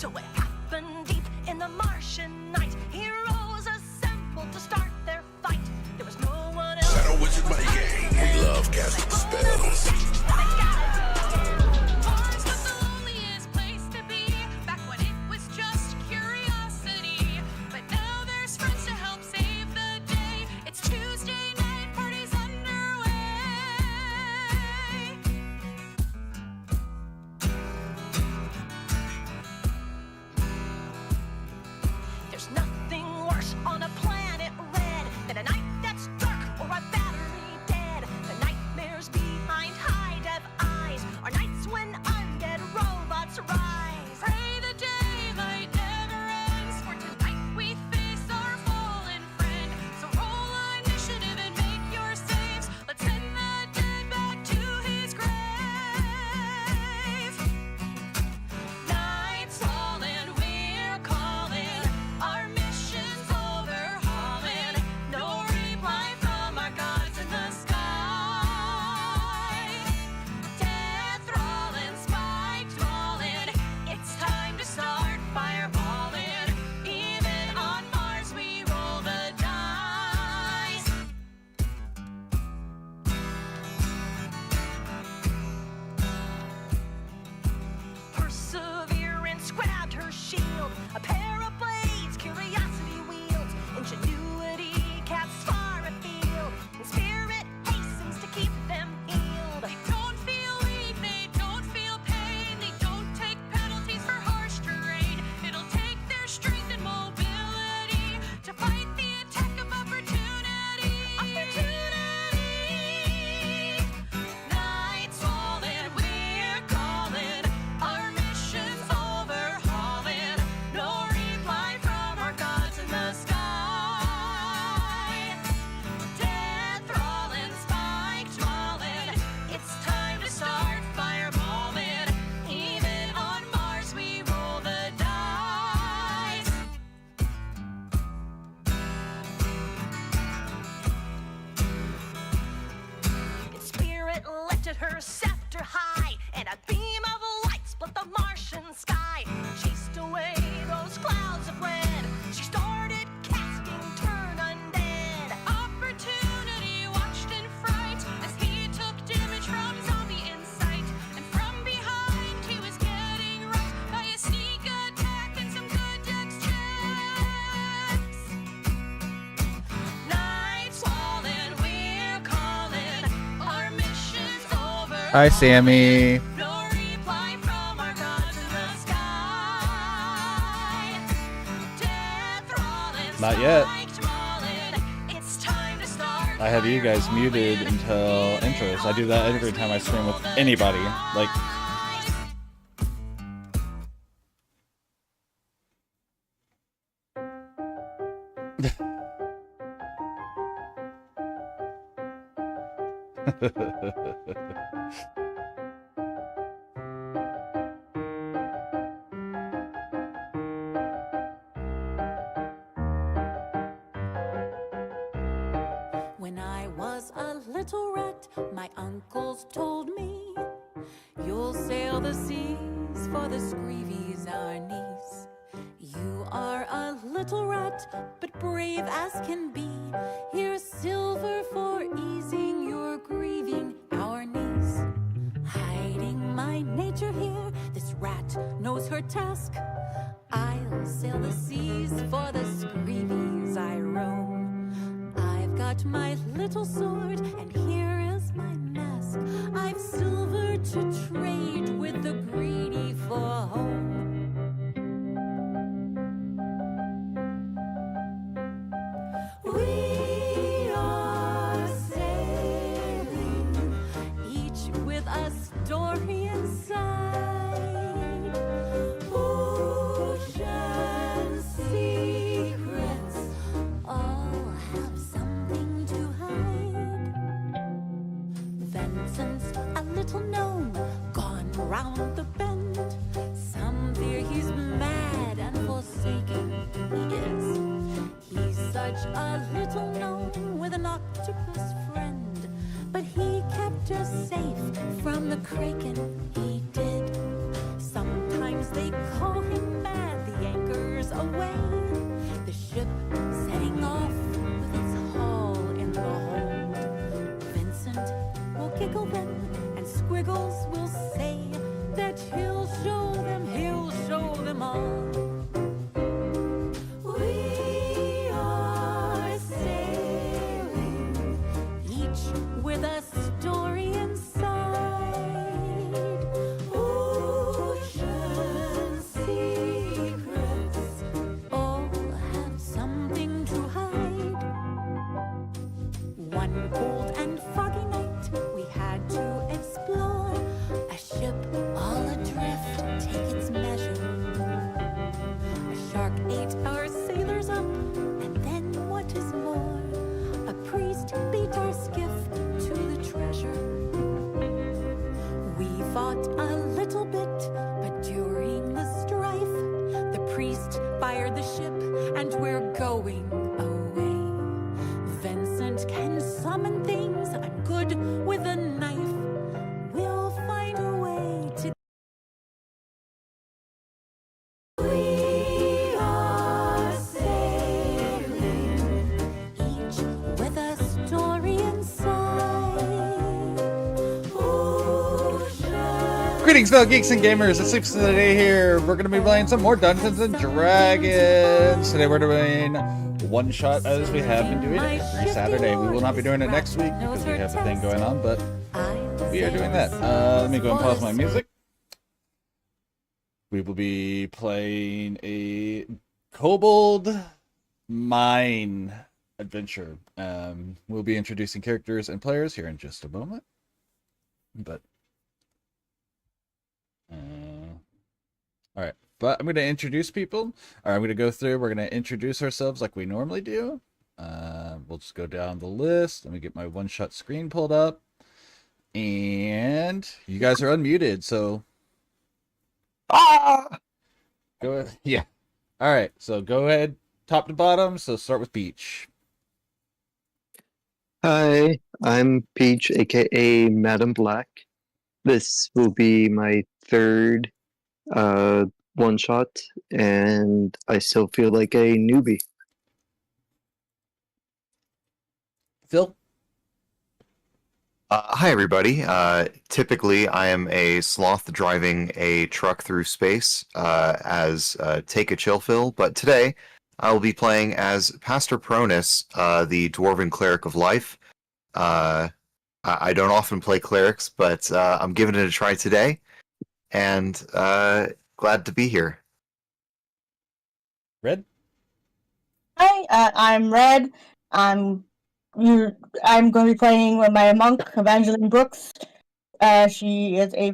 So it happened deep in the Martian night. Heroes assembled to start their fight. There was no one else. Shadow Wizard my gang. We love casting spells. Mars was the loneliest place to be back when it was just curiosity. But now there's friends to help save the day. It's Tuesday night, party's underway. There's nothing worse on a planet red than a night that's dark or a battery dead. The nightmares behind high-def eyes are nights when undead robots rise. Pray the daylight never ends, for tonight we face our fallen friend. So roll initiative and make your saves. Let's send the dead back to his grave. Night's fallen, we're calling. Our mission's overhauling. No reply from our gods in the sky. Death rolling, spikes rolling. It's time to start fireballing. Even on Mars we roll the dice. Perseverance grabbed her shield. A pair of blades, curiosity wields. Ingenuity casts far afield. And spirit hastens to keep them healed. They don't feel weak, they don't feel pain. They don't take penalties for harsh terrain. It'll take their strength and mobility to fight the attack of opportunity. Night's falling, we're calling. Our mission's overhauling. No reply from our gods in the sky. Death rolling, spikes rolling. It's time to start fireballing. Even on Mars we roll the dice. Its spirit lifted her scepter high, and a beam of light split the Martian sky. Chased away those clouds of red. She started casting turn undead. Opportunity watched in fright as he took damage from zombie insight. And from behind he was getting rocked by a sneak attack and some good dex checks. Night's falling, we're calling. Our mission's over. Hi, Sammy. No reply from our gods in the sky. Death rolling, Not yet. spikes rolling. It's time to start. I have you guys muted until intros. I do that every time I stream with anybody. Like, When I was a little rat, my uncles told me, you'll sail the seas for the Screevies, our niece. You are a little rat, but brave as can be. Here's silver for easing your grieving, our niece. Hiding my nature here, this rat knows her task. I'll sail the seas for the Screevies I roam. I've got my little sword, and here is my mask. I've silver to trade with the greedy for home. We are sailing, each with a story inside. Ocean secrets all have something to hide. Vincent's a little gnome, gone round the bend. Some fear he's mad and forsaken. He is. He's such a little gnome with an octopus friend, but he kept us safe from the kraken. He did. Sometimes they call him mad. show them, he'll show them all. We are sailing, each with a story inside. Ocean secrets all have something to hide. One cold and foggy night we had to explore. A ship all adrift, take its measure. A shark ate our sailors up, and then what is more, a priest beat our skiff to the treasure. We fought a little bit, but during the strife, the priest fired the ship, and we're going away. Vincent can summon things, I'm good with a knife. We'll find a way to. We are sailing, each with a story inside. Ocean. Greetings, fellow geeks and gamers. It's 6 of the day here. We're going to be playing some more Dungeons and Dragons. Today we're doing one shot as we have been doing it every Saturday. We will not be doing it next week because we have a thing going on, but we are doing that. Let me go and pause my music. We will be playing a Kobold Mine adventure. We'll be introducing characters and players here in just a moment. But all right, but I'm going to introduce people. All right, I'm going to go through. We're going to introduce ourselves like we normally do. We'll just go down the list. Let me get my one-shot screen pulled up. And you guys are unmuted, so go ahead. Yeah. All right, so go ahead, top to bottom. So start with Peach. Hi, I'm Peach, aka Madam Black. This will be my third one shot, and I still feel like a newbie. Phil. Hi, everybody. Typically, I am a sloth driving a truck through space as Take a Chill Phil, but today I will be playing as Pastor Pronus, the Dwarven Cleric of Life. I don't often play clerics, but I'm giving it a try today, and glad to be here. Red. Hi, I'm Red. I'm going to be playing with my monk, Evangeline Brooks. She is a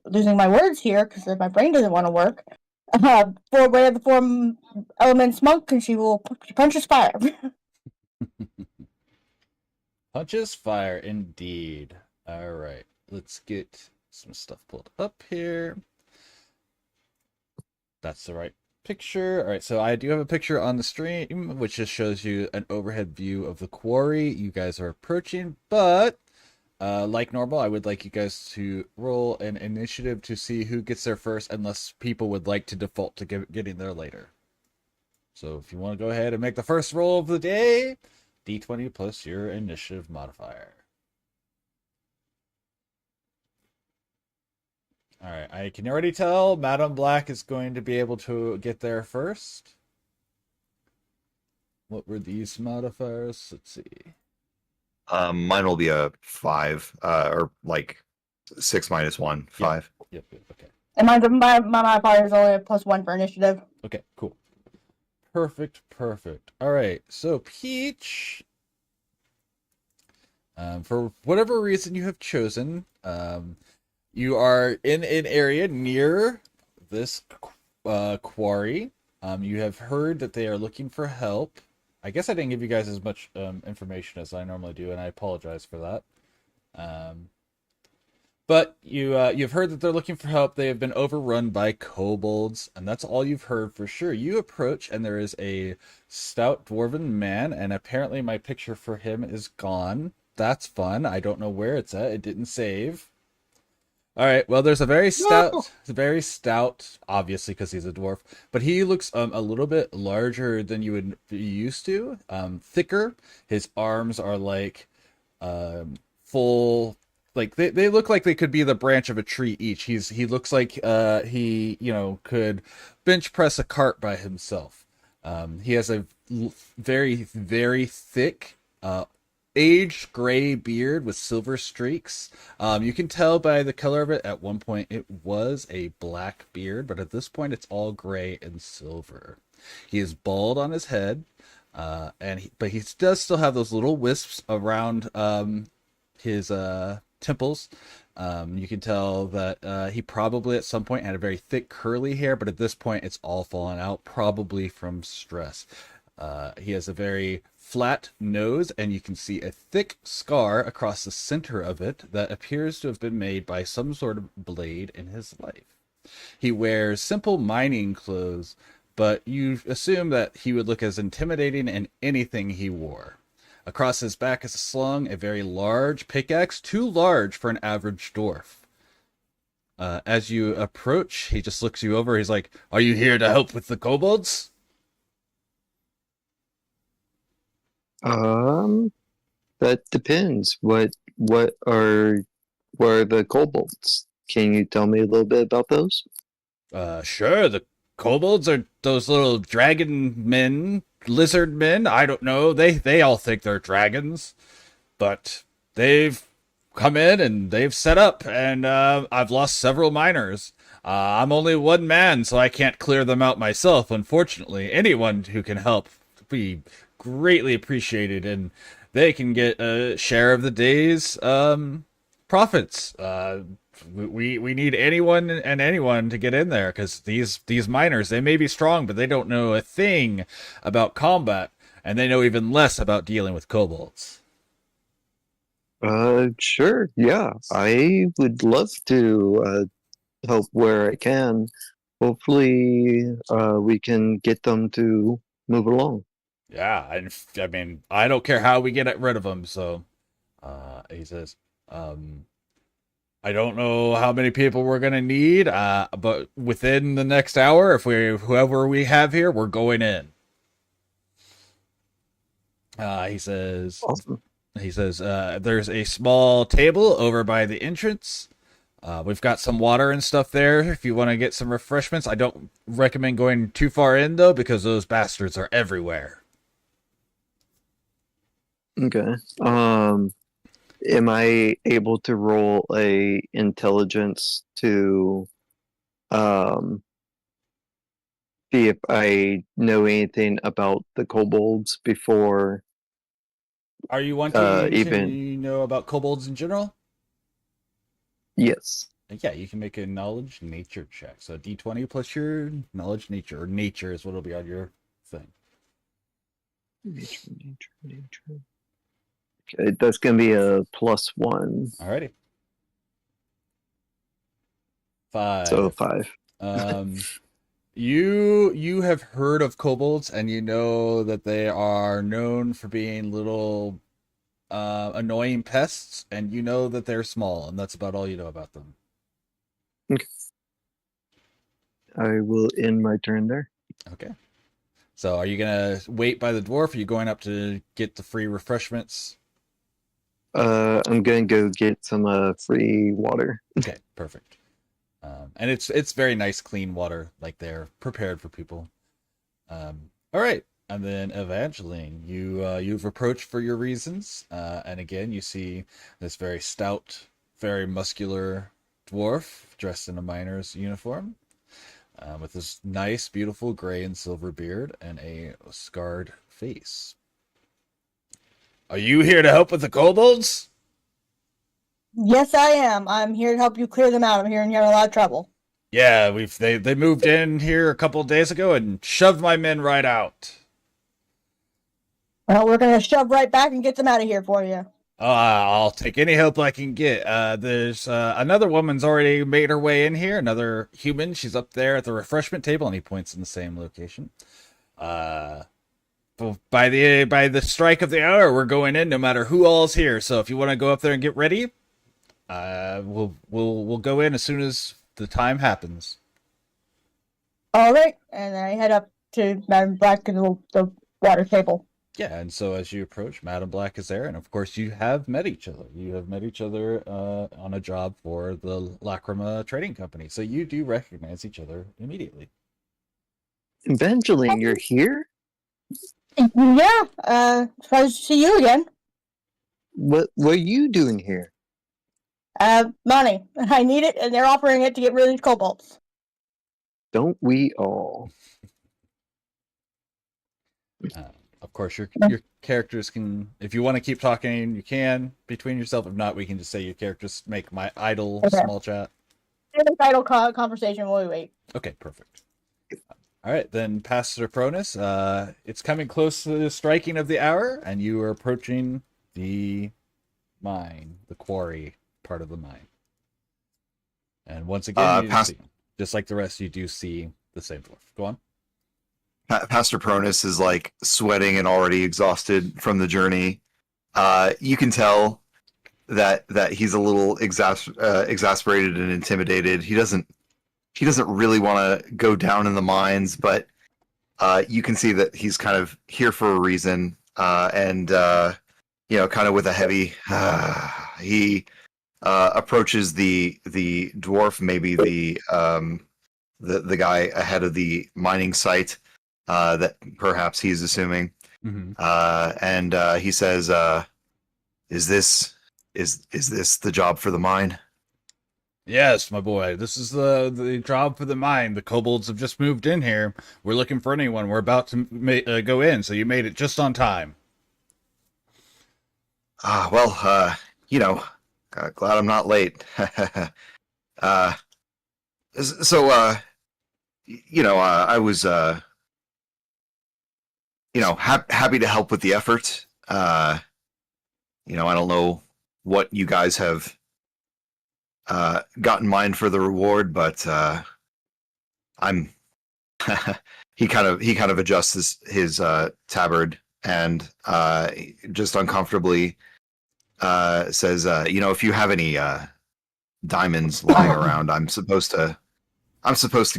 losing my words here because my brain doesn't want to work. For way of the four elements monk, and she punches fire. Punches fire, indeed. All right, let's get some stuff pulled up here. That's the right picture. All right, so I do have a picture on the stream, which just shows you an overhead view of the quarry you guys are approaching. But like normal, I would like you guys to roll an initiative to see who gets there first, unless people would like to default to getting there later. So if you want to go ahead and make the first roll of the day, D20 plus your initiative modifier. All right, I can already tell Madam Black is going to be able to get there first. What were these modifiers? Let's see. Mine will be a 5, or like 6 minus 1, 5. Yep, okay. And my modifier is only a +1 for initiative. Okay, cool. Perfect. All right, so Peach, for whatever reason you have chosen, you are in an area near this quarry. You have heard that they are looking for help. I guess I didn't give you guys as much information as I normally do, and I apologize for that. But you've heard that they're looking for help. They have been overrun by kobolds, and that's all you've heard for sure. You approach, and there is a stout dwarven man, and apparently my picture for him is gone. That's fun. I don't know where it's at. It didn't save. All right. Well, there's a very stout, obviously because he's a dwarf, but he looks a little bit larger than you would be used to. Thicker. His arms are like full like they look like they could be the branch of a tree each. He looks like he could bench press a cart by himself. He has a very very thick aged gray beard with silver streaks. You can tell by the color of it. At one point it was a black beard, but at this point it's all gray and silver. He is bald on his head, but he does still have those little wisps around his temples. You can tell that he probably at some point had a very thick curly hair, but at this point it's all fallen out, probably from stress. He has a very flat nose, and you can see a thick scar across the center of it that appears to have been made by some sort of blade in his life. He wears simple mining clothes, but you assume that he would look as intimidating in anything he wore. Across his back is slung a very large pickaxe, too large for an average dwarf. As you approach, he just looks you over. He's like, "Are you here to help with the kobolds?" That depends. What are the kobolds? Can you tell me a little bit about those? Sure. The kobolds are those little dragon men, lizard men. I don't know. They all think they're dragons, but they've come in and they've set up, and I've lost several miners. I'm only one man, so I can't clear them out myself, unfortunately. Anyone who can help would be greatly appreciated, and they can get a share of the day's profits. We need anyone and anyone to get in there, because these miners, they may be strong, but they don't know a thing about combat, and they know even less about dealing with kobolds. Sure. Yeah, I would love to help where I can. Hopefully, we can get them to move along. Yeah, and I mean, I don't care how we get rid of them. So, he says, I don't know how many people we're gonna need, but within the next hour, if whoever we have here, we're going in. He says, Awesome. There's a small table over by the entrance. We've got some water and stuff there if you want to get some refreshments. I don't recommend going too far in, though, because those bastards are everywhere. Okay. Am I able to roll a intelligence to see if I know anything about the kobolds before? Are you wanting to even know about kobolds in general? Yes. Yeah, you can make a knowledge nature check. So D20 plus your knowledge nature, or nature is what will be on your thing. Nature. Okay, that's gonna be a +1. Alrighty. 5. So 5. You have heard of kobolds, and you know that they are known for being little annoying pests, and you know that they're small, and that's about all you know about them. Okay. I will end my turn there. Okay. So are you gonna wait by the dwarf, or are you going up to get the free refreshments? I'm gonna go get some free water. Okay, perfect. And it's very nice, clean water, like they're prepared for people. All right, and then Evangeline, you've approached for your reasons, and again you see this very stout, very muscular dwarf dressed in a miner's uniform, with this nice, beautiful gray and silver beard and a scarred face. Are you here to help with the kobolds? Yes, I am. I'm here to help you clear them out. I'm hearing you're in a lot of trouble. Yeah, they moved in here a couple of days ago and shoved my men right out. Well, we're going to shove right back and get them out of here for you. I'll take any help I can get. There's another woman's already made her way in here. Another human. She's up there at the refreshment table, and he points in the same location. By the strike of the hour, we're going in, no matter who all's here. So if you want to go up there and get ready, we'll go in as soon as the time happens. All right, and I head up to Madam Black and the water table. Yeah, and so as you approach, Madam Black is there, and of course you have met each other. You have met each other on a job for the Lacrima Trading Company, so you do recognize each other immediately. Evangeline, you're here? Yeah, surprised to see you again. What are you doing here? Money. I need it, and they're offering it to get rid of these kobolds. Don't we all? Of course, your characters can, if you want to keep talking, you can between yourself. If not, we can just say your characters make my idle Okay. small chat. Idle conversation while we wait. Okay, perfect. All right, then, Pastor Pronus, it's coming close to the striking of the hour, and you are approaching the mine, the quarry part of the mine. And once again, just like the rest, you do see the same dwarf. Go on. Pastor Pronus is like sweating and already exhausted from the journey. You can tell that he's a little exasperated and intimidated. He doesn't really want to go down in the mines, but you can see that he's kind of here for a reason. And kind of with a heavy, he approaches the dwarf, maybe the guy ahead of the mining site that perhaps he's assuming, and he says, "Is this the job for the mine?" Yes, my boy. This is the job for the mine. The kobolds have just moved in here. We're looking for anyone. We're about to go in, so you made it just on time. Well, glad I'm not late. I was, happy to help with the effort. I don't know what you guys have got in mind for the reward, but I'm. he kind of adjusts his tabard and just uncomfortably says, if you have any diamonds lying around, I'm supposed to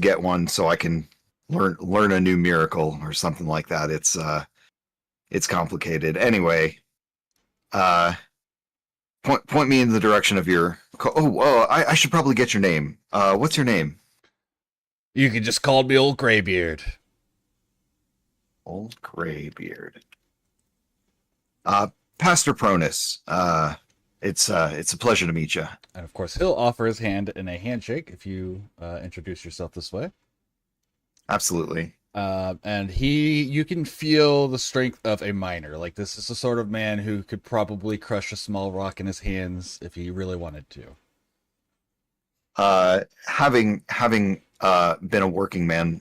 get one so I can learn a new miracle or something like that. It's complicated. Anyway, point me in the direction of your. I should probably get your name. What's your name? You can just call me Old Graybeard. Old Graybeard. Pastor Pronus. It's a pleasure to meet you. And of course, he'll offer his hand in a handshake if you introduce yourself this way. Absolutely. And you can feel the strength of a miner. Like, this is the sort of man who could probably crush a small rock in his hands if he really wanted to. Having been a working man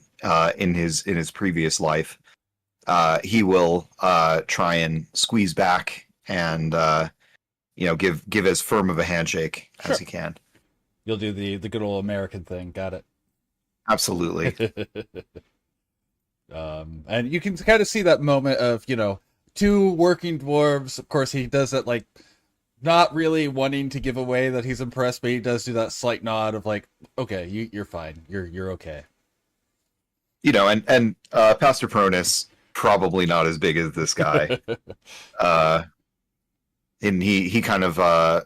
in his previous life, he will try and squeeze back and give as firm of a handshake as he can. You'll do the good old American thing. Got it. Absolutely. And you can kind of see that moment of, two working dwarves. Of course, he does that, like, not really wanting to give away that he's impressed, but he does do that slight nod of like, okay, you're fine. You're okay. And Pastor Pronus, probably not as big as this guy. And he kind of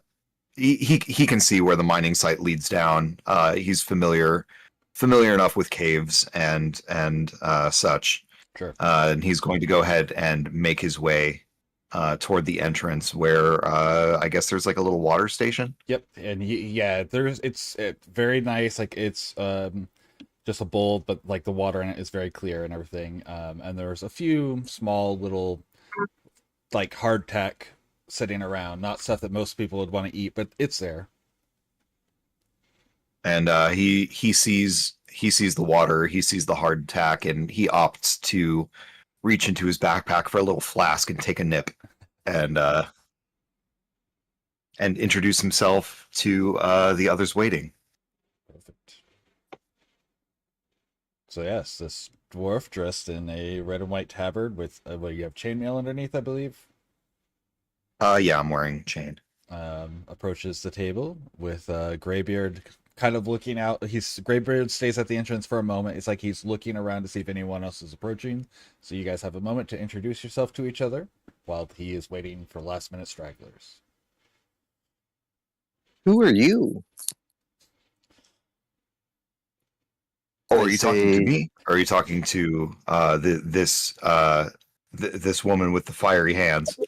he can see where the mining site leads down. He's familiar enough with caves and such. Sure. And he's going to go ahead and make his way toward the entrance where I guess there's like a little water station. Yep. And it's very nice. Like, it's just a bowl, but like the water in it is very clear and everything. And there's a few small little like hardtack sitting around, not stuff that most people would want to eat, but it's there. And he sees the water, he sees the hardtack, and he opts to reach into his backpack for a little flask and take a nip, and introduce himself to the others waiting. Perfect. So yes, this dwarf dressed in a red and white tabard with you have chainmail underneath, I believe. Yeah, I'm wearing chain. Approaches the table with Graybeard kind of looking out. Greybeard stays at the entrance for a moment. It's like he's looking around to see if anyone else is approaching. So you guys have a moment to introduce yourself to each other while he is waiting for last minute stragglers. Who are you? Oh, I are you talking to say- me? Or are you talking to this woman with the fiery hands?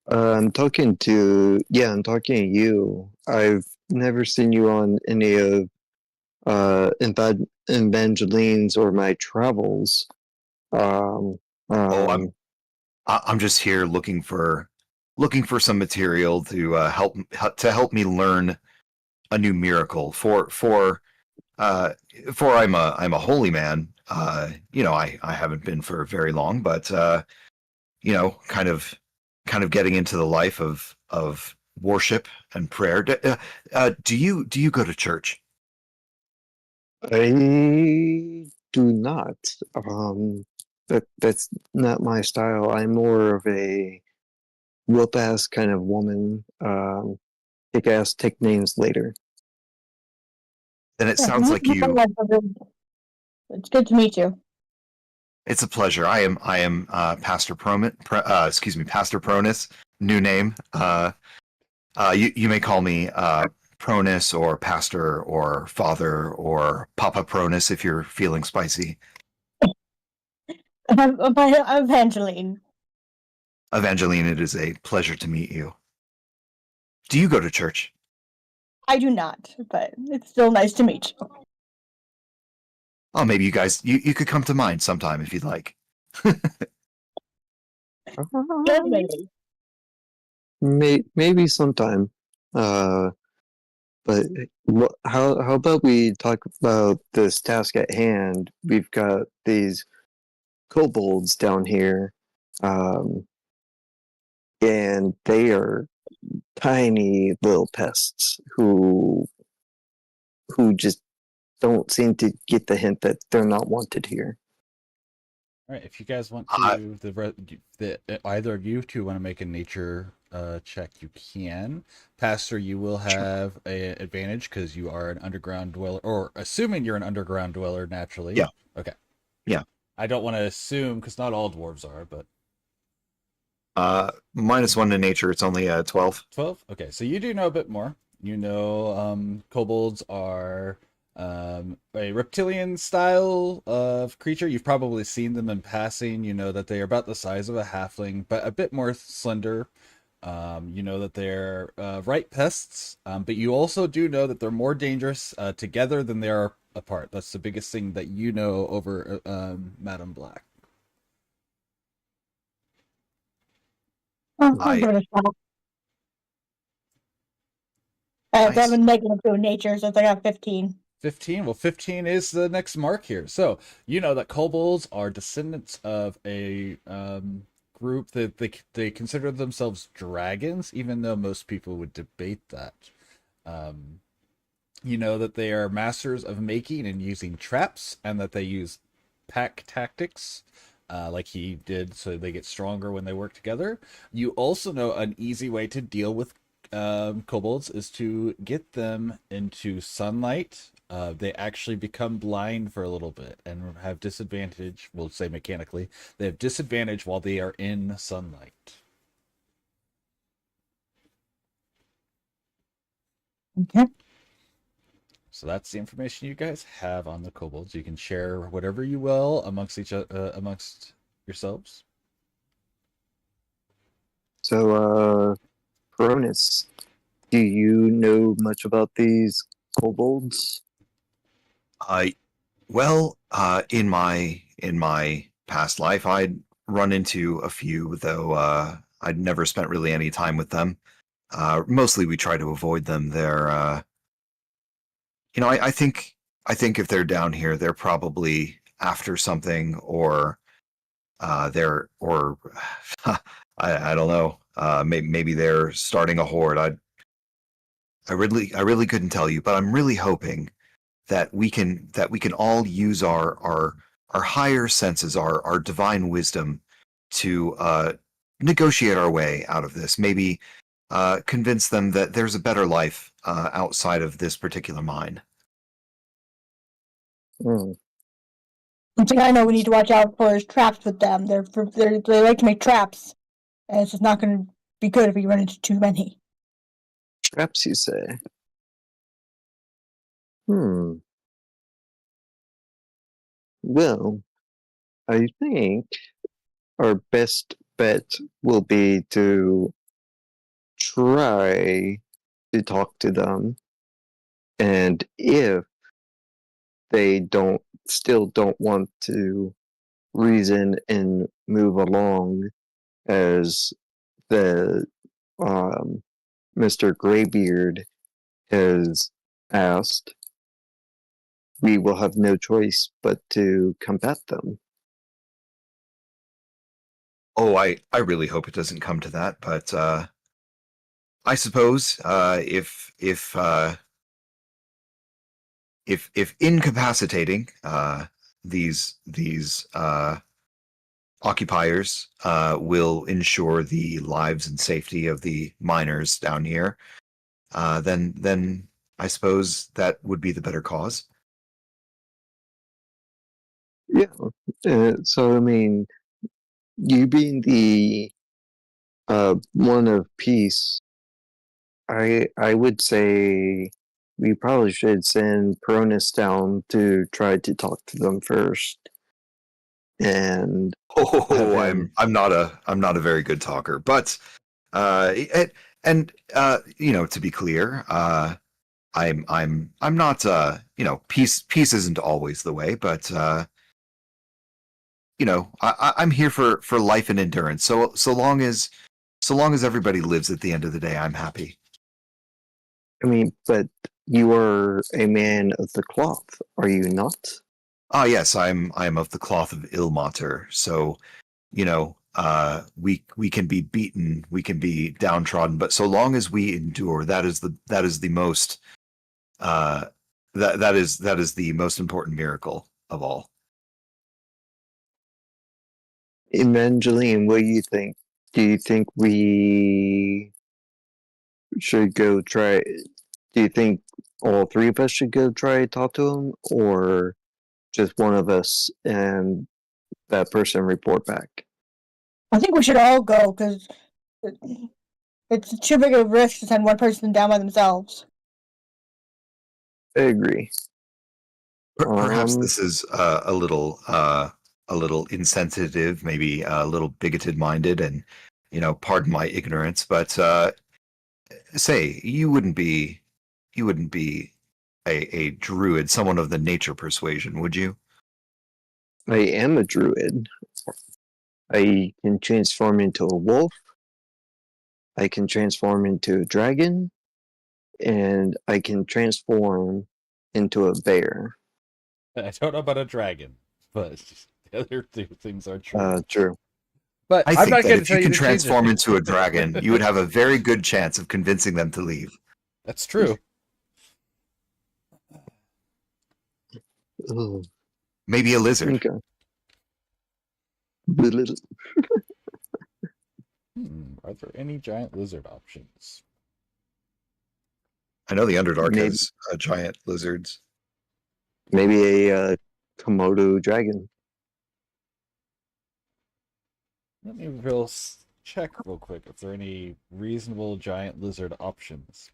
I'm talking to you. I've never seen you on any of Evangeline's or my travels. Oh, I'm just here looking for some material to help me learn a new miracle for I'm a holy man. I haven't been for very long, but kind of getting into the life of worship and prayer. Do you go to church? I do not. That's not my style. I'm more of a whoop ass kind of woman. Kick ass, take names later. Then it sounds like you. It's good to meet you. It's a pleasure. I am Pastor Pastor Pronus. New name. You may call me Pronus or Pastor or Father or Papa Pronus if you're feeling spicy. Evangeline. Evangeline, it is a pleasure to meet you. Do you go to church? I do not, but it's still nice to meet you. Oh, maybe you guys you could come to mine sometime if you'd like. Maybe. Maybe sometime. But how about we talk about this task at hand? We've got these kobolds down here, and they are tiny little pests who just don't seem to get the hint that they're not wanted here. All right, if you guys want to, either of you two want to make a nature check, you can. Pastor, you will have an advantage because you are an underground dweller, or assuming you're an underground dweller naturally. Yeah. Okay. Yeah. I don't want to assume because not all dwarves are, but -1 to nature. It's only 12. 12. Okay, so you do know a bit more. You know, kobolds are a reptilian style of creature. You've probably seen them in passing. You know that they are about the size of a halfling, but a bit more slender. You know that they're right pests, but you also do know that they're more dangerous together than they are apart. That's the biggest thing that you know over Madam Black. I'm gonna stop. I have a -2 nature, so I got 15. 15. Well, 15 is the next mark here. So you know that kobolds are descendants of a group that they consider themselves dragons, even though most people would debate that. You know that they are masters of making and using traps, and that they use pack tactics, like he did, so they get stronger when they work together. You also know an easy way to deal with kobolds is to get them into sunlight. They actually become blind for a little bit and have disadvantage. We'll say mechanically, they have disadvantage while they are in sunlight. Okay. So that's the information you guys have on the kobolds. You can share whatever you will amongst amongst yourselves. So, Cronus, do you know much about these kobolds? In my past life, I'd run into a few, though I'd never spent really any time with them. Mostly, we try to avoid them. They're, I think if they're down here, they're probably after something, or I don't know. Maybe they're starting a horde. I really couldn't tell you, but I'm really hoping that we can all use our higher senses, our divine wisdom, to negotiate our way out of this. Maybe convince them that there's a better life outside of this particular mine. Hmm. One thing I know we need to watch out for is traps with them. They like to make traps, and it's just not going to be good if we run into too many. Traps, you say? Hmm. Well, I think our best bet will be to try to talk to them, and if they still don't want to reason and move along as the Mr. Graybeard has asked, we will have no choice but to combat them. Oh, I really hope it doesn't come to that, but I suppose if incapacitating these occupiers will ensure the lives and safety of the miners down here, then I suppose that would be the better cause. Yeah. So I mean, you being the one of peace, I would say we probably should send Peronis down to try to talk to them first. And Oh, him. I'm not a very good talker, but you know, to be clear, I'm not you know, peace isn't always the way, but you know, I'm here for life and endurance. So long as everybody lives at the end of the day, I'm happy. I mean, but you are a man of the cloth, are you not? Ah, yes, I'm of the cloth of Ilmater. So, you know, we can be beaten, we can be downtrodden, but so long as we endure, that is the most that is the most important miracle of all. Evangeline, what do you think? Do you think we should go try? Do you think all three of us should go try to talk to him, or just one of us and that person report back? I think we should all go because it's too big of a risk to send one person down by themselves. I agree. Perhaps this is a little insensitive, maybe a little bigoted minded, and you know, pardon my ignorance, but say you wouldn't be a druid, someone of the nature persuasion, would you? I am a druid. I can transform into a wolf. I can transform into a dragon, and I can transform into a bear. I don't know about a dragon, but the other two things are true. True. But I I'm think not that going to if tell you you can to change transform it. into a dragon, you would have a very good chance of convincing them to leave. That's true. Oh, Maybe a lizard. okay. The little. Are there any giant lizard options? I know the Underdark Maybe- has giant lizards. Maybe a Komodo dragon. Let me check real quick if there are any reasonable giant lizard options.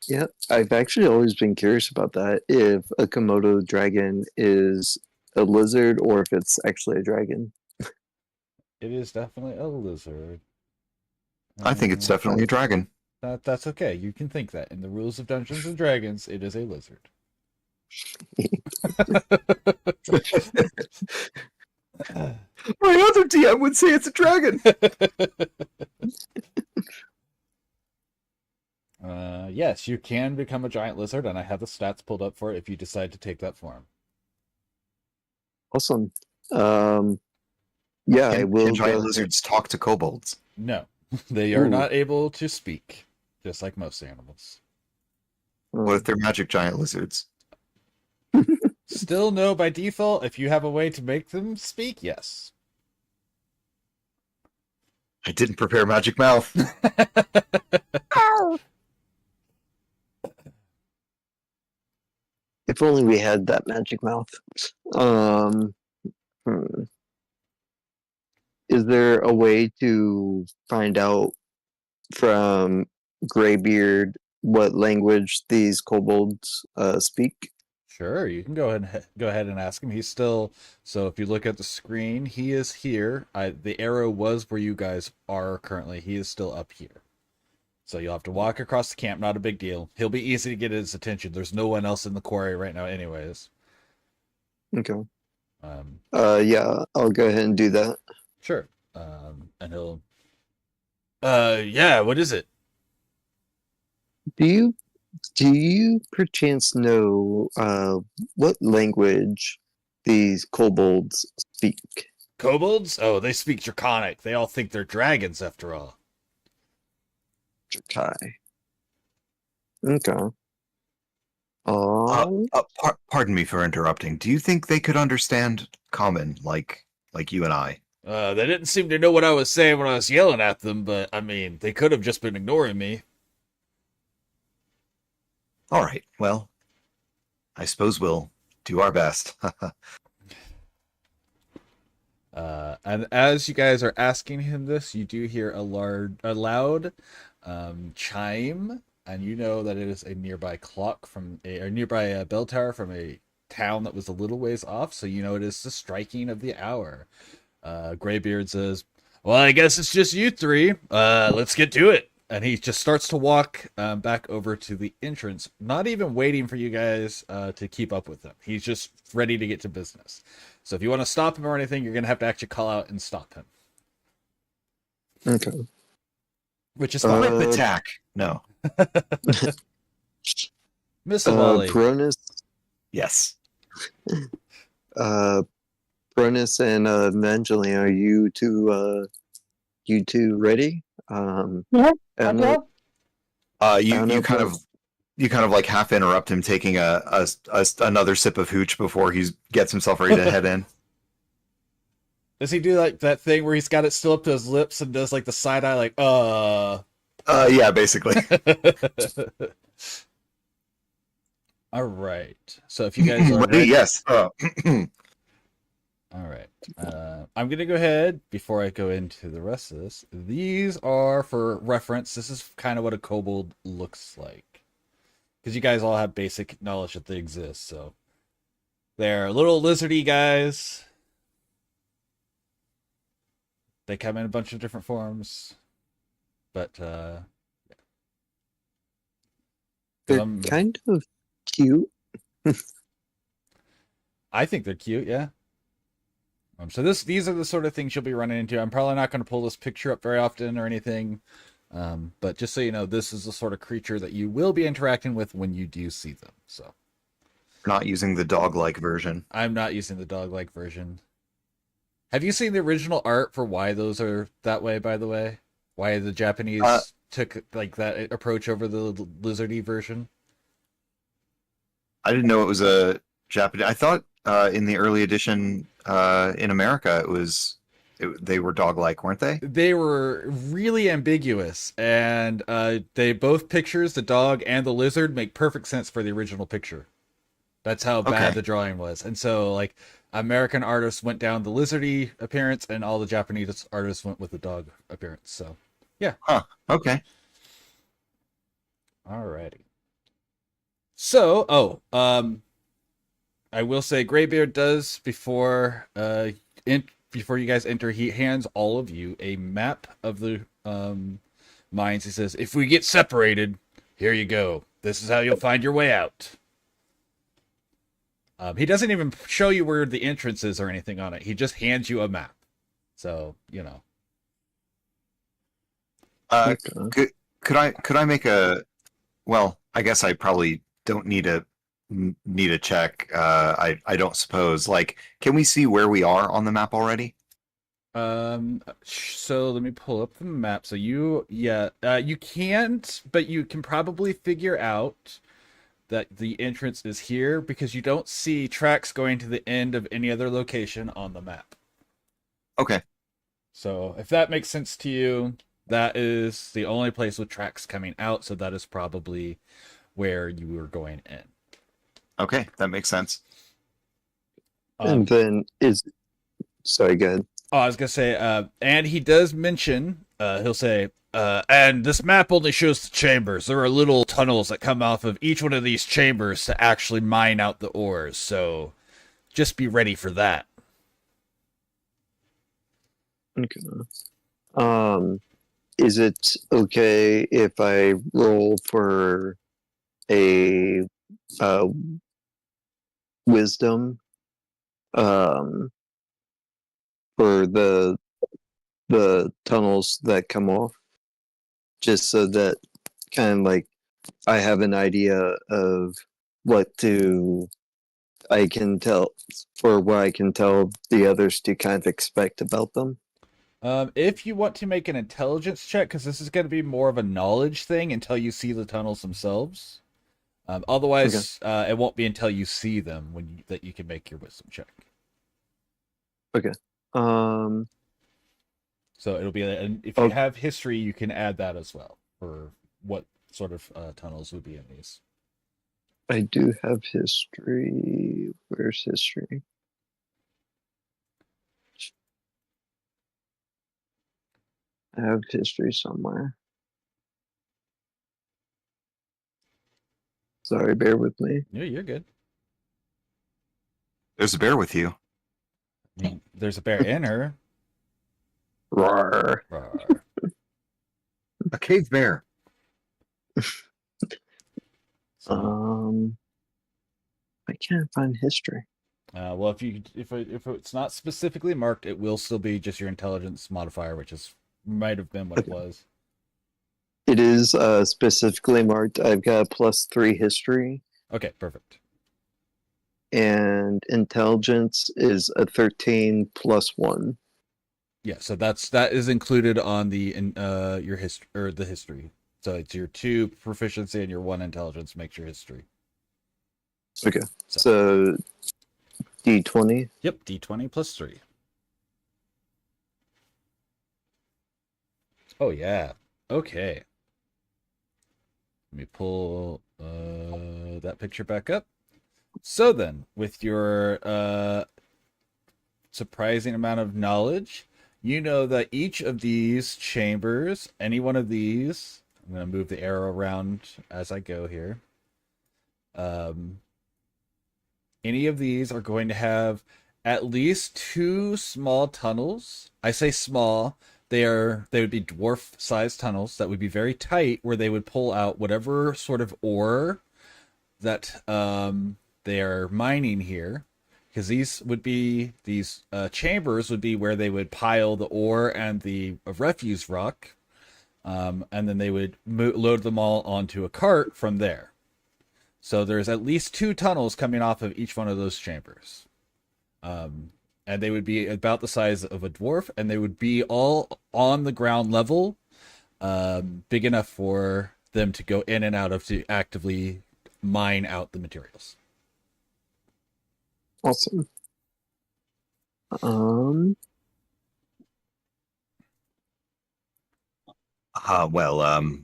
Yeah, I've actually always been curious about that. If a Komodo dragon is a lizard or if it's actually a dragon. It is definitely a lizard. I think it's definitely a dragon. That's okay. You can think that. In the rules of Dungeons and Dragons, it is a lizard. My other DM would say it's a dragon. Yes, you can become a giant lizard, and I have the stats pulled up for it if you decide to take that form. Awesome. Yeah, I will. Can giant lizards talk to kobolds? No, they are Ooh. not able to speak, just like most animals. What if they're magic giant lizards? Still no by default. If you have a way to make them speak, yes. I didn't prepare magic mouth. If only we had that magic mouth. Um, hmm. Is there a way to find out from Graybeard what language these kobolds speak? Sure, you can go ahead and ask him. He's still, so if you look at the screen, he is here. The arrow was where you guys are currently. He is still up here. So you'll have to walk across the camp. Not a big deal. He'll be easy to get his attention. There's no one else in the quarry right now, anyways. Okay. Um, Yeah, I'll go ahead and do that. sure. And he'll. Yeah. What is it? Do you perchance know what language these kobolds speak? Kobolds? Oh, they speak Draconic. They all think they're dragons, after all. Drakai. Okay. Um, Pardon me for interrupting. Do you think they could understand common, like you and I? They didn't seem to know what I was saying when I was yelling at them, but I mean, they could have just been ignoring me. All right. Well, I suppose we'll do our best. And as you guys are asking him this, you do hear a loud chime, and you know that it is a nearby clock from a nearby bell tower from a town that was a little ways off. So you know it is the striking of the hour. Graybeard says, "Well, I guess it's just you three. Let's get to it." And he just starts to walk back over to the entrance, not even waiting for you guys to keep up with him. He's just ready to get to business. So if you want to stop him or anything, you're going to have to actually call out and stop him. okay. Which is fine. Whip attack. No. Miss Wally. Cronus, Yes. Cronus and Evangeline, are you two ready? Yeah, I don't I'll know- go. You don't know kind if- of like half interrupt him taking another sip of hooch before he gets himself ready to head in. Does he do like that thing where he's got it still up to his lips and does like the side eye, like, Yeah, basically. All right. So if you guys are Ready? ready, Yes. all right. I'm going to go ahead before I go into the rest of this. These are for reference. This is kind of what a kobold looks like. Because you guys all have basic knowledge that they exist. So they're little lizardy guys. They come in a bunch of different forms. But, They're Um, kind of cute. I think they're cute, yeah. So these are the sort of things you'll be running into. I'm probably not going to pull this picture up very often or anything, but just so you know, this is the sort of creature that you will be interacting with when you do see them. So Not using the dog-like version. I'm not using the dog-like version. Have you seen the original art for why those are that way? By the way, why the Japanese took like that approach over the lizardy version? I didn't know it was a Japanese. I thought in the early edition in America they were dog-like, weren't they? They were really ambiguous, and they both pictures, the dog and the lizard, make perfect sense for the original picture. That's how bad Okay. the drawing was. And so, like, American artists went down the lizardy appearance, and all the Japanese artists went with the dog appearance. So, yeah. Okay. Alrighty. So, I will say Graybeard does before you guys enter, he hands all of you a map of the mines. He says, "If we get separated, here you go. This is how you'll find your way out." He doesn't even show you where the entrance is or anything on it. He just hands you a map. So, you know. Okay. Could I make a? Well, I guess I probably don't need a check. I don't suppose. Like, can we see where we are on the map already? So let me pull up the map. So you can't, but you can probably figure out that the entrance is here because you don't see tracks going to the end of any other location on the map. Okay. So if that makes sense to you, that is the only place with tracks coming out. So that is probably where you were going in. Okay, that makes sense. And then sorry, go ahead. Oh, I was gonna say, and he does mention, he'll say, and this map only shows the chambers. There are little tunnels that come off of each one of these chambers to actually mine out the ores. So just be ready for that. Okay. Is it okay if I roll for a wisdom for the tunnels that come off, just so that kind of like I have an idea of I can tell the others to kind of expect about them. If you want to make an intelligence check, because this is going to be more of a knowledge thing until you see the tunnels themselves. Otherwise, it won't be until you see them that you can make your wisdom check. Okay. So it'll be, if you have history, you can add that as well for what sort of tunnels would be in these. I do have history. Where's history? I have history somewhere. Sorry, bear with me. Yeah, you're good. There's a bear with you. I mean, there's a bear in her. Roar. Rawr. A cave bear. I can't find history. Well, if it's not specifically marked, it will still be just your intelligence modifier, which might have been what it was. It is specifically marked. I've got a +3 history, Okay, perfect. and intelligence is a 13 +1. Yeah, so that is included on the your history or the history. So it's your 2 proficiency and your 1 intelligence makes your history. Okay, so D20. Yep, D20 plus 3. Oh yeah. Okay. Let me pull that picture back up. So then, with your surprising amount of knowledge, you know that each of these chambers, any one of these, I'm going to move the arrow around as I go here. Any of these are going to have at least 2 small tunnels. I say small. They would be dwarf-sized tunnels that would be very tight, where they would pull out whatever sort of ore that they are mining here. Because these chambers would be where they would pile the ore and the refuse rock, and then they would load them all onto a cart from there. So there's at least 2 tunnels coming off of each one of those chambers. And they would be about the size of a dwarf, and they would be all on the ground level, big enough for them to go in and out of to actively mine out the materials. Awesome.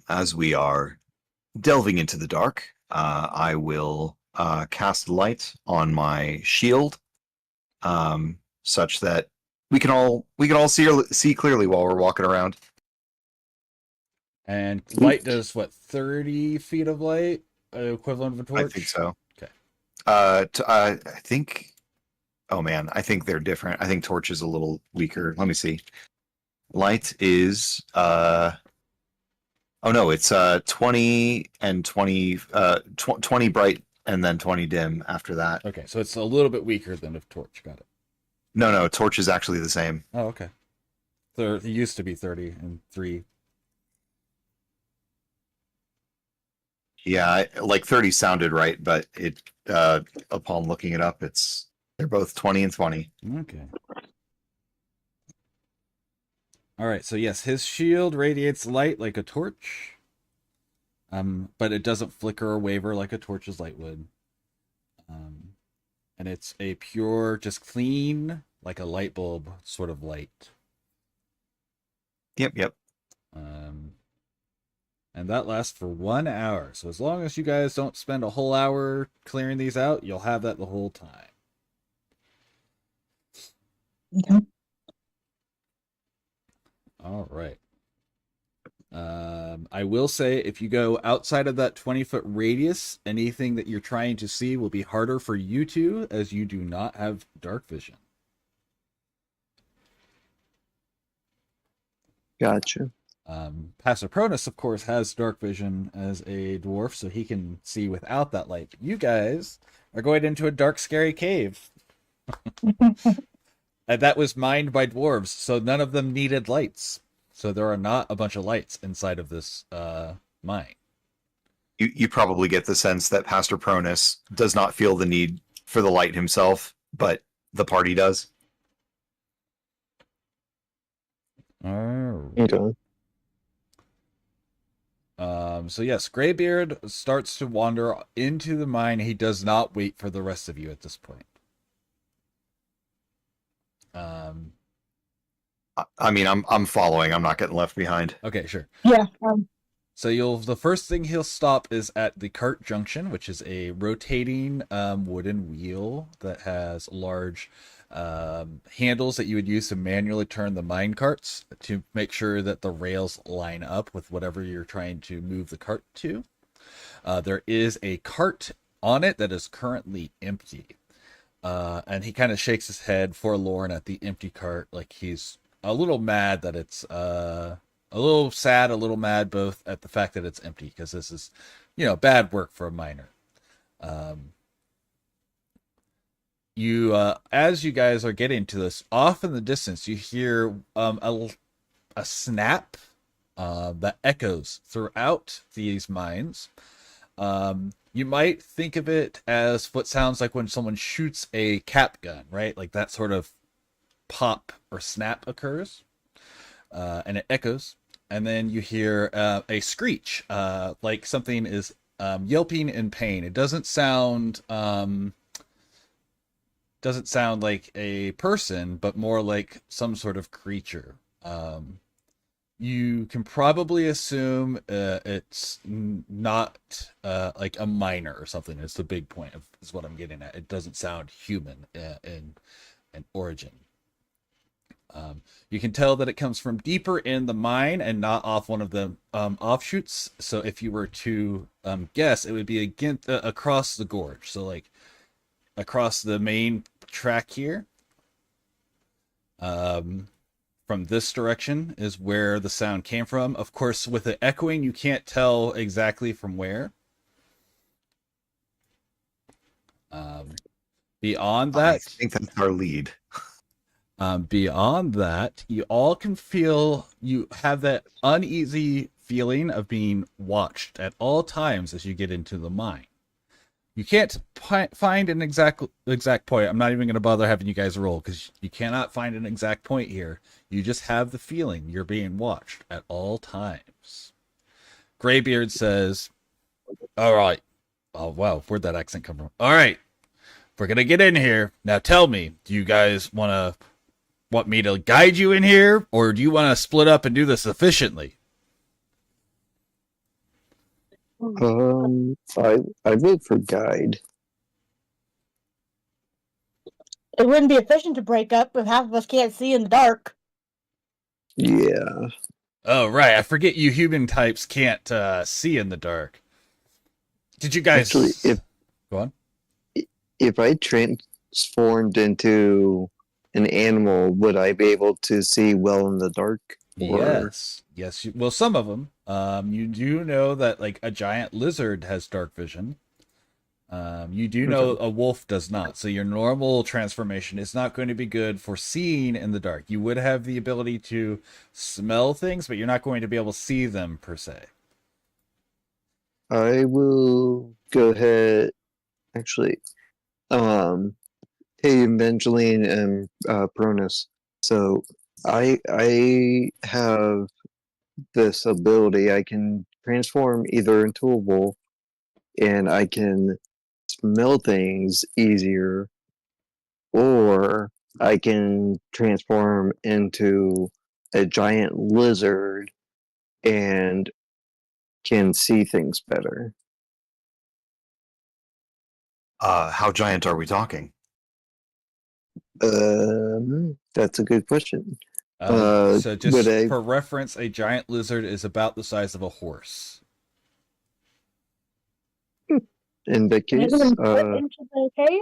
As we are delving into the dark, I will cast light on my shield, such that we can all see clearly while we're walking around. And light does what, 30 feet of light, equivalent of a torch? I think so. Okay. I think. Oh man, I think they're different. I think torch is a little weaker. Let me see. Light is oh no, it's 20 and 20 20 bright and then 20 dim after that. Okay, so it's a little bit weaker than a torch. Got it. No, torch is actually the same. Oh, okay. So it used to be 30 and 3. Yeah, like 30 sounded right, but it upon looking it up, they're both 20 and 20. Okay. All right, so yes, his shield radiates light like a torch, but it doesn't flicker or waver like a torch's light would. And it's a pure, just clean, like a light bulb sort of light. Yep. And that lasts for 1 hour. So as long as you guys don't spend a whole hour clearing these out, you'll have that the whole time. Okay. All right. I will say if you go outside of that 20-foot radius, anything that you're trying to see will be harder for you two, as you do not have dark vision. Gotcha. Pastor Pronus, of course, has dark vision as a dwarf, so he can see without that light. But you guys are going into a dark, scary cave. And that was mined by dwarves, so none of them needed lights. So there are not a bunch of lights inside of this mine. You probably get the sense that Pastor Pronus does not feel the need for the light himself, but the party does. All right. Okay. So yes, Greybeard starts to wander into the mine. He does not wait for the rest of you at this point. I mean, I'm following. I'm not getting left behind. Okay, sure. Yeah. So the first thing he'll stop is at the cart junction, which is a rotating wooden wheel that has large handles that you would use to manually turn the mine carts to make sure that the rails line up with whatever you're trying to move the cart to. There is a cart on it that is currently empty. And he kind of shakes his head forlorn at the empty cart, like he's a little mad that it's a little sad, a little mad both at the fact that it's empty, because this is, bad work for a miner. As you guys are getting to this, off in the distance, you hear a snap that echoes throughout these mines. You might think of it as what sounds like when someone shoots a cap gun, right? Like that sort of pop or snap occurs, and it echoes. And then you hear a screech, like something is yelping in pain. It doesn't sound like a person, but more like some sort of creature. You can probably assume it's not like a miner or something. It's the big point is what I'm getting at. It doesn't sound human in origin. You can tell that it comes from deeper in the mine and not off one of the offshoots. So if you were to guess, it would be across the gorge. So like across the main track here. From this direction is where the sound came from. Of course, with the echoing, you can't tell exactly from where. Beyond that, I think that's our lead. Beyond that, you all can feel, you have that uneasy feeling of being watched at all times as you get into the mine. You can't find an exact point. I'm not even going to bother having you guys roll because you cannot find an exact point here. You just have the feeling you're being watched at all times. Greybeard says, all right. Oh, wow. Where'd that accent come from? All right. We're going to get in here. Now tell me, do you guys want me to guide you in here, or do you want to split up and do this efficiently? I vote for guide. It wouldn't be efficient to break up if half of us can't see in the dark. Yeah. Oh, right. I forget you human types can't see in the dark. Did you guys... Actually, Go on. If I transformed into an animal, would I be able to see well in the dark? Yes. Well, some of them. You do know that like a giant lizard has dark vision. You do know a wolf does not. So your normal transformation is not going to be good for seeing in the dark. You would have the ability to smell things, but you're not going to be able to see them per se. I will go ahead. Actually, hey, Evangeline and Pronus. So I have this ability. I can transform either into a wolf, and I can smell things easier, or I can transform into a giant lizard and can see things better. How giant are we talking? That's a good question. So Would just I? for reference, a giant lizard is about the size of a horse. In that Can case, anyone put into the cave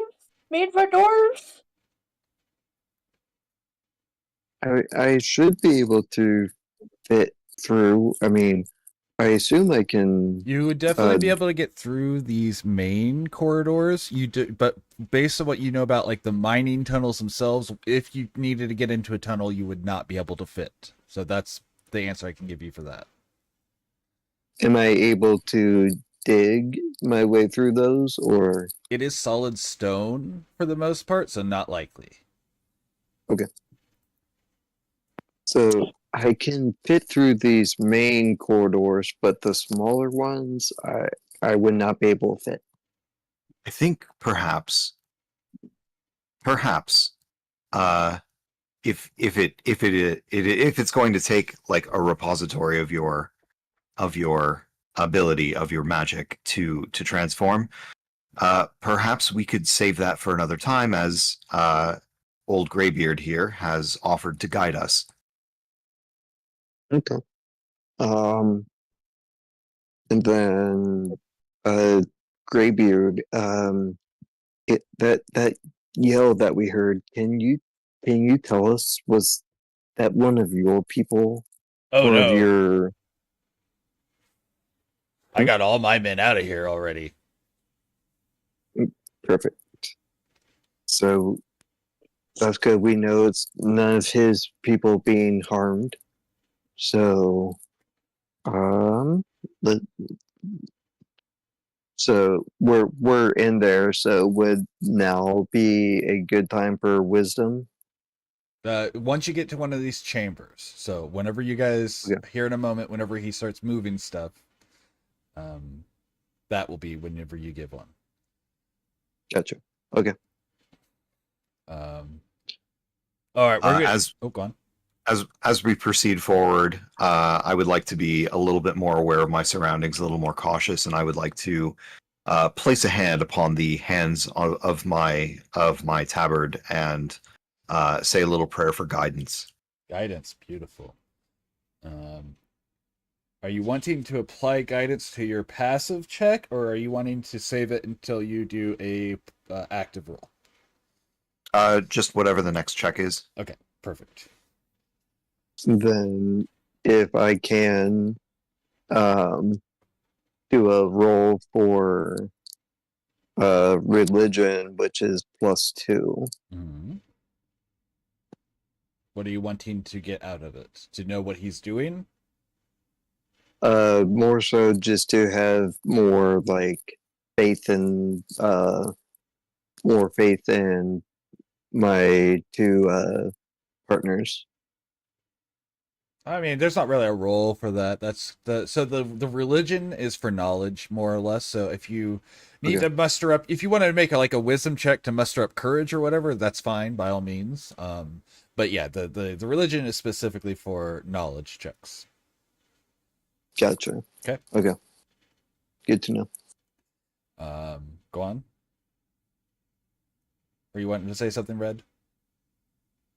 made for dwarves? I should be able to fit through. I mean, I assume I can. You would definitely be able to get through these main corridors. You do, but based on what you know about like the mining tunnels themselves, if you needed to get into a tunnel, you would not be able to fit. So that's the answer I can give you for that. Am I able to dig my way through those, or It is solid stone for the most part, so not likely. so I can fit through these main corridors, but the smaller ones, I would not be able to fit. I think perhaps, uh, if it's going to take like a repository of your ability of your magic to transform, perhaps we could save that for another time, as old Greybeard here has offered to guide us. Okay. And then Greybeard, that yell that we heard, can you tell us, was that one of your people? Oh One of no, your I got all my men out of here already. perfect. So that's good. We know it's none of his people being harmed. So let, so we're in there, so would now be a good time for wisdom? Once you get to one of these chambers, so whenever you guys Okay. here in a moment, whenever he starts moving stuff, that will be whenever you give one. Gotcha. Okay. All right, we're good. Oh, go on. As we proceed forward, I would like to be a little bit more aware of my surroundings, a little more cautious, and I would like to place a hand upon the hands of my tabard and say a little prayer for guidance. Guidance, beautiful. Are you wanting to apply guidance to your passive check, or are you wanting to save it until you do a active roll? Just whatever the next check is. Okay, perfect. Then if I can do a roll for religion, which is +2. Mm-hmm. What are you wanting to get out of it? To know what he's doing? More so just to have more like faith in more faith in my two partners. I mean, there's not really a role for that. That's the religion is for knowledge, more or less. So if you need to muster up, if you want to make a wisdom check to muster up courage or whatever, that's fine by all means. But yeah, the religion is specifically for knowledge checks. Gotcha. Okay. Okay. Good to know. Go on. Are you wanting to say something, Red?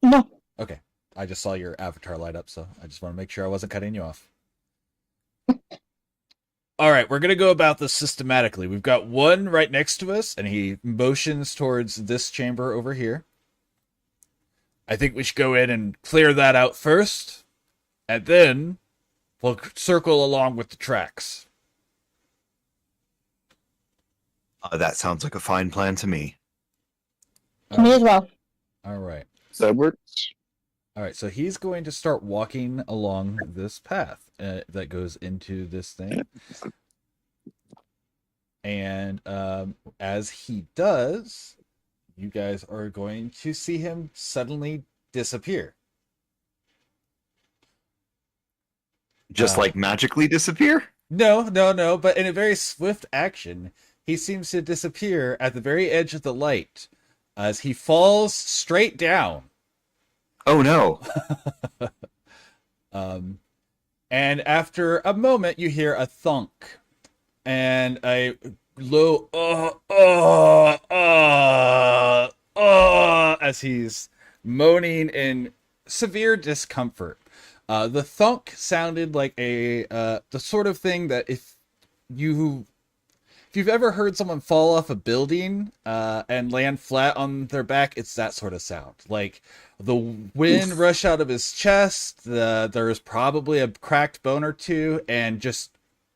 No. Okay. I just saw your avatar light up, so I just want to make sure I wasn't cutting you off. All right, we're going to go about this systematically. We've got one right next to us, and he motions towards this chamber over here. I think we should go in and clear that out first, and then we'll circle along with the tracks. That sounds like a fine plan to me. To me as well. All right. That works. All right, so he's going to start walking along this path that goes into this thing. And as he does, you guys are going to see him suddenly disappear. Just like magically disappear? No, but in a very swift action, he seems to disappear at the very edge of the light as he falls straight down. Oh no. And after a moment, you hear a thunk and a low as he's moaning in severe discomfort. The thunk sounded like the sort of thing that if you've ever heard someone fall off a building and land flat on their back, it's that sort of sound. Like the wind rush out of his chest, there's probably a cracked bone or two, and just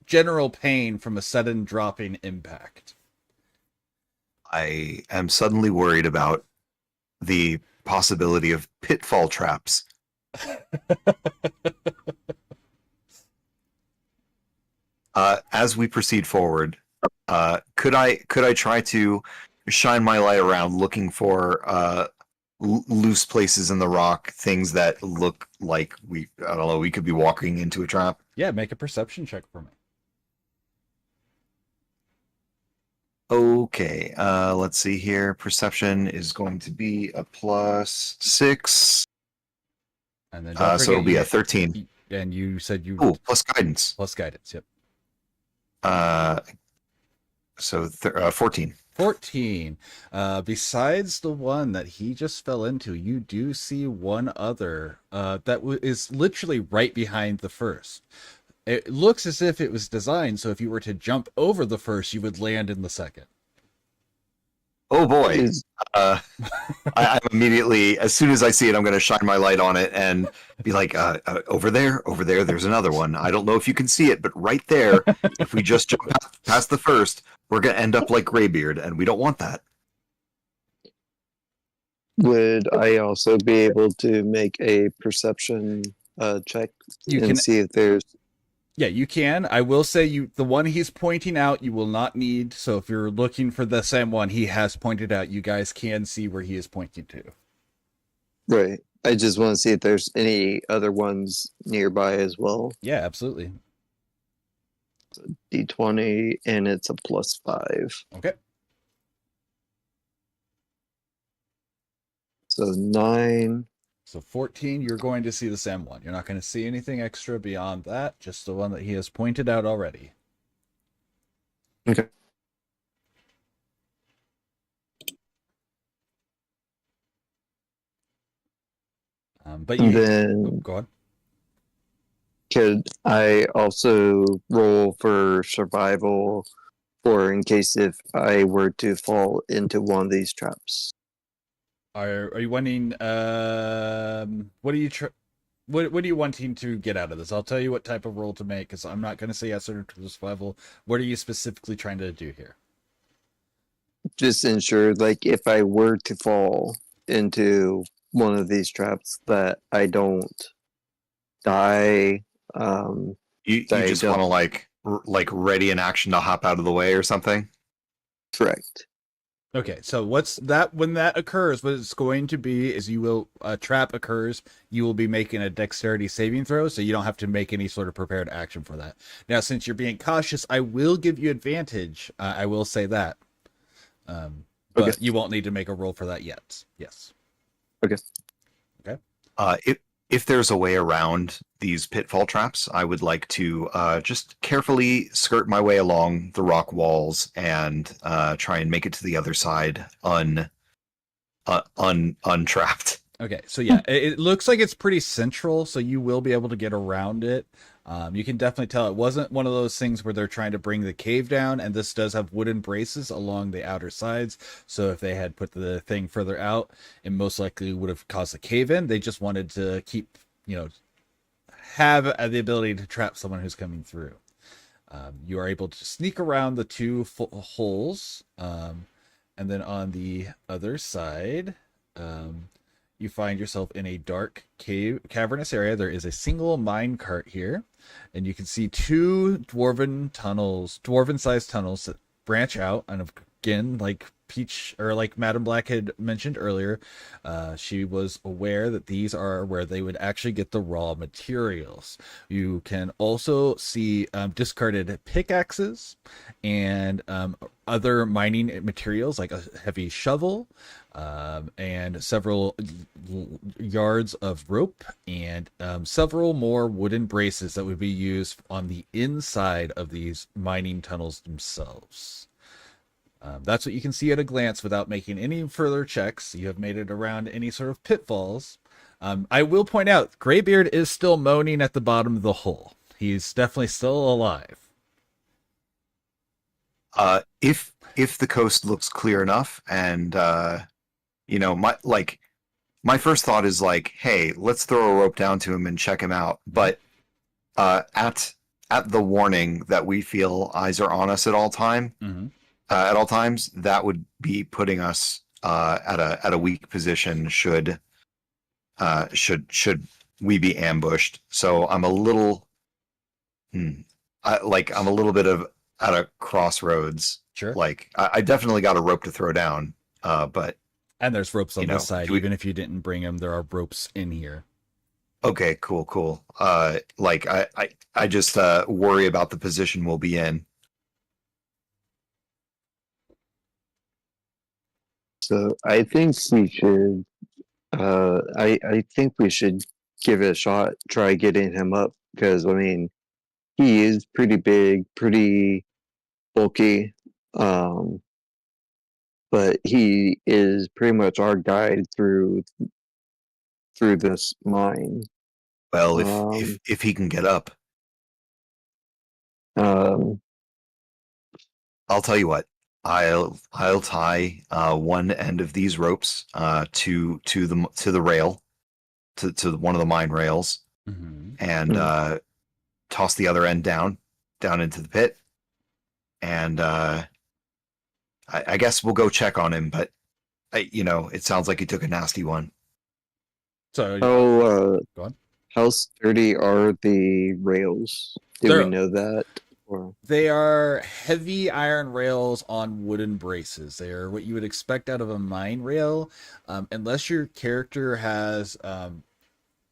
general pain from a sudden dropping impact. I am suddenly worried about the possibility of pitfall traps. As we proceed forward, could I try to shine my light around looking for loose places in the rock, things that look like we could be walking into a trap? Yeah, make a perception check for me. Okay, let's see here. Perception is going to be a +6. And then So it'll be a 13. And you said you plus guidance. plus guidance. Yep. So 14. 14. Besides the one that he just fell into, you do see one other that is literally right behind the first. It looks as if it was designed so if you were to jump over the first, you would land in the second. Oh boy. I'm immediately, as soon as I see it, I'm going to shine my light on it and be like, over there, there's another one. I don't know if you can see it, but right there, if we just jump past the first, we're going to end up like Greybeard, and we don't want that. Would I also be able to make a perception check and see if there's... Yeah, you can. I will say the one he's pointing out, you will not need. So if you're looking for the same one he has pointed out, you guys can see where he is pointing to. Right. I just want to see if there's any other ones nearby as well. Yeah, absolutely. D20, and it's a +5. Okay. So 9. So 14, you're going to see the same one. You're not going to see anything extra beyond that, just the one that he has pointed out already. Okay. But you then go on. Could I also roll for survival, or in case if I were to fall into one of these traps? Are you wanting? What are you what are you wanting to get out of this? I'll tell you what type of roll to make, because I'm not going to say yes or no to this level. What are you specifically trying to do here? Just ensure, like, if I were to fall into one of these traps, that I don't die. You just want to like ready in action to hop out of the way or something? Correct. Okay, so when that occurs, what it's going to be is a trap occurs, you will be making a dexterity saving throw, so you don't have to make any sort of prepared action for that. Now, since you're being cautious, I will give you advantage. I will say that. But okay. You won't need to make a roll for that yet. Yes. Okay. Okay. If there's a way around these pitfall traps, I would like to just carefully skirt my way along the rock walls and try and make it to the other side untrapped. Okay, so yeah, it looks like it's pretty central, so you will be able to get around it. You can definitely tell it wasn't one of those things where they're trying to bring the cave down, and this does have wooden braces along the outer sides, so if they had put the thing further out, it most likely would have caused a cave in. They just wanted to keep, have the ability to trap someone who's coming through. You are able to sneak around the two holes, and then on the other side, you find yourself in a dark cavernous area. There is a single mine cart here, and you can see two dwarven-sized tunnels that branch out and again, like Peach, or like Madam Black had mentioned earlier, she was aware that these are where they would actually get the raw materials. You can also see discarded pickaxes and other mining materials like a heavy shovel, and several yards of rope, and several more wooden braces that would be used on the inside of these mining tunnels themselves. That's what you can see at a glance without making any further checks. You have made it around any sort of pitfalls. I will point out, Graybeard is still moaning at the bottom of the hole. He's definitely still alive. If the coast looks clear enough, and my first thought is like, hey, let's throw a rope down to him and check him out. But at the warning that we feel eyes are on us at all times, that would be putting us at a weak position should we be ambushed. So I'm a little I'm a little bit of at a crossroads. Sure. Like I definitely got a rope to throw down, but And there's ropes on this side. we- Even if you didn't bring them, there are ropes in here. okay, cool. I just worry about the position we'll be in. So I think we should. I think we should give it a shot. Try getting him up because I mean, he is pretty big, pretty bulky. But he is pretty much our guide through this mine. Well, if he can get up, Um, I'll tell you what. I'll tie one end of these ropes to the rail, to one of the mine rails, and toss the other end down into the pit. And I guess we'll go check on him. But it sounds like he took a nasty one. So how go on. how sturdy are the rails? Do They're- we know that? Or They are heavy iron rails on wooden braces. They are what you would expect out of a mine rail, unless your character has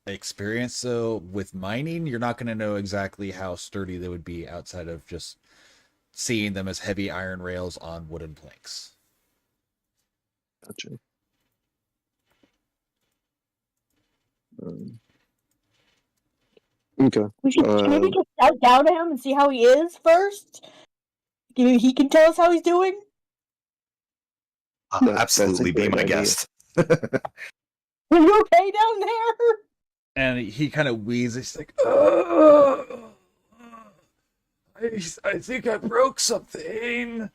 experience with mining. You're not going to know exactly how sturdy they would be outside of just seeing them as heavy iron rails on wooden planks. gotcha. Okay. We should maybe just shout down to him and see how he is first. Maybe he can tell us how he's doing. That's a Absolutely, be great my idea. guest. Are you okay down there? And he kind of wheezes. He's like, "Oh, I think I broke something."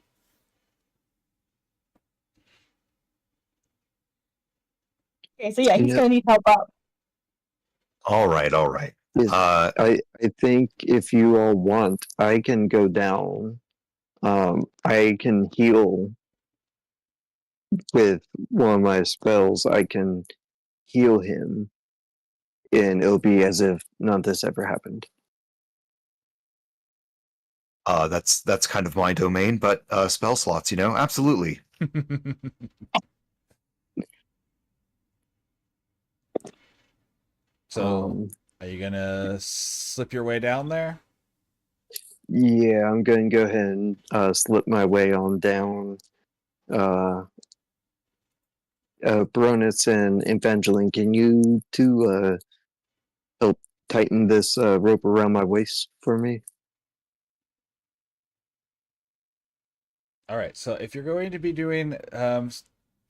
Okay, so yeah, he's Yeah. gonna need help up. All right. Yes. I think if you all want, I can go down. I can heal with one of my spells. I can heal him, and it'll be as if none of this ever happened. That's kind of my domain, but spell slots, absolutely. So, are you gonna slip your way down there? Yeah, I'm going to go ahead and slip my way on down. Baroness and Evangeline, can you two help tighten this rope around my waist for me? All right. So if you're going to be doing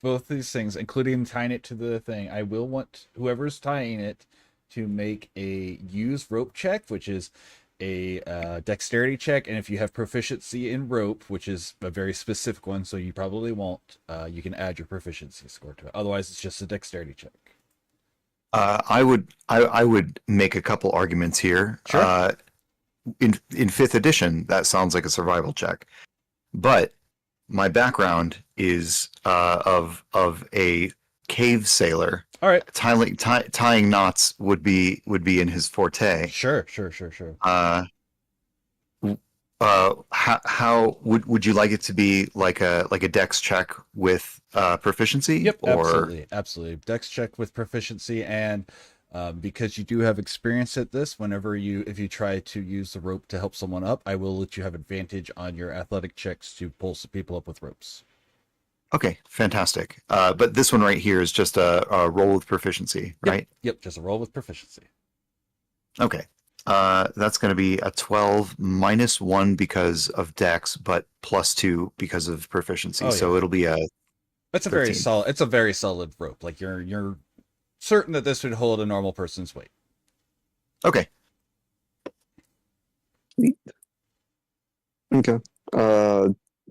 both these things, including tying it to the thing, I will want whoever's tying it to make a use rope check, which is a dexterity check. And if you have proficiency in rope, which is a very specific one, so you probably won't, you can add your proficiency score to it. Otherwise, it's just a dexterity check. I would make a couple arguments here. Sure. In 5th edition, that sounds like a survival check, but my background is of a cave sailor. All right. Tying knots would be in his forte. Sure. how would you like it to be like a dex check with proficiency? Yep, Or absolutely. Dex check with proficiency, and because you do have experience at this, if you try to use the rope to help someone up, I will let you have advantage on your athletic checks to pull some people up with ropes. okay, fantastic. But this one right here is just a roll with proficiency, right? Yep, just a roll with proficiency. Okay. That's going to be a 12 minus 1 because of dex, but plus 2 because of proficiency. Oh, So yeah. it'll be a That's a 13. very solid. It's a very solid rope. Like you're certain that this would hold a normal person's weight. Okay. Okay.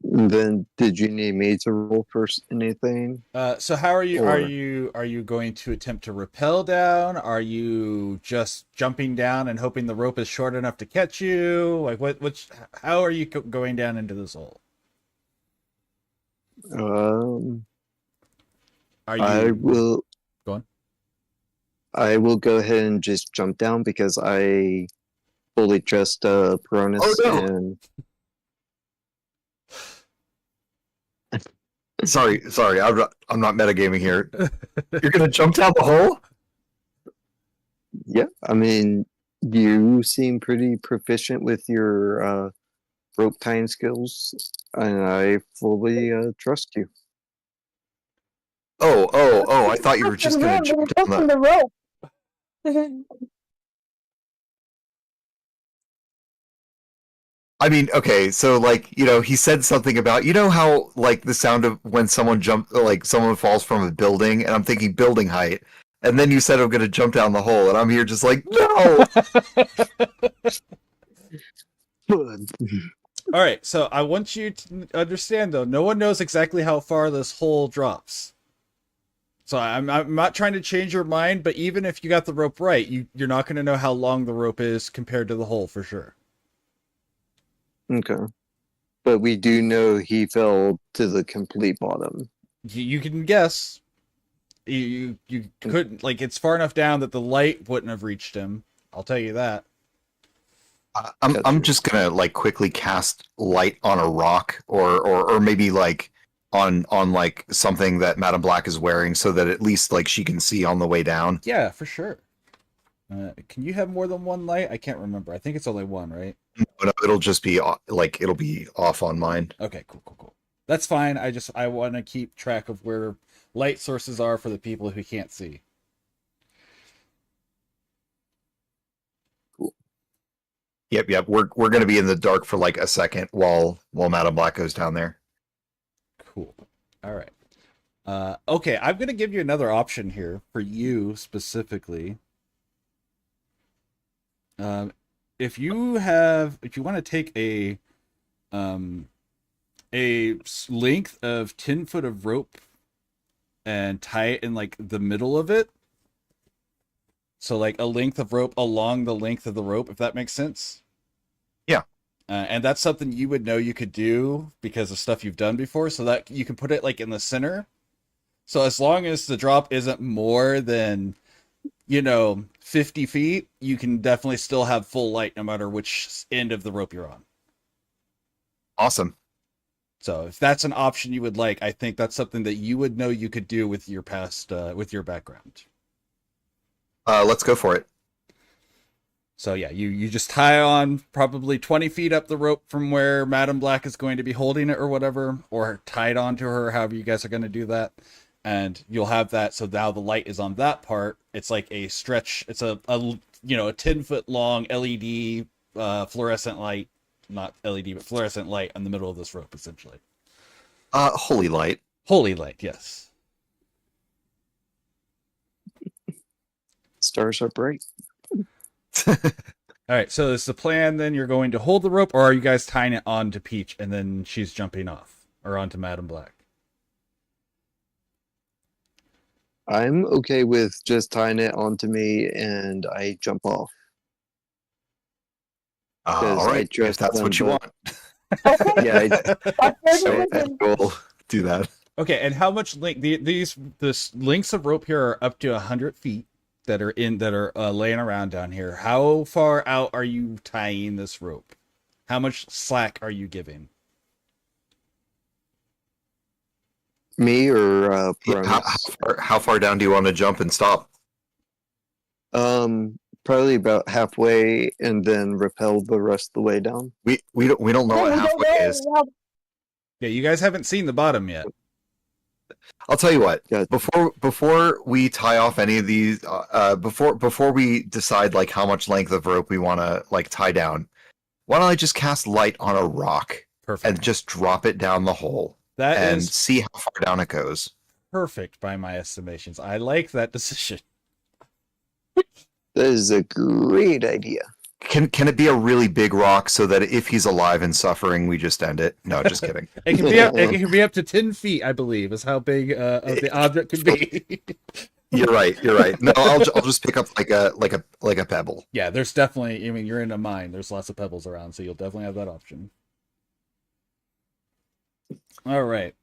Then did you need me to roll first anything? So how are you? Or- Are you going to attempt to rappel down? Are you just jumping down and hoping the rope is short enough to catch you? Like how are you going down into this hole? Are you? I will. Go on. I will go ahead and just jump down because I fully dressed Peronis Oh, no. and Sorry. I'm not metagaming here. You're gonna jump down the hole? yeah. I mean, you seem pretty proficient with your rope tying skills, and I fully trust you. Oh! I thought you were just gonna jump down the rope. I mean, okay, so like, he said something about, how like the sound of when someone falls from a building, and I'm thinking building height, and then you said I'm gonna jump down the hole, and I'm here just like, no. All right, so I want you to understand, though, no one knows exactly how far this hole drops. So I'm not trying to change your mind, but even if you got the rope right, you're not going to know how long the rope is compared to the hole for sure. Okay. But we do know he fell to the complete bottom. You can guess. You couldn't, like, it's far enough down that the light wouldn't have reached him. I'll tell you that. I'm just gonna like quickly cast light on a rock, or maybe like on like something that Madame Black is wearing, so that at least like she can see on the way down. Yeah, for sure. Can you have more than one light? I can't remember. I think it's only one, right? But it'll just be like it'll be off on mine. Okay, cool. That's fine. I want to keep track of where light sources are for the people who can't see. Yep. We're gonna be in the dark for like a second while Madame Black goes down there. Cool. All right. Okay, I'm gonna give you another option here for you specifically. If you want to take a length of 10 foot of rope and tie it in like the middle of it. So like a length of rope along the length of the rope, if that makes sense. Yeah. And that's something you would know you could do because of stuff you've done before, so that you can put it like in the center. So as long as the drop isn't more than, 50 feet, you can definitely still have full light no matter which end of the rope you're on. Awesome. So if that's an option you would like, I think that's something that you would know you could do with your past, with your background. Let's go for it. So yeah, you just tie on probably 20 feet up the rope from where Madame Black is going to be holding it or whatever, or tied onto her, however you guys are going to do that. And you'll have that. So now the light is on that part. It's like a stretch. It's a 10-foot long LED fluorescent light, not LED, but fluorescent light in the middle of this rope, essentially. Holy light. Holy light, yes. Stars are bright. All right, so is the plan then you're going to hold the rope, or are you guys tying it on to Peach and then she's jumping off, or onto Madame Black? I'm okay with just tying it onto me and I jump off. All right, if that's what you want. Yeah, We'll do that. Okay, and how much length? This lengths of rope here are up to 100 feet that are laying around down here. How far out are you tying this rope? How much slack are you giving? Me or Yeah, Peronis? how far down do you want to jump and stop? Probably about halfway, and then rappel the rest of the way down. We don't know what halfway is. Yeah, you guys haven't seen the bottom yet. I'll tell you what. Yeah. Before we tie off any of these, before we decide like how much length of rope we want to like tie down, why don't I just cast light on a rock Perfect. and just drop it down the hole That and is see how far down it goes? perfect by my estimations. I like that decision. That is a great idea. Can it be a really big rock so that if he's alive and suffering, we just end it? No, just kidding. It can be up to 10 feet, I believe, is how big of the object could be. You're right. No, I'll just pick up like a pebble. Yeah, there's definitely. I mean, you're in a mine. There's lots of pebbles around, so you'll definitely have that option. All right.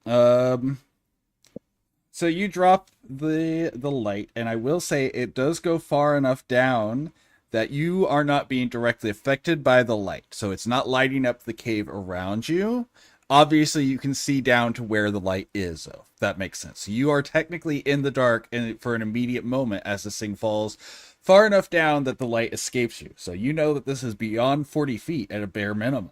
So you drop the light, and I will say it does go far enough down that you are not being directly affected by the light. So it's not lighting up the cave around you. Obviously, you can see down to where the light is, though. If that makes sense. So you are technically in the dark and for an immediate moment as this thing falls far enough down that the light escapes you. So you know that this is beyond 40 feet at a bare minimum.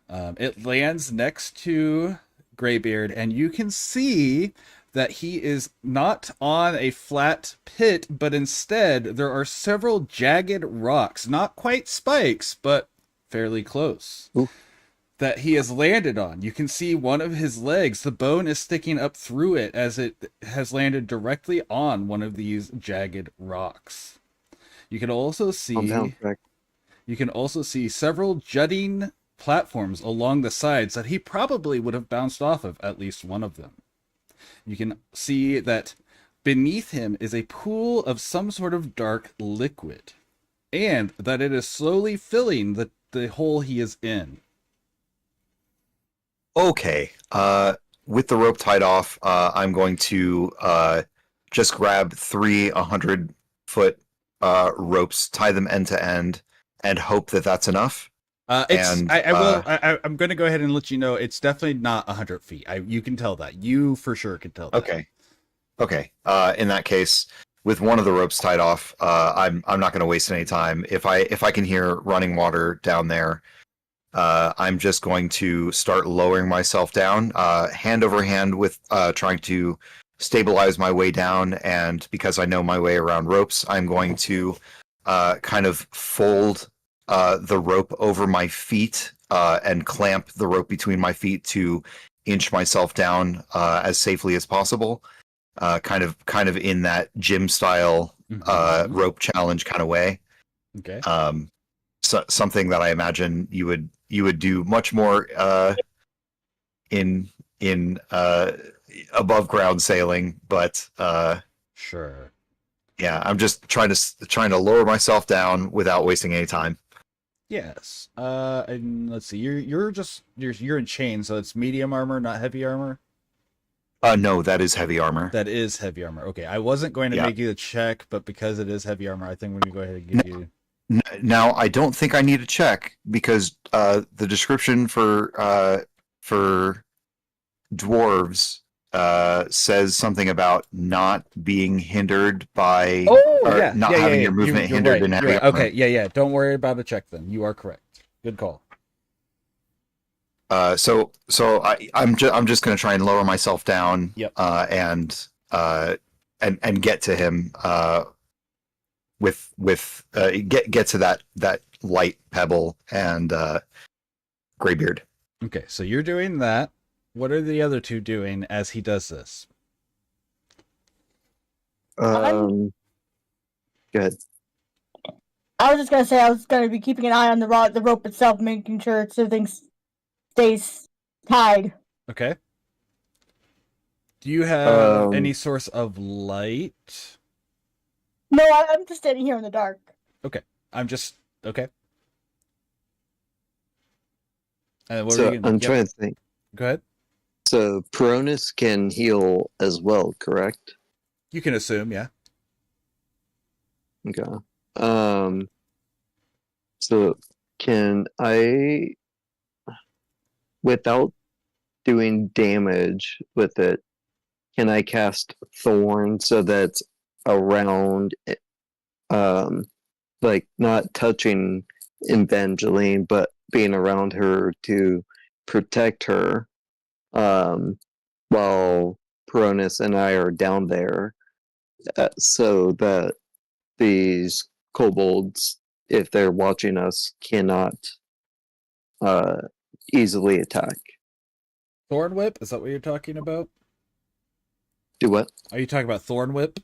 It lands next to Graybeard, and you can see that he is not on a flat pit, but instead there are several jagged rocks, not quite spikes, but fairly close, that he has landed on. You can see one of his legs, the bone is sticking up through it as it has landed directly on one of these jagged rocks. You can also see several jutting platforms along the sides that he probably would have bounced off of at least one of them. You can see that beneath him is a pool of some sort of dark liquid, and that it is slowly filling the hole he is in. Okay. With the rope tied off, I'm going to just grab 3 100-foot ropes, tie them end to end, and hope that that's enough. I'm going to go ahead and let you know it's definitely not 100 feet. You can tell that. You for sure can tell that. Okay. In that case, with one of the ropes tied off, I'm not going to waste any time. If I can hear running water down there, I'm just going to start lowering myself down, hand over hand with trying to stabilize my way down. And because I know my way around ropes, I'm going to kind of fold the rope over my feet and clamp the rope between my feet to inch myself down as safely as possible. Kind of in that gym style rope challenge kind of way. Okay. So, something that I imagine you would do much more in above ground sailing, but sure. Yeah, I'm just trying to lower myself down without wasting any time. Yes. And let's see. You're in chains, so it's medium armor, not heavy armor. No, that is heavy armor. That is heavy armor. Okay, I wasn't going to make you a check, but because it is heavy armor, I think we're going to go ahead and give you. Now, I don't think I need a check because the description for dwarves says something about not being hindered by not having your movement hindered in heavy armor. Okay, yeah. Don't worry about a check then. You are correct. Good call. So I'm just going to try and lower myself down. Yep. And get to him. Get to that light pebble and Graybeard. Okay, so you're doing that. What are the other two doing as he does this? Good. I was just gonna say I was gonna be keeping an eye on the rope itself, making sure everything stays tied. Okay. Do you have any source of light? No, I'm just standing here in the dark. Okay. Okay. And I'm trying to think. Go ahead. So Peronis can heal as well, correct? You can assume, yeah. Okay. So can I, without doing damage with it, can I cast Thorn so that's around, like not touching Evangeline, but being around her to protect her, while Peronis and I are down there, so that these kobolds, if they're watching us, cannot uh, easily attack. Thorn Whip? Is that what you're talking about? Do what? Are you talking about Thorn Whip?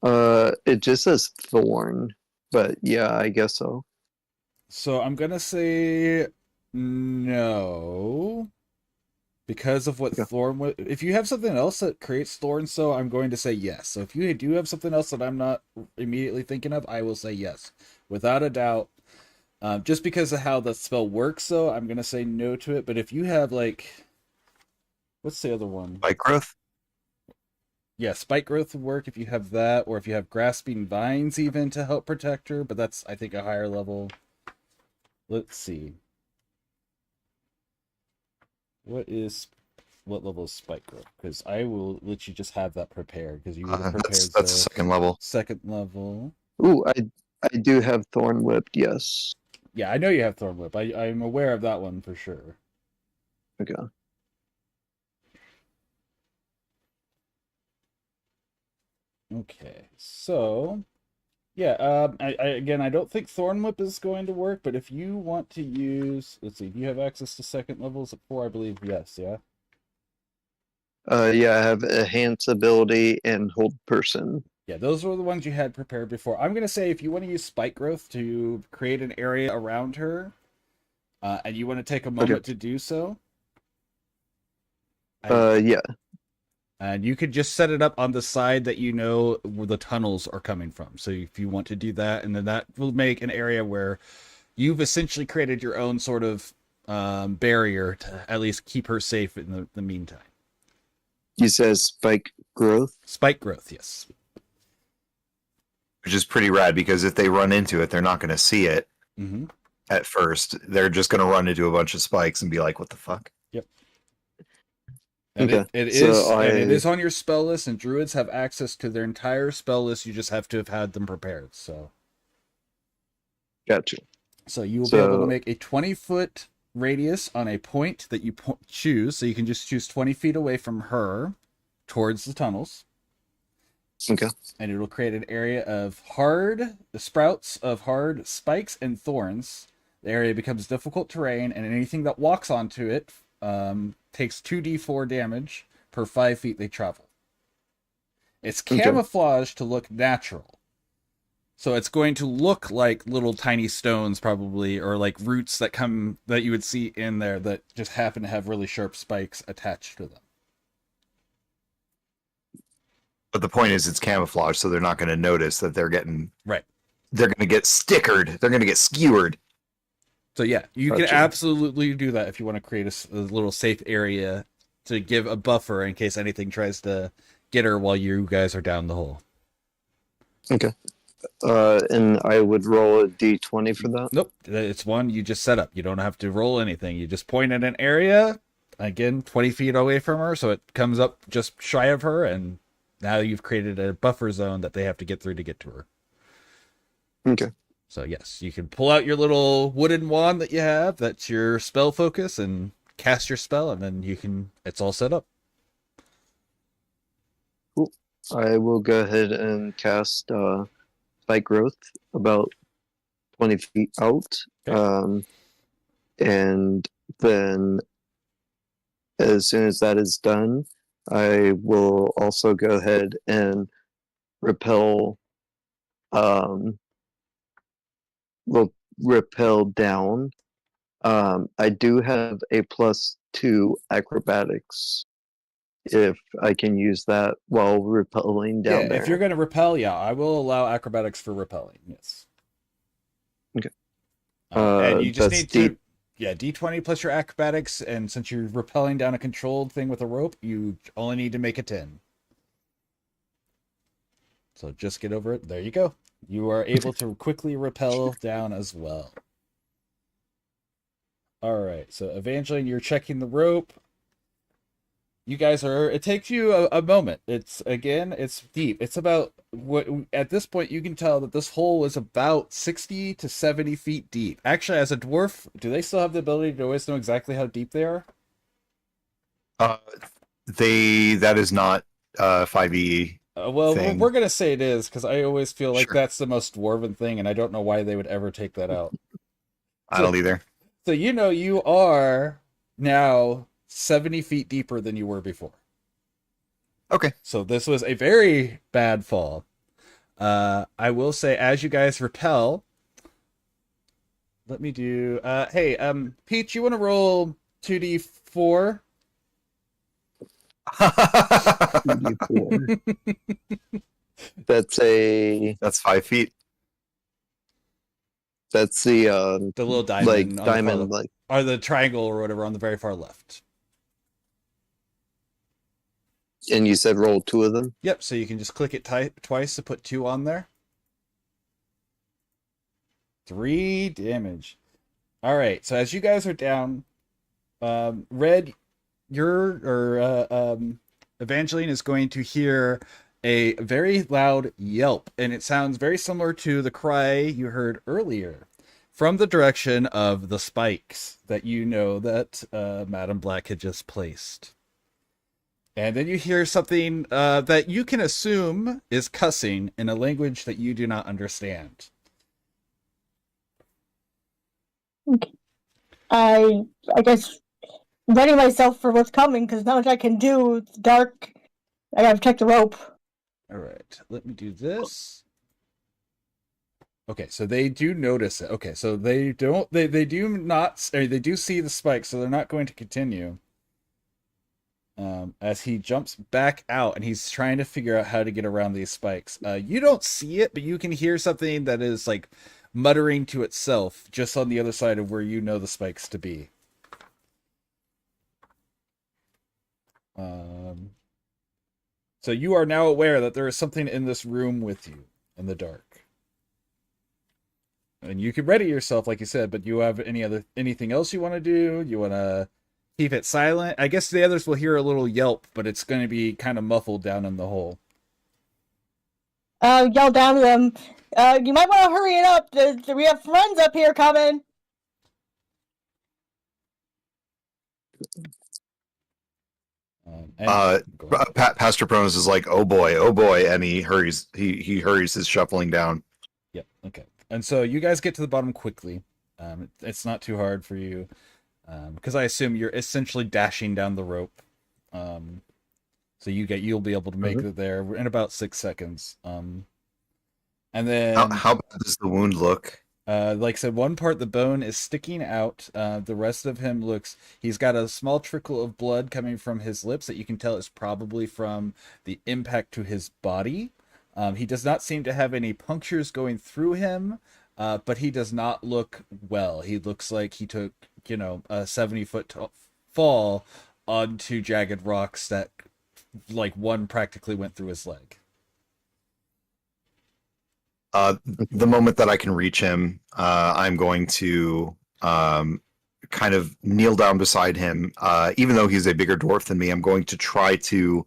It just says Thorn, but yeah, I guess so. So I'm gonna say no. Because of what Okay. Thorn Whip... If you have something else that creates Thorn, so I'm going to say yes. So if you do have something else that I'm not immediately thinking of, I will say yes. Without a doubt. Just because of how the spell works, though, I'm going to say no to it. But if you have, like... What's the other one? Spike growth? Yeah, Spike Growth would work if you have that, or if you have Grasping Vines even to help protect her, but that's, I think, a higher level. Let's see. What level is Spike Growth? Because I will let you just have that prepared, because you would have prepared That's second level. second level. Ooh, I do have Thorn Whipped, yes. Yeah, I know you have Thorn Whip. I'm aware of that one for sure. Okay. Okay, so yeah, I don't think Thorn Whip is going to work, but if you want to use, let's see, do you have access to second levels at 4? I believe yes, yeah. Yeah, I have Enhance ability and Hold Person. Yeah, those were the ones you had prepared before. I'm gonna say if you want to use Spike Growth to create an area around her, and you want to take a moment to do so, Yeah. and you could just set it up on the side that you know where the tunnels are coming from. So if you want to do that, and then that will make an area where you've essentially created your own sort of barrier to at least keep her safe in the meantime. You said Spike Growth? Spike Growth, yes. Which is pretty rad because if they run into it, they're not going to see it Mm-hmm. at first. They're just going to run into a bunch of spikes and be like, what the fuck? Yep. And Okay. it So is on your spell list, and druids have access to their entire spell list. You just have to have had them prepared. So Gotcha. So you will be able to So- make a 20-foot radius on a point that you choose. So you can just choose 20 feet away from her towards the tunnels. Okay. And it'll create an area of the sprouts of hard spikes and thorns. The area becomes difficult terrain, and anything that walks onto it takes 2d4 damage per 5 feet they travel. It's camouflaged to look natural. So it's going to look like little tiny stones probably, or like roots that you would see in there that just happen to have really sharp spikes attached to them. But the point is it's camouflage, so they're not going to notice that they're getting... Right. They're going to get stickered. They're going to get skewered. So yeah, you can Gotcha. absolutely do that if you want to create a little safe area to give a buffer in case anything tries to get her while you guys are down the hole. Okay. And I would roll a d20 for that? Nope, it's one you just set up. You don't have to roll anything. You just point at an area, again, 20 feet away from her, so it comes up just shy of her, and now you've created a buffer zone that they have to get through to get to her. Okay. So yes, you can pull out your little wooden wand that you have, that's your spell focus, and cast your spell, and then it's all set up. Cool. I will go ahead and cast Spike Growth about 20 feet out. Okay. And then as soon as that is done, I will also go ahead and repel will repel down. I do have a +2 acrobatics if I can use that while repelling down there. If you're going to repel, I will allow acrobatics for repelling. Yes. Okay. And you just that's need to, D20 plus your acrobatics, and since you're repelling down a controlled thing with a rope, you only need to make a 10. So just get over it. There you go. You are able to quickly rappel down as well. All right. So Evangeline, you're checking the rope. You guys are. It takes you a moment. It's deep. It's about what at this point you can tell that this hole is about 60 to 70 feet deep. Actually, as a dwarf, do they still have the ability to always know exactly how deep they are? That is not 5e. Well, thing. we're gonna say it is because I always feel like Sure. that's the most dwarven thing, and I don't know why they would ever take that out. I don't either. So you are now 70 feet deeper than you were before. Okay. So this was a very bad fall. I will say, as you guys rappel, let me do. Hey, Peach, you want to roll 2d4? 2d4. That's a. That's 5 feet. That's the The little diamond, like on the diamond, far- like or the triangle or whatever on the very far left. and you said roll 2 of them. Yep. So you can just click it twice to put 2 on there. 3 damage. All right. So as you guys are down, Red, Evangeline is going to hear a very loud yelp, and it sounds very similar to the cry you heard earlier from the direction of the spikes that you know that Madam Black had just placed. And then you hear something that you can assume is cussing in a language that you do not understand. I guess ready myself for what's coming because not much I can do. It's dark. I gotta protect the rope. All right, let me do this. Okay, so they do notice it. Okay, so they don't. They do not. They do see the spike, so they're not going to continue. As he jumps back out and he's trying to figure out how to get around these spikes. You don't see it, but you can hear something that is like muttering to itself just on the other side of where you know the spikes to be. So you are now aware that there is something in this room with you in the dark. And you can ready yourself, like you said, but you have anything else you want to do? You want to keep it silent? I guess the others will hear a little yelp, but it's going to be kind of muffled down in the hole. Yell down to them. You might want to hurry it up. We have friends up here coming. Pastor Pronos is like, oh boy, and he hurries. He hurries his shuffling down. Yep. Okay. And so you guys get to the bottom quickly. It's not too hard for you, because I assume you're essentially dashing down the rope. So you'll be able to make it there in about 6 seconds. And then How bad does the wound look? like I said, one part the bone is sticking out. The rest of him he's got a small trickle of blood coming from his lips that you can tell is probably from the impact to his body. He does not seem to have any punctures going through him, but he does not look well. He looks like he took, a 70-foot fall onto jagged rocks that, like, one practically went through his leg. The moment that I can reach him, I'm going to kind of kneel down beside him. Even though he's a bigger dwarf than me, I'm going to try to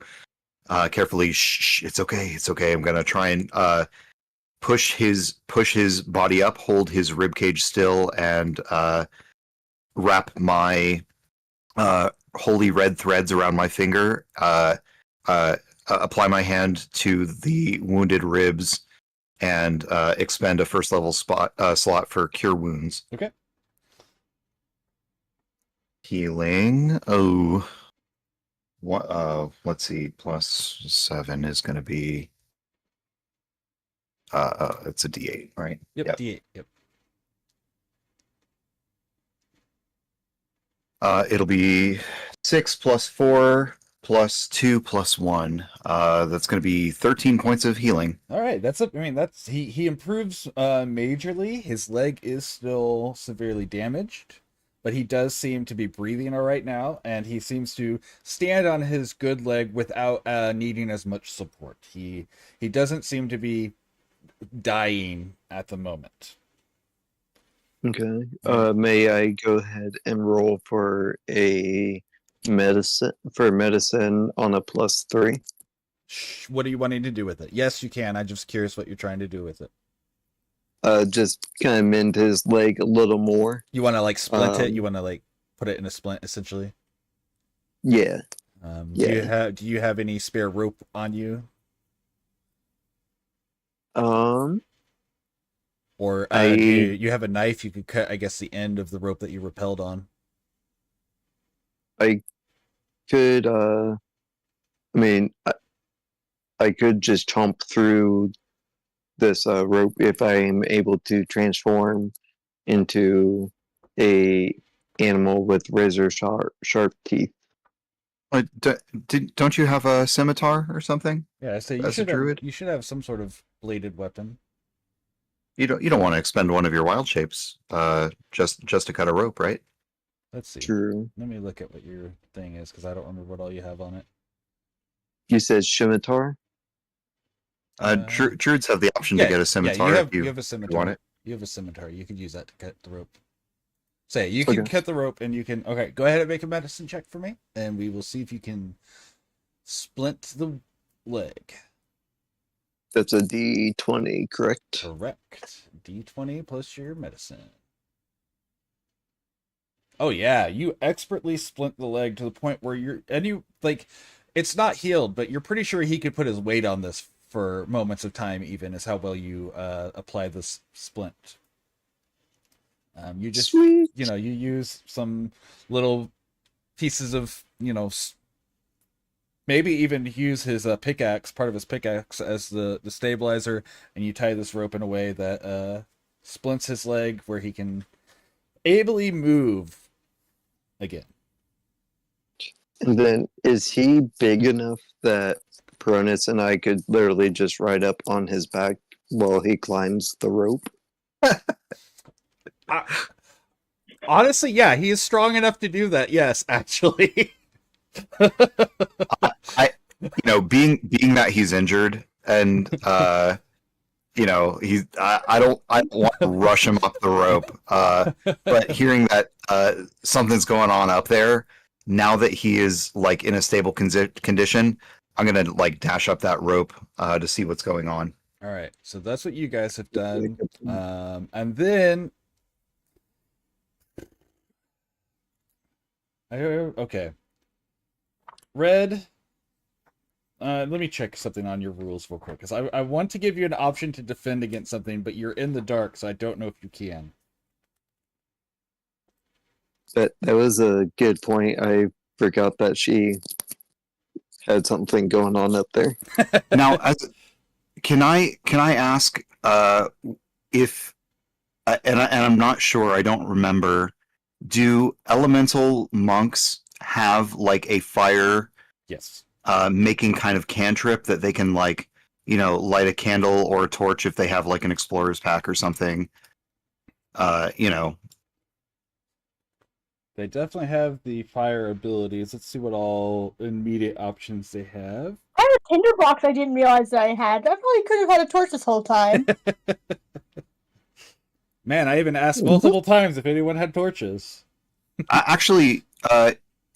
carefully. Shh, it's okay. I'm going to try and push his body up, hold his ribcage still, and wrap my holy red threads around my finger. Apply my hand to the wounded ribs. And expend a first level slot for cure wounds. Okay. Healing. Let's see. +7 is going to be. It's a D8, right? Yep. D8. Yep. It'll be 6 + 4 + 2 + 1. That's going to be 13 points of healing. All right, he improves majorly. His leg is still severely damaged, but he does seem to be breathing all right now, and he seems to stand on his good leg without needing as much support. He doesn't seem to be dying at the moment. Okay. May I go ahead and roll for a medicine on a +3? What are you wanting to do with it? Yes, you can. I'm just curious what you're trying to do with it. Just kind of mend his leg a little more. You want to like splint it? You want to like put it in a splint, essentially? Yeah. Do you have any spare rope on you? Or you have a knife? You could cut, I guess, the end of the rope that you rappelled on. I could. I mean, I could just chomp through this rope if I am able to transform into a animal with razor sharp teeth. Don't you have a scimitar or something? Yeah, I say As a druid? you should have some sort of bladed weapon. You don't want to expend one of your wild shapes just to cut a rope, right? Let's see. True. Let me look at what your thing is, because I don't remember what all you have on it. You said scimitar? Druids have the option to get a scimitar. Yeah, if you have a scimitar. You want it? You have a scimitar. You could use that to cut the rope. Say, you can cut the rope, and you can... Okay, go ahead and make a medicine check for me, and we will see if you can splint the leg. That's a D20, correct? Correct. D20 plus your medicine. Oh yeah, you expertly splint the leg to the point where it's not healed, but you're pretty sure he could put his weight on this for moments of time, even, is how well you apply this splint. You just, Sweet. you use some little pieces of, maybe even use his pickaxe, part of his pickaxe, as the stabilizer, and you tie this rope in a way that splints his leg where he can ably move again. And then, is he big enough that Peronis and I could literally just ride up on his back while he climbs the rope? Honestly, yeah, he is strong enough to do that. Yes, actually. Being that he's injured and I don't want to rush him up the rope. But hearing that something's going on up there, now that he is like in a stable condition, I'm gonna like dash up that rope to see what's going on. All right, so that's what you guys have done, and then okay, Red. Let me check something on your rules real quick, because I want to give you an option to defend against something, but you're in the dark, so I don't know if you can. That was a good point. I forgot that she had something going on up there. Now, can I ask if and I'm not sure, I don't remember. Do elemental monks have like a fire? Yes. Making kind of cantrip that they can like, light a candle or a torch if they have like an explorer's pack or something. They definitely have the fire abilities. Let's see what all immediate options they have. I have a tinderbox I didn't realize that I had. I probably could have had a torch this whole time. Man, I even asked multiple times if anyone had torches. Actually,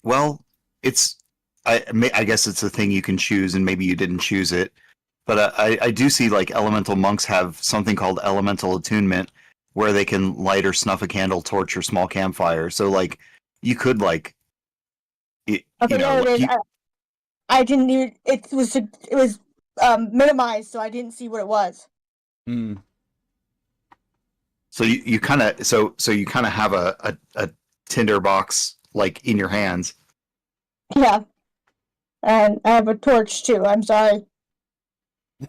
well, it's I guess it's a thing you can choose, and maybe you didn't choose it. But I do see like elemental monks have something called elemental attunement, where they can light or snuff a candle, torch, or small campfire. So like you could like, I didn't even. It was minimized, so I didn't see what it was. Hmm. So you kind of you kind of have a tinderbox like in your hands. Yeah, and I have a torch too. I'm sorry.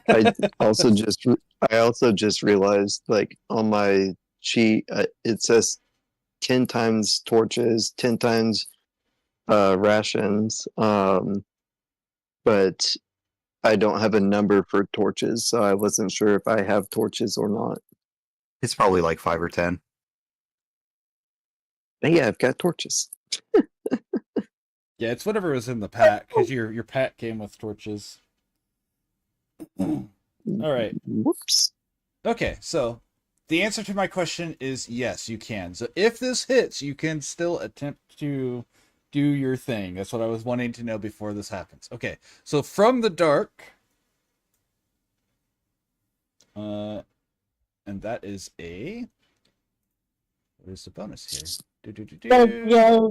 I also just realized, like, on my sheet, it says 10 times torches, 10 times rations, but I don't have a number for torches, so I wasn't sure if I have torches or not. It's probably like 5 or 10. And yeah, I've got torches. Yeah, it's whatever was in the pack, because your pack came with torches. All right. Whoops. Okay, so the answer to my question is yes, you can. So if this hits, you can still attempt to do your thing. That's what I was wanting to know before this happens. Okay, so from the dark, and that is a. What is the bonus here? Yeah.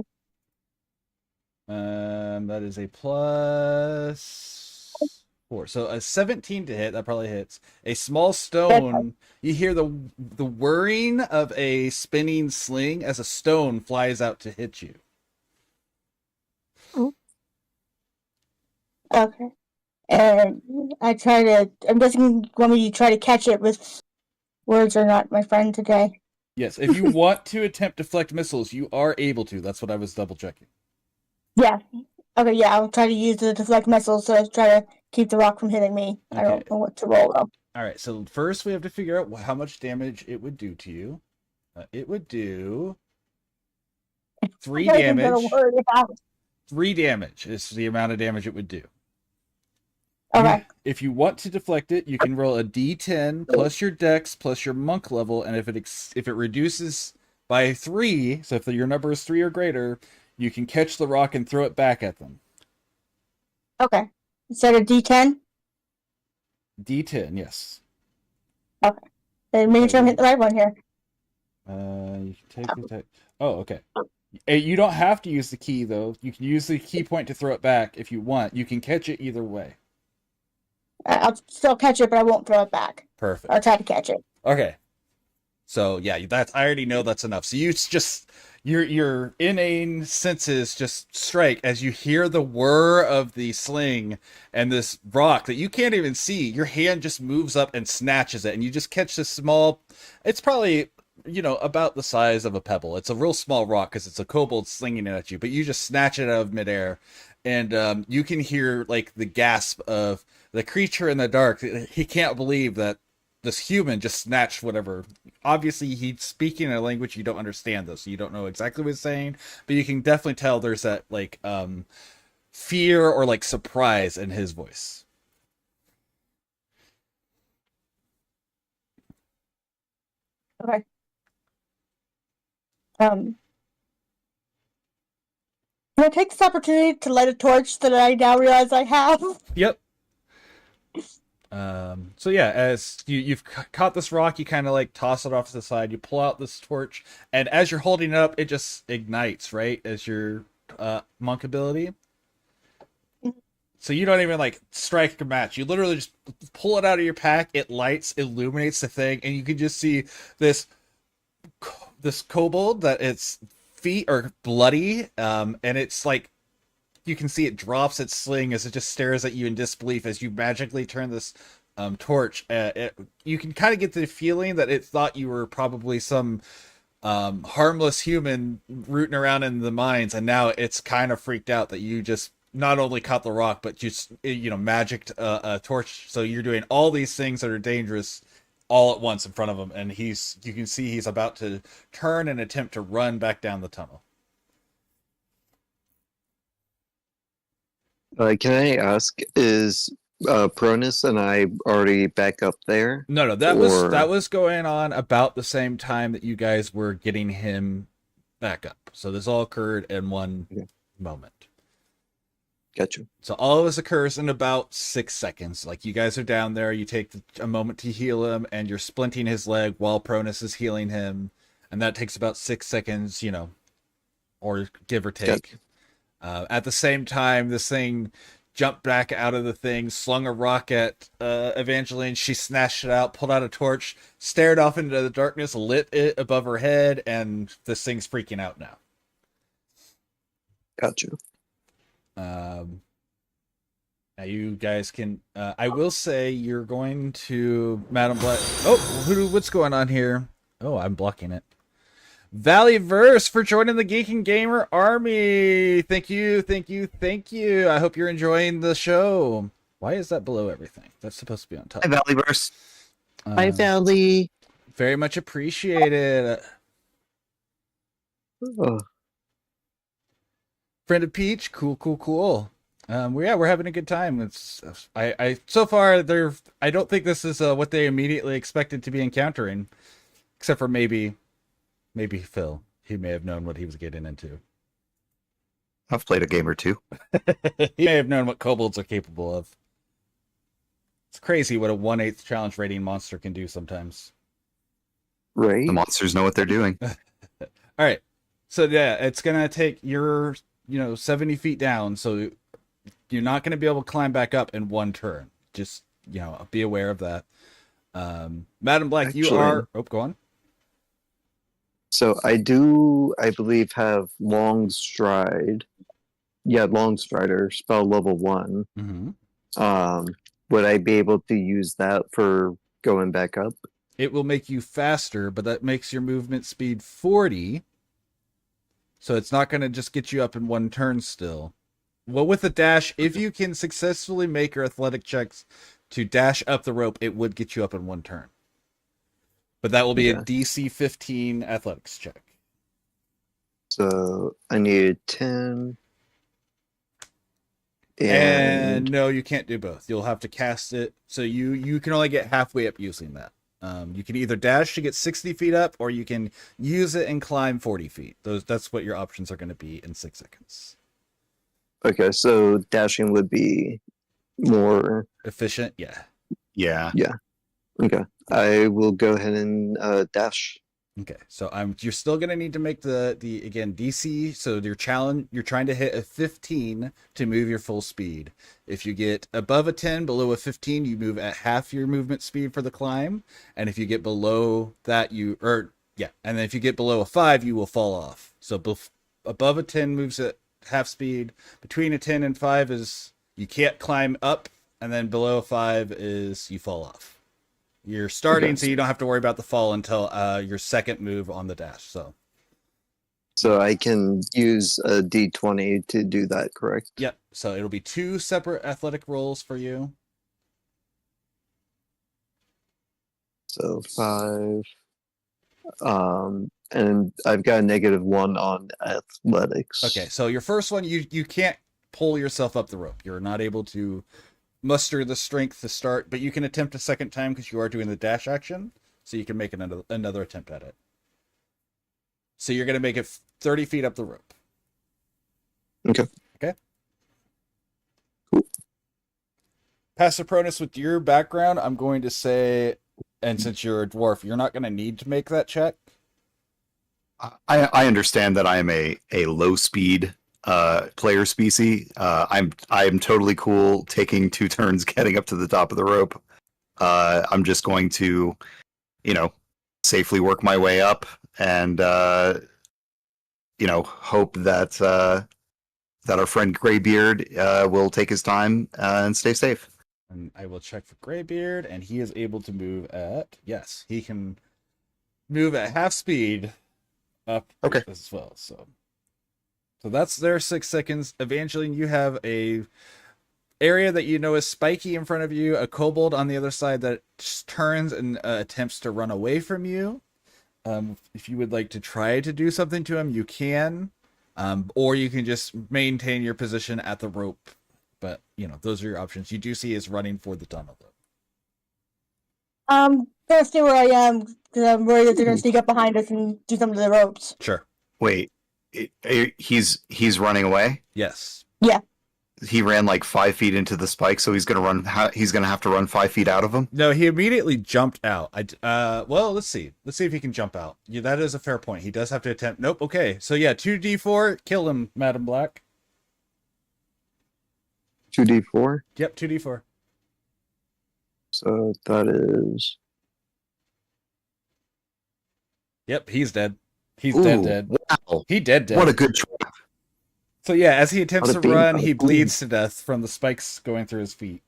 That is a +4. So a 17 to hit, that probably hits. A small stone, you hear the whirring of a spinning sling as a stone flies out to hit you. Okay. And I'm guessing you want me to try to catch it with words or not, my friend, today. Yes, if you want to attempt to deflect missiles, you are able to. That's what I was double checking. Yeah. Okay, yeah, I'll try to use the deflect missiles to try to keep the rock from hitting me. I Okay. don't know what to roll though. All right, so first we have to figure out how much damage it would do to you. It would do 3 I'm not even gonna damage. worry about it. 3 damage is the amount of damage it would do. Okay. If you want to deflect it, you can roll a D10 plus your dex plus your monk level, and if it reduces by 3, so if your number is 3 or greater, you can catch the rock and throw it back at them. Okay. Is that a D10? D10, yes. Okay. Then make sure I'm hitting the right one here. You can take the Oh, okay. You don't have to use the key though. You can use the key point to throw it back if you want. You can catch it either way. I'll still catch it, but I won't throw it back. Perfect. I'll try to catch it. Okay. So yeah, I already know that's enough. So you just your inane senses just strike as you hear the whir of the sling and this rock that you can't even see. Your hand just moves up and snatches it, and you just catch this small. It's probably about the size of a pebble. It's a real small rock because it's a kobold slinging it at you, but you just snatch it out of midair, and you can hear like the gasp of the creature in the dark. He can't believe that this human just snatched whatever. Obviously, he's speaking in a language you don't understand, though, so you don't know exactly what he's saying, but you can definitely tell there's that like fear or like surprise in his voice. Okay. Can I take this opportunity to light a torch that I now realize I have? Yep. So yeah, as you've caught this rock, you kind of like toss it off to the side. You pull out this torch, and as you're holding it up, it just ignites, right? As your monk ability. So you don't even like strike a match. You literally just pull it out of your pack. It lights, illuminates the thing, and you can just see this kobold that its feet are bloody, and it's like you can see it drops its sling as it just stares at you in disbelief as you magically turn this torch. You can kind of get the feeling that it thought you were probably some harmless human rooting around in the mines, and now it's kind of freaked out that you just not only caught the rock, but just magicked a torch. So you're doing all these things that are dangerous all at once in front of him, and you can see he's about to turn and attempt to run back down the tunnel. Can I ask, is Pronus and I already back up there? No, that was going on about the same time that you guys were getting him back up. So this all occurred in one moment. Gotcha. So all of this occurs in about 6 seconds. Like you guys are down there, you take a moment to heal him, and you're splinting his leg while Pronus is healing him, and that takes about 6 seconds, or give or take. Gotcha. At the same time, this thing jumped back out of the thing, slung a rock at Evangeline. She snatched it out, pulled out a torch, stared off into the darkness, lit it above her head, and this thing's freaking out now. Gotcha. Now you guys can. I will say you're going to Madam Black. Oh, what's going on here? Oh, I'm blocking it. Valleyverse for joining the Geek and Gamer Army. Thank you. I hope you're enjoying the show. Why is that below everything? That's supposed to be on top. Hi, Valleyverse. Hi, Valley. Very much appreciated. Oh, Friend of Peach, cool. We're having a good time. I so far I don't think this is what they immediately expected to be encountering, except for maybe Phil. He may have known what he was getting into. I've played a game or two. He may have known what kobolds are capable of. It's crazy what a 1/8 challenge rating monster can do sometimes. right. The monsters know what they're doing. All right, so yeah, it's gonna take your 70 feet down, so you're not gonna be able to climb back up in one turn. Just be aware of that. Madam Black, you Actually- are. Oh, go on. So I do, I believe, have long stride. Yeah, long strider, spell level 1. Mm-hmm. Would I be able to use that for going back up? It will make you faster, but that makes your movement speed 40. So it's not going to just get you up in one turn still. Well, with the dash, if you can successfully make your athletic checks to dash up the rope, it would get you up in one turn. But that will be a Okay. DC 15 athletics check. So I need 10. And no, you can't do both. You'll have to cast it. So you can only get halfway up using that. You can either dash to get 60 feet up, or you can use it and climb 40 feet. That's what your options are going to be in 6 seconds. Okay, so dashing would be more. Efficient, yeah. Yeah. Okay, I will go ahead and dash. Okay, so you're still gonna need to make the again DC. So you're trying to hit a 15 to move your full speed. If you get above a 10, below a 15, you move at half your movement speed for the climb. And if you get below that, and then if you get below a 5, you will fall off. So above a 10 moves at half speed. Between a 10 and 5 is you can't climb up, and then below a 5 is you fall off. You're starting, Okay. so you don't have to worry about the fall until your second move on the dash. So I can use a D20 to do that, correct? Yep. So it'll be 2 separate athletic rolls for you. So 5. And I've got a -1 on athletics. Okay. So your first one, you can't pull yourself up the rope. You're not able to muster the strength to start, but you can attempt a second time because you are doing the dash action, so you can make another attempt at it. So you're going to make it 30 feet up the rope. Okay. Cool. Pastor Pronus, with your background, I'm going to say, and since you're a dwarf, you're not going to need to make that check. I understand that I am a low speed player species. I'm totally cool taking 2 turns getting up to the top of the rope. I'm just going to, safely work my way up and hope that our friend Graybeard will take his time and stay safe. And I will check for Graybeard, and he is able to move at, yes, he can move at half speed up Okay. as well. So that's their 6 seconds. Evangeline, you have a area that is spiky in front of you, a kobold on the other side that just turns and attempts to run away from you. If you would like to try to do something to him, you can, or you can just maintain your position at the rope. But those are your options. You do see is running for the tunnel though. Gonna stay where I am because I'm worried that they're gonna sneak up behind us and do something to the ropes. Sure. Wait, he's running away? Yes. Yeah. He ran like 5 feet into the spike, so he's gonna have to run 5 feet out of them. No, he immediately jumped out. Well, let's see if he can jump out. Yeah, that is a fair point. He does have to attempt. Nope. Okay. So yeah, 2d4, kill him, Madam Black. 2d4. Yep, 2d4. So that is. Yep, he's dead. He's Ooh, dead. Wow! He dead. What a good trap! So yeah, as he attempts Bada to bing, run, bada he boom. bleeds to death from the spikes going through his feet.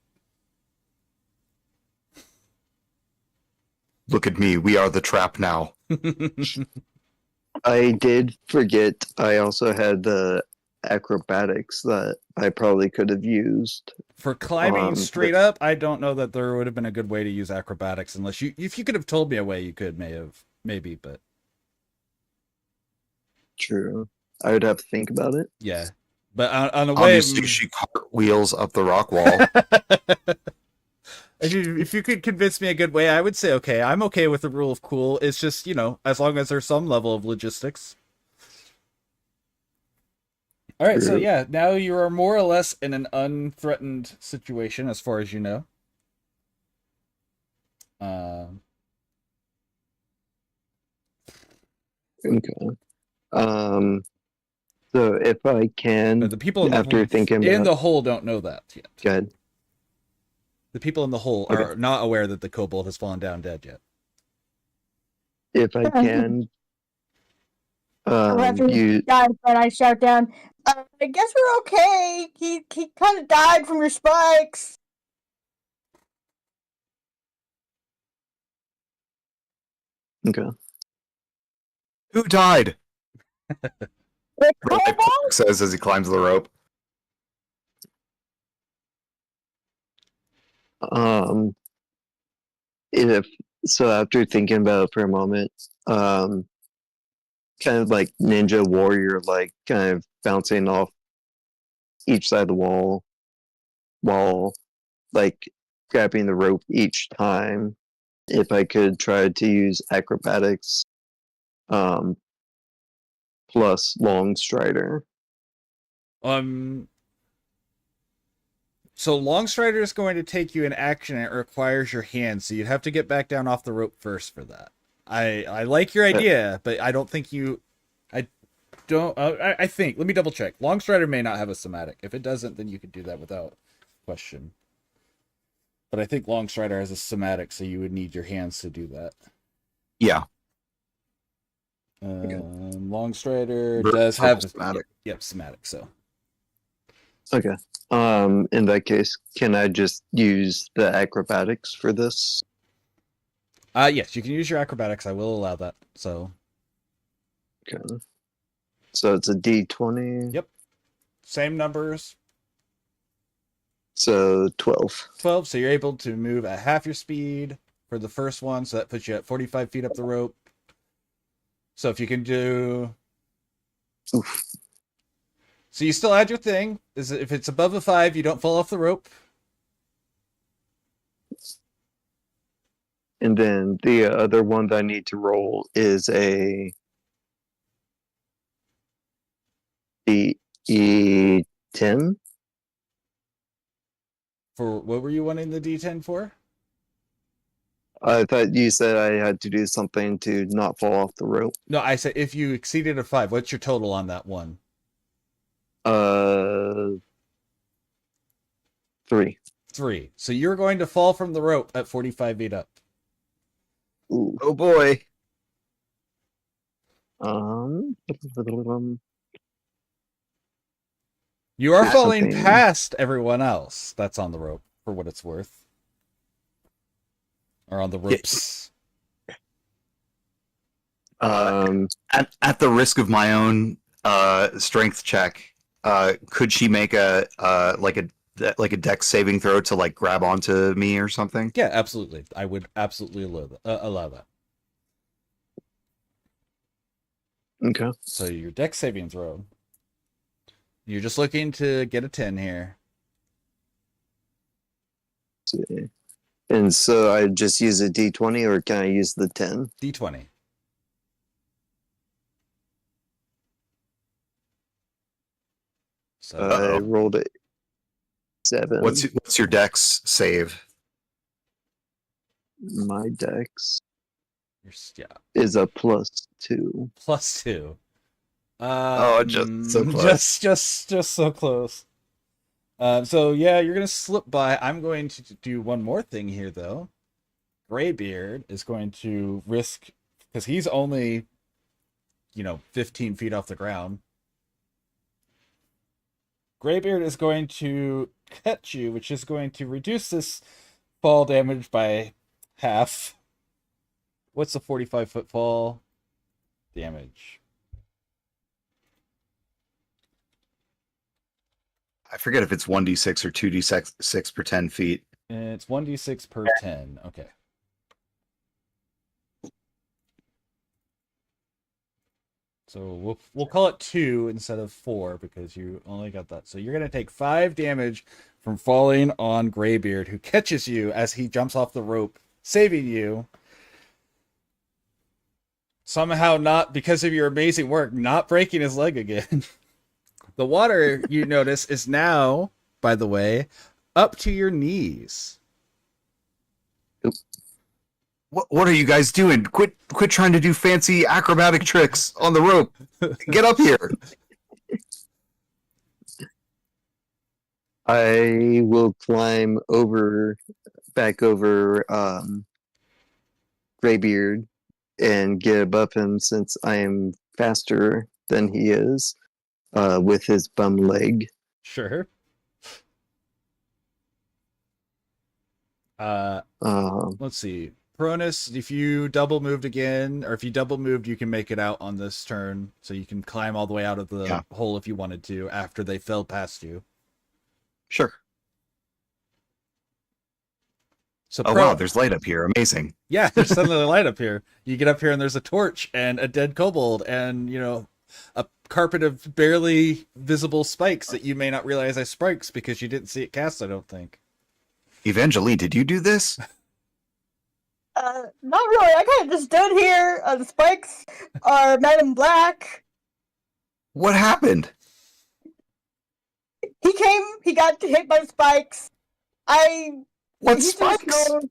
Look at me. We are the trap now. I did forget. I also had the acrobatics that I probably could have used. For climbing but- straight up, I don't know that there would have been a good way to use acrobatics if you could have told me a way, you could maybe, but True. I would have to think about it. Yeah, but on a way. Obviously, she cartwheels up the rock wall. If you could convince me a good way, I would say okay. I'm okay with the rule of cool. It's just, as long as there's some level of logistics. All right, so True. yeah, now you are more or less in an unthreatened situation as far as you know. Okay. So if I can, But the people in after thinking in about the hole don't know that yet. good. The people in the hole Okay. are not aware that the kobold has fallen down dead yet. If I can, After he you dies, and I shout down, I guess we're okay. He kind of died from your spikes. okay. Who died? The kobold? Says as he climbs the rope. If so, after thinking about it for a moment, kind of like ninja warrior, like kind of bouncing off each side of the wall, while like grabbing the rope each time. If I could try to use acrobatics, plus long strider. So Long Strider is going to take you in action. And it requires your hands, so you'd have to get back down off the rope first for that. I like your idea, but I don't think you. I don't. I think. Let me double check. Long Strider may not have a somatic. If it doesn't, then you could do that without question. But I think Long Strider has a somatic, so you would need your hands to do that. Yeah. Long Strider does have somatic. Yep, somatic. So Okay. In that case, can I just use the acrobatics for this? yes, you can use your acrobatics. I will allow that. So Okay. So it's a D20. Yep. Same numbers. So 12. 12, so you're able to move at half your speed for the first one, so that puts you at 45 feet up the rope. So if you can do... Oof. So you still add your thing. If it's above a 5, you don't fall off the rope. And then the other one that I need to roll is a D10. For what were you wanting the D10 for? I thought you said I had to do something to not fall off the rope. No, I said if you exceeded a 5, what's your total on that one? 3. 3. So you're going to fall from the rope at 45 feet up. Ooh. Oh boy. You are That's falling something. past everyone else that's on the rope, for what it's worth. Or on the ropes. At the risk of my own strength check, could she make a dex saving throw to like grab onto me or something? Yeah, absolutely. I would absolutely allow that. Okay. So your dex saving throw. You're just looking to get a 10 here. See. And so I just use a D20 or can I use the 10? D20. So I rolled a 7. What's your dex save? My dex yeah, is a +2. +2. Just so close. Just so close. So yeah, you're gonna slip by. I'm going to do one more thing here, though. Graybeard is going to risk, because he's only, 15 feet off the ground. Graybeard is going to cut you, which is going to reduce this fall damage by half. What's the 45-foot fall damage? I forget if it's 1d6 or 2d6 per 10 feet. It's 1d6 per 10. Okay. So we'll call it 2 instead of 4 because you only got that. So you're gonna take 5 damage from falling on Graybeard, who catches you as he jumps off the rope, saving you. Somehow not, because of your amazing work, not breaking his leg again. The water, you notice, is now, by the way, up to your knees. What are you guys doing? Quit trying to do fancy acrobatic tricks on the rope. Get up here. I will climb back over Graybeard and get above him since I am faster than he is with his bum leg. Sure. Let's see. Pronus, if you double moved again, or if you double moved, you can make it out on this turn. So you can climb all the way out of the hole if you wanted to after they fell past you. Sure. So wow, there's light up here. Amazing. Yeah, there's suddenly light up here. You get up here and there's a torch and a dead kobold and, a carpet of barely visible spikes that you may not realize are spikes because you didn't see it cast, I don't think. Evangeline, did you do this? Not really. I kind of just stood here. The spikes are men in black. What happened? He came. He got hit by spikes. What he just spikes? goes,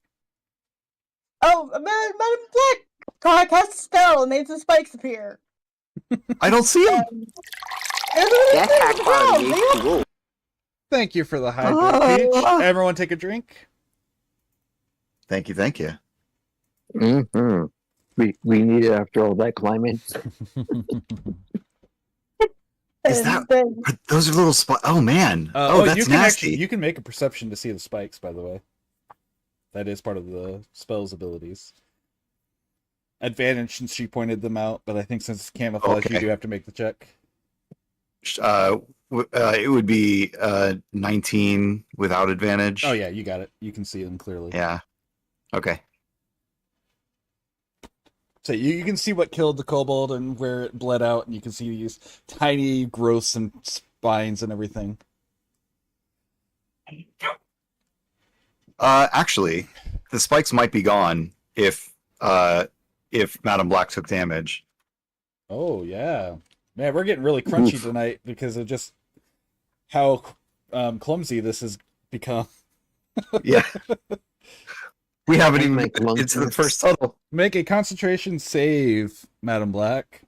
oh, men in black. I cast a spell and made some spikes appear. I don't see him. Thank you for the high Peach. Everyone take a drink. Thank you. Mm-hmm. We need it after all that climbing. Those are little spikes? Oh man! That's you can nasty. you can make a perception to see the spikes. By the way, that is part of the spell's abilities. Advantage since she pointed them out, but I think since it's camouflage, you do have to make the check. It would be 19 without advantage. Oh yeah, you got it. You can see them clearly. Yeah. Okay. So you can see what killed the kobold and where it bled out, and you can see these tiny growths and spines and everything. Actually, the spikes might be gone if Madam Black took damage. Oh yeah, man, we're getting really crunchy tonight because of just how clumsy this has become. Yeah. We haven't even made it to the first tunnel. Make a concentration save, Madam Black.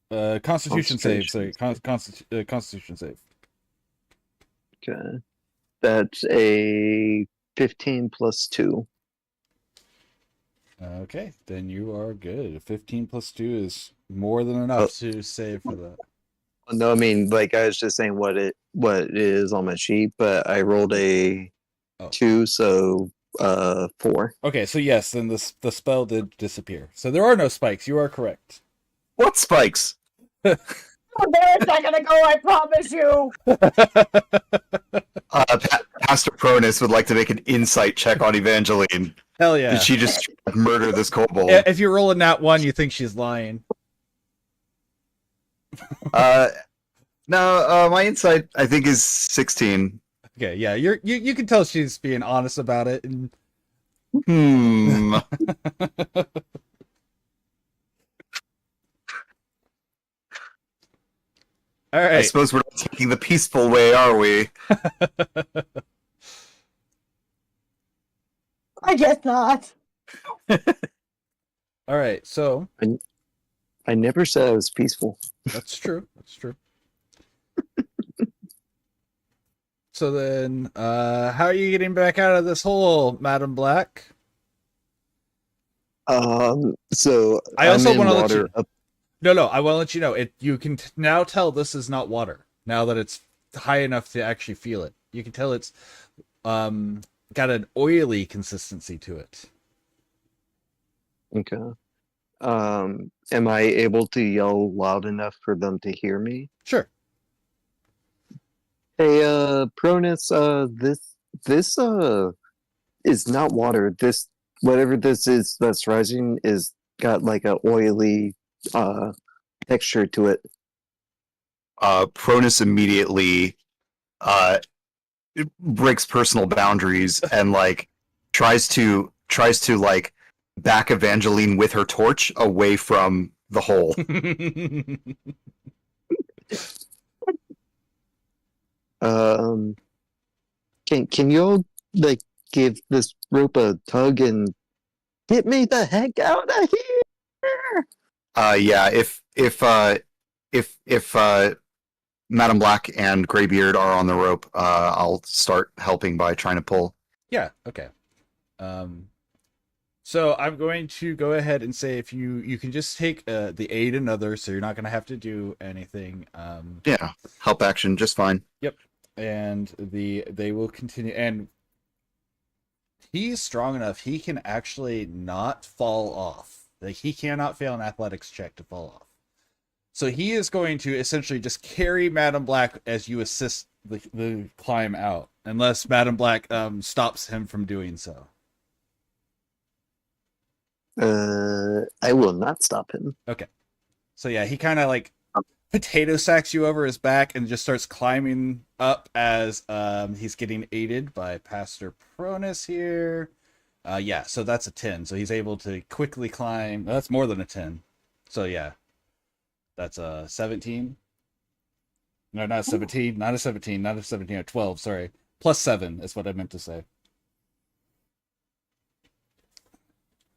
Constitution save. Sorry, Constitution save. Okay, that's a 15 plus 2. Okay, then you are good. 15 plus 2 is more than enough to save for that. No, I mean, like I was just saying what it is on my sheet, but I rolled a 2, so 4. Okay, so yes, then the spell did disappear. So there are no spikes. You are correct. What spikes? There a second ago, I promise you. Pastor Pronus would like to make an insight check on Evangeline. Hell yeah. Did she just murder this kobold? Yeah, if you're rolling that one, you think she's lying. No, my insight I think is 16. Okay, yeah, you can tell she's being honest about it. And... All right. I suppose we're not taking the peaceful way, are we? I guess not. All right, so I never said I was peaceful. That's true. That's true. So then, how are you getting back out of this hole, Madam Black? So I also want to let water you. No, I want to let you know. You can now tell this is not water. Now that it's high enough to actually feel it, you can tell it's got an oily consistency to it. Okay. Am I able to yell loud enough for them to hear me? Sure. Hey, Pronus, this is not water. This, whatever this is that's rising is got like a oily texture to it. Pronus immediately breaks personal boundaries and like tries to like back Evangeline with her torch away from the hole. Can you all like give this rope a tug and get me the heck out of here? Yeah, if Madam Black and Graybeard are on the rope, I'll start helping by trying to pull. Yeah, okay. So I'm going to go ahead and say if you can just take the aid another, so you're not going to have to do anything. Yeah, help action, just fine. Yep. And they will continue, and he's strong enough, he can actually not fall off. Like, he cannot fail an athletics check to fall off. So he is going to essentially just carry Madam Black as you assist the climb out, unless Madam Black stops him from doing so. I will not stop him. Okay. So yeah, he kind of like potato sacks you over his back and just starts climbing up as he's getting aided by Pastor Pronus here. Yeah, so that's a 10. So he's able to quickly climb. That's more than a 10. So yeah, that's a 17. No, not a 17. Not a 17. Not a 17. A 12. Sorry. Plus 7 is what I meant to say.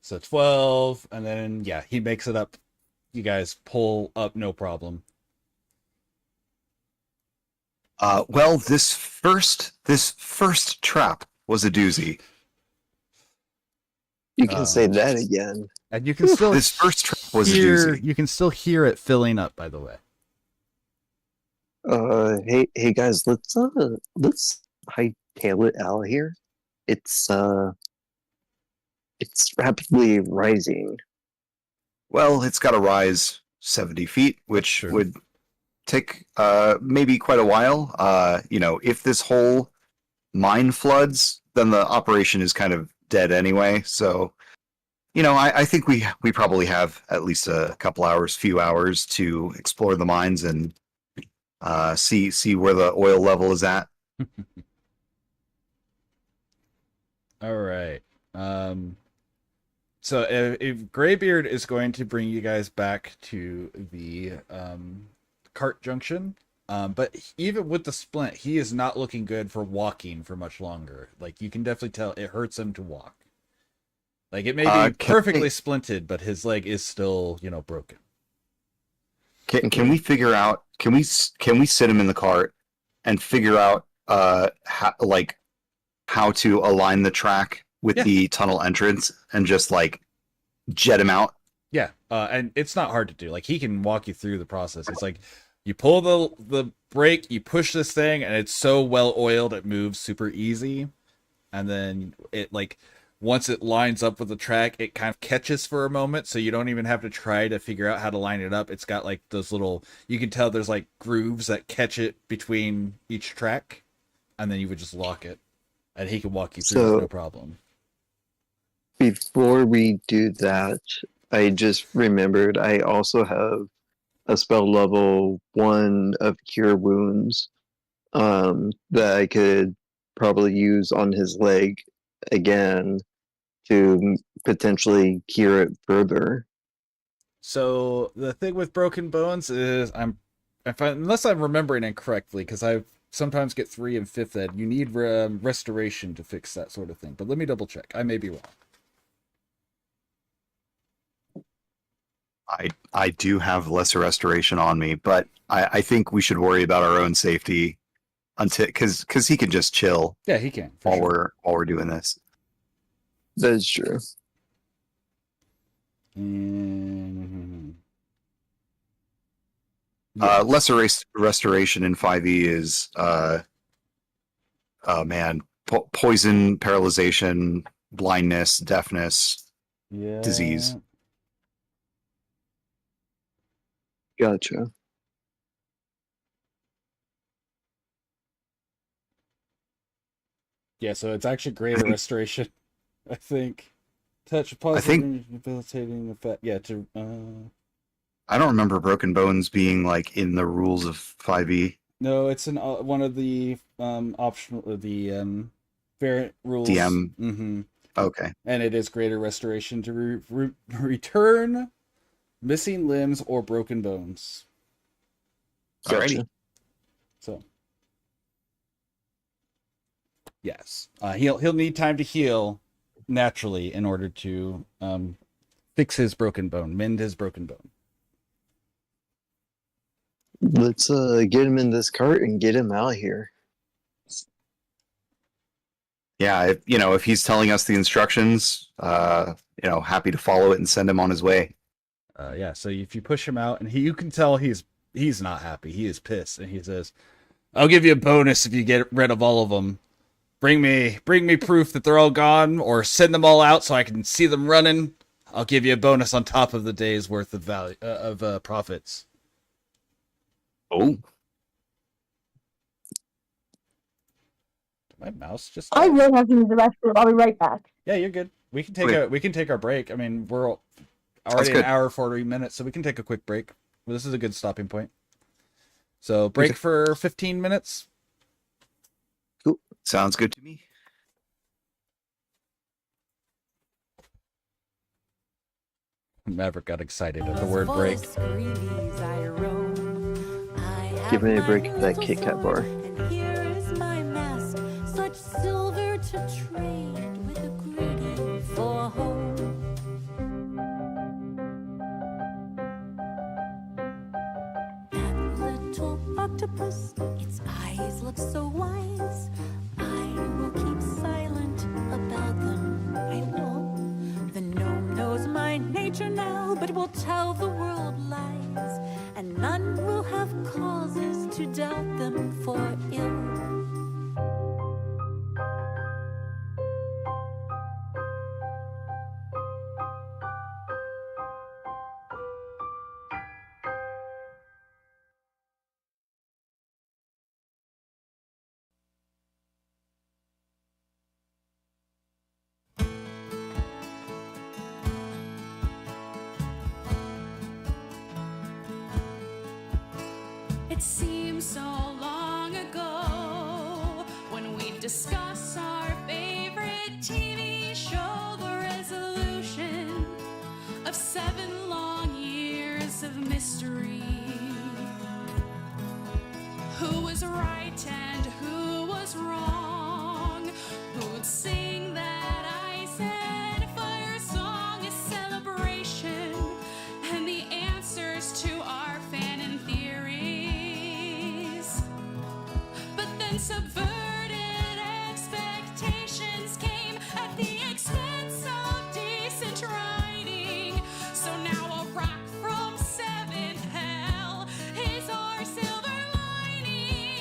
So 12, and then yeah, he makes it up. You guys pull up, no problem. Well, this first trap was a doozy. You can say that again. And you can still This first trap was a hear, doozy. you can still hear it filling up, by the way. Hey guys, let's hightail it out of here. It's rapidly rising. Well, it's got to rise 70 feet, which Sure. would take maybe quite a while. If this whole mine floods, then the operation is kind of dead anyway. So, I think we probably have at least a few hours to explore the mines and see where the oil level is at. All right. So if Graybeard is going to bring you guys back to the cart junction, but even with the splint, he is not looking good for walking for much longer. Like, you can definitely tell it hurts him to walk. Like, it may be perfectly splinted, but his leg is still, broken. Can we figure out? Can we sit him in the cart and figure out how to align the track with the tunnel entrance and just like jet him out? Yeah, and it's not hard to do. Like, he can walk you through the process. It's like you pull the brake, you push this thing, and it's so well oiled it moves super easy. And then it once it lines up with the track, it kind of catches for a moment, so you don't even have to try to figure out how to line it up. It's got like those little, you can tell there's like grooves that catch it between each track, and then you would just lock it, and he can walk you through it, no problem. Before we do that, I just remembered I also have a spell level 1 of Cure Wounds that I could probably use on his leg again to potentially cure it further. So the thing with broken bones is, unless I'm remembering incorrectly, because I sometimes get 3 and 5th ed, you need restoration to fix that sort of thing. But let me double check. I may be wrong. I do have lesser restoration on me, but I think we should worry about our own safety until because he can just chill. Yeah, he can while we're doing this. That is true. Lesser restoration in 5e is poison, paralyzation, blindness, deafness, disease. Gotcha. Yeah, so it's actually greater restoration, I think. Touch positive, debilitating effect. Yeah, I don't remember Broken Bones being like in the rules of 5e. No, it's an one of the optional variant rules. DM. Mm-hmm. Okay. And it is greater restoration to return missing limbs or broken bones. Alrighty. Gotcha. So yes, he'll need time to heal naturally in order to fix his broken bone, mend his broken bone. Let's get him in this cart and get him out of here. Yeah, if he's telling us the instructions, happy to follow it and send him on his way. Yeah, so if you push him out, and you can tell he's not happy. He is pissed, and he says, "I'll give you a bonus if you get rid of all of them. Bring me proof that they're all gone, or send them all out so I can see them running. I'll give you a bonus on top of the day's worth of value of profits." Oh, My mouse just. I will have to use the restroom. I'll be right back. Yeah, you're good. We can take our break. I mean, we're Sounds already an good. hour 40 minutes, so we can take a quick break. Well, this is a good stopping point. So break for 15 minutes. sounds good to me. Maverick got excited at the word break. Give me a break at that Kit Kat bar. And here is my mask, such silver to trade with a greedy for home. That little octopus, its eyes look so wise. I will keep silent about them. I will. The gnome knows my nature now, but will tell the world lies, and none will have causes to doubt them for ill. It seems so long ago when we discuss our favorite TV show, the resolution of 7 long years of mystery. Who was right and who was wrong? Who'd sing that I said fire song, a celebration, and the answers to our fan and theories. But then subverted expectations came at the expense of decent writing. So now a rock from 7th hell is our silver lining.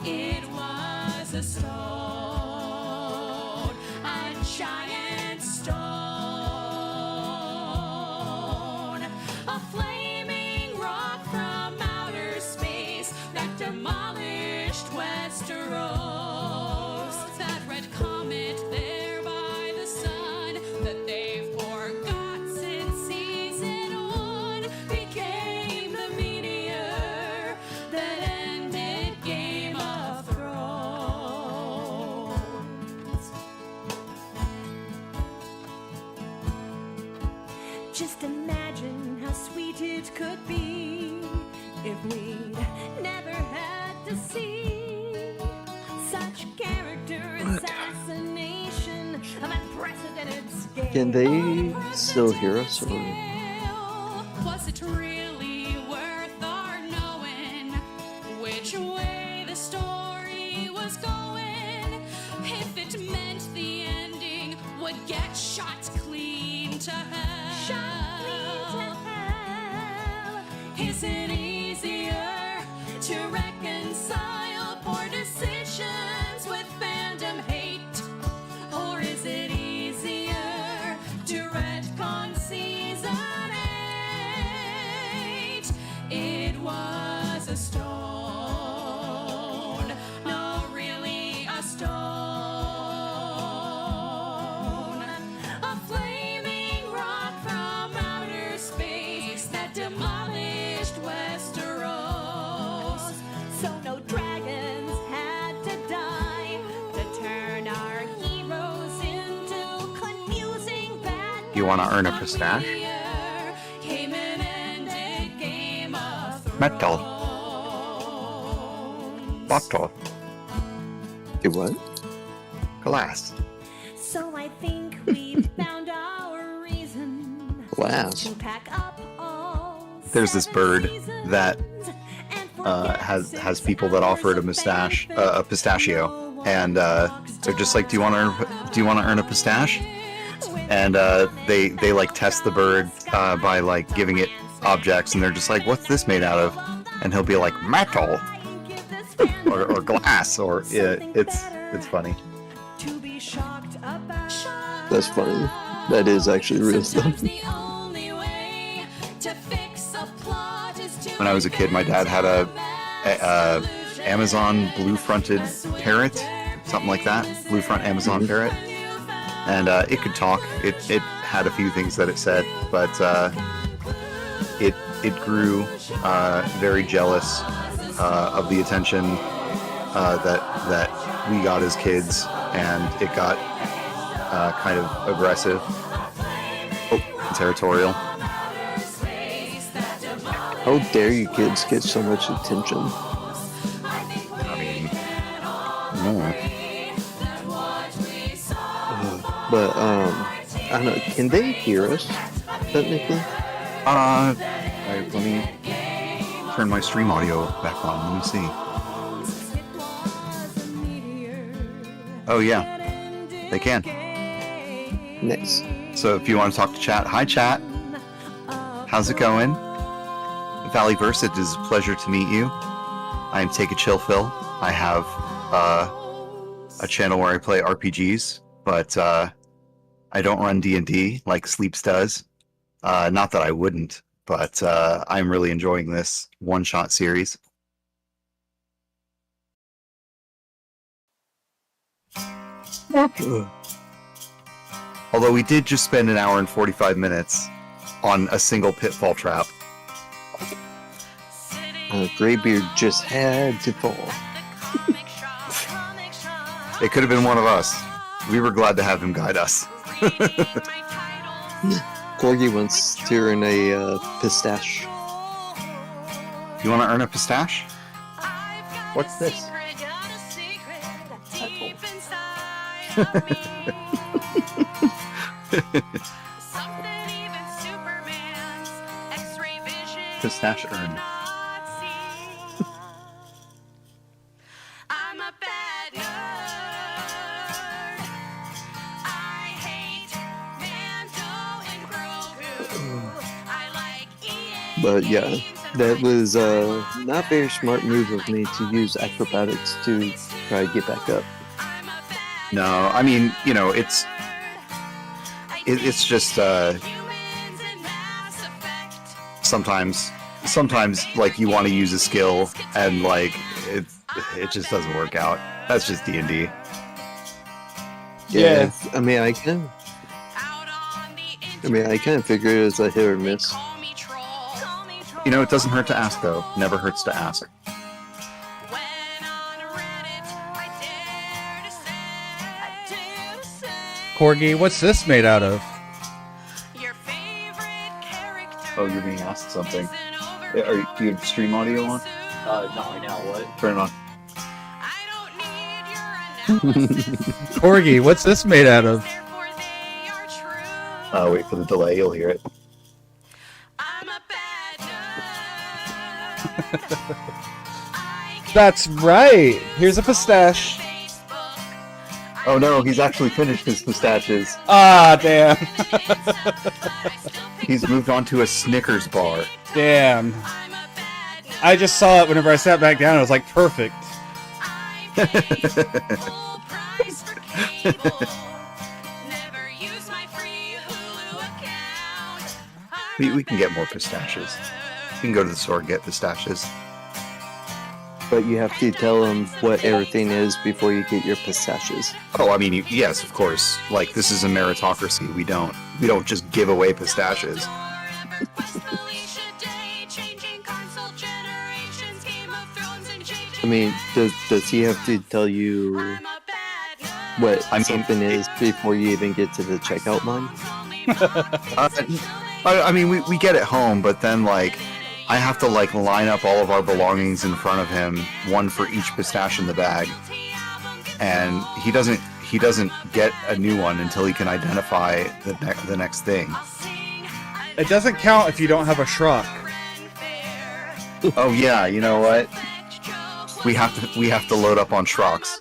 It was a stone, a giant stone, a flaming rock from outer space that demolished Westeros. That red comet there by the sun that they've forgot since season 1 became the meteor that ended Game of Thrones. Just imagine how sweet it could be if we'd never had to see such character assassination of unprecedented scale. Can they still hear us? Or... Was it really worth our knowing which way the story was going? If it meant the ending would get shot clean to hell. Is it easier to reconcile poor decisions with fandom hate? Or is it easier to retcon season 8? It was a stone, no, really a stone, a flaming rock You want to earn a pistache? Metal. Bottle. Do what? Glass. So I think we've found our reason Glass. to pack up all There's this 7 bird seasons that and forget has people that offer it a mustache, a pistachio, and they're just like, do you want to earn a pistache? And they like test the bird by like giving it objects, and they're just like, what's this made out of? And he'll be like, metal or glass, or it's funny. to be shocked about That's funny. That is actually real stuff. When I was a kid, my dad had a Amazon blue-fronted parrot, something like that, blue-front Amazon parrot, and it could talk. It had a few things that it said, but it grew very jealous of the attention that we got as kids, and it got kind of aggressive, territorial. How dare you kids get so much attention? I mean, no. But I don't know. Can they hear us? Technically. Let me turn my stream audio back on. Let me see. Oh yeah, they can. Nice. So if you want to talk to chat, hi chat. How's it going? Valley Versa, it is a pleasure to meet you. I am Take a Chill Phil. I have a channel where I play RPGs, but I don't run D&D like Sleeps does. Not that I wouldn't, but I'm really enjoying this one-shot series. Although we did just spend an hour and 45 minutes on a single pitfall trap. Graybeard just had to fall. It could have been one of us. We were glad to have him guide us. Corgi wants to earn a pistache. You want to earn a pistache? What's this? Pistache earned. I'm a bad nerd. I hate Mando and Grogu. I like eating But yeah, games and that was fighting not very smart move of me to use acrobatics to try to get back up. I'm a bad No, I mean, you know, it's just humans in Mass Effect. sometimes like you want to use a skill and like it just doesn't work out. That's just D&D. Yeah, I mean, I kind Out on the of figure it as a hit or miss. call me troll. You know, it doesn't hurt to ask though. Never hurts to ask. When on Reddit I dare to say Corgi, what's this made out of? your favorite character. Oh, you're being asked something. is an Do you have stream audio on? Not right now, what? Turn it on. I don't need your analysis. Corgi, what's this made out of? Therefore they are true. Wait for the delay. You'll hear it. I'm a bad nerd. I get That's right. Here's a pistache. Facebook. Oh no, he's actually finished his pistaches. Ah, damn. He's moved on to a Snickers bar. Damn. I'm a bad nerd. I just saw it whenever I sat back down. I was like, perfect. I'm paying full price for cable. Never use my free Hulu account. We can get more pistaches. You can go to the store and get pistaches. But you have to tell them what everything is before you get your pistaches. Oh, I mean, yes, of course. Like, this is a meritocracy. We don't just give away pistaches. I mean, does he have to tell you what I mean- something is before you even get to the checkout line? I mean, we get it home, but then like I have to like line up all of our belongings in front of him, one for each pistache in the bag, and he doesn't get a new one until he can identify the next thing. It doesn't count if you don't have a truck. Oh yeah, you know what? We have to load up on Shrox.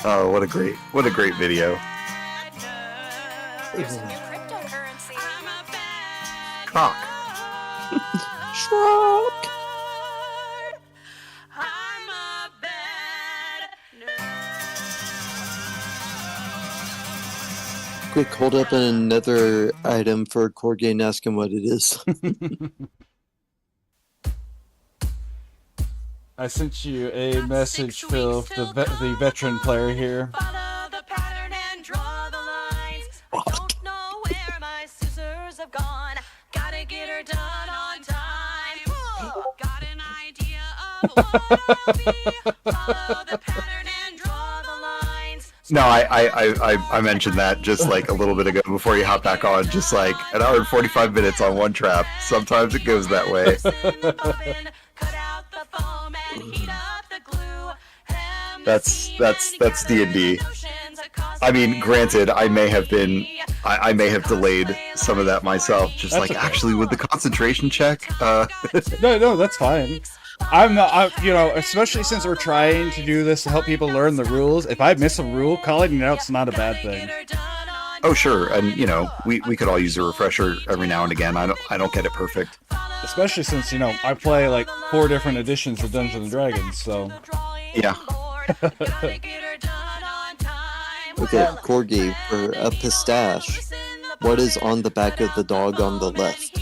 Oh, what a great video. Croc. Shrug. Quick, hold up another item for Corgi and ask him what it is. I sent you a message, Phil, the veteran player here. Follow the pattern and draw the lines. I don't know where my scissors have gone. Gotta get her done on time. Got an idea of what I'll be. Follow the pattern and draw the lines. No, I mentioned that just like a little bit ago before you hop back on. Just like an hour and 45 minutes on one trap. Sometimes it goes that way. Cut out the foam and heat up the glue. That's D&D. I mean, granted, I may have delayed some of that myself. Just That's like okay. actually with the concentration check. No, that's fine. I'm not, especially since we're trying to do this to help people learn the rules. If I miss a rule, calling it out's not a bad thing. Oh sure, and we could all use a refresher every now and again. I don't get it perfect. Especially since, I play like 4 different editions of Dungeons and Dragons, so. Yeah. Okay, Corgi, for a pistache, what is on the back of the dog on the left?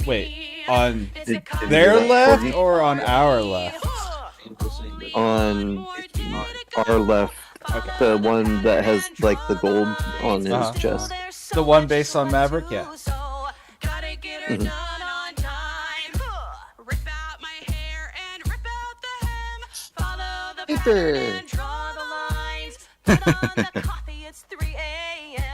Wait, on Did you their do that, left Corgi? or on our left? On our left, the one that has like the gold on his Uh-huh. chest. The one based on Maverick, yeah. Mhm. Paper.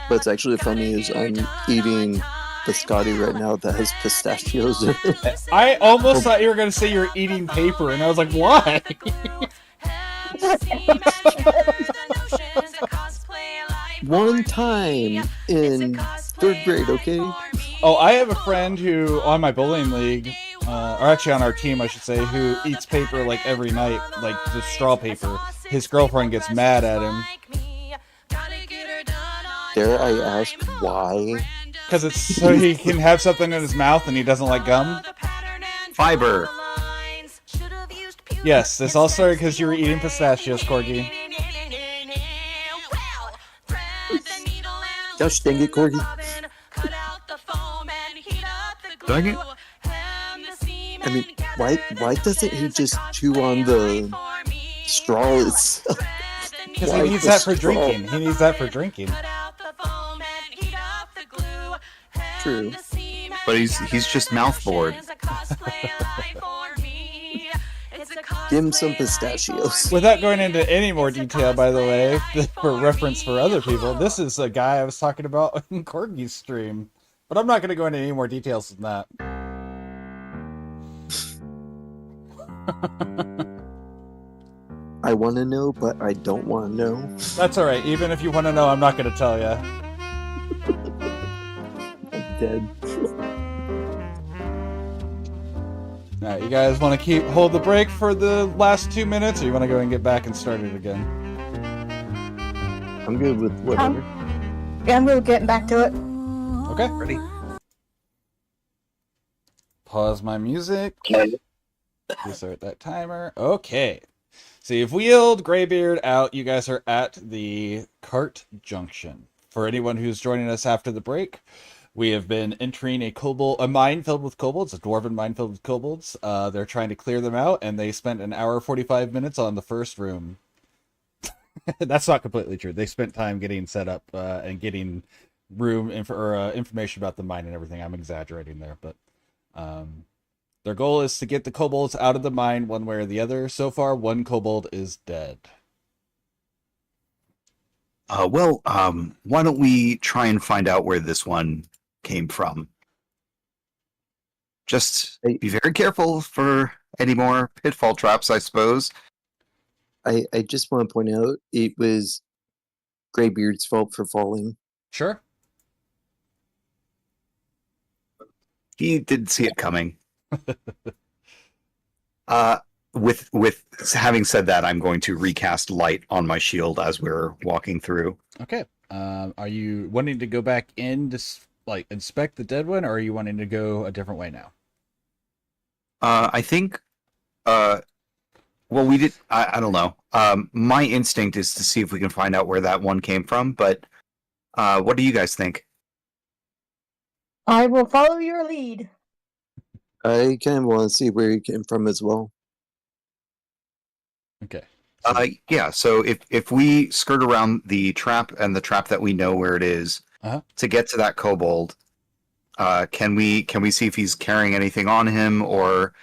What's actually funny is I'm eating biscotti right now that has pistachios in it. I almost thought you were going to say you were eating paper, and I was like, why? One time in 3rd grade, okay? Oh, I have a friend who, on my bowling league, or actually on our team, I should say, who eats paper like every night, like just straw paper. His girlfriend gets mad at him. Dare I ask why? Because it's so he can have something in his mouth and he doesn't like gum. Fiber. Yes, this all started because you were eating pistachios, Corgi. Gosh dang it, Corgi. Dang it. I mean, why doesn't he just chew on the straw itself? Because Why he needs the that for straw? drinking. He needs that for drinking. True. But he's just mouth bored. Give him some pistachios. Without going into any more detail, by the way, for reference for other people, this is a guy I was talking about in Corgi's stream. But I'm not going to go into any more details than that. I want to know, but I don't want to know. That's alright. Even if you want to know, I'm not going to tell you. I'm dead. Alright, you guys want to hold the break for the last 2 minutes, or you want to go and get back and start it again? I'm good with whatever. Yeah, I'm really getting back to it. Okay. Ready. Pause my music. Restart that timer. Okay. So you've wheeled Graybeard out. You guys are at the cart junction. For anyone who's joining us after the break, we have been entering a mine filled with kobolds, a dwarven mine filled with kobolds. They're trying to clear them out, and they spent an hour 45 minutes on the first room. That's not completely true. They spent time getting set up and getting information about the mine and everything. I'm exaggerating there, but their goal is to get the kobolds out of the mine one way or the other. So far, one kobold is dead. Why don't we try and find out where this one came from? Just be very careful for any more pitfall traps, I suppose. I just want to point out it was Greybeard's fault for falling. Sure. He did see it coming. With having said that, I'm going to recast light on my shield as we're walking through. Okay. Are you wanting to go back in to like inspect the dead one, or are you wanting to go a different way now? I think. Well, we did. I don't know. My instinct is to see if we can find out where that one came from. But what do you guys think? I will follow your lead. I kind of want to see where he came from as well. Okay. Yeah. So if we skirt around the trap and the trap that we know where it is to get to that kobold, can we see if he's carrying anything on him, or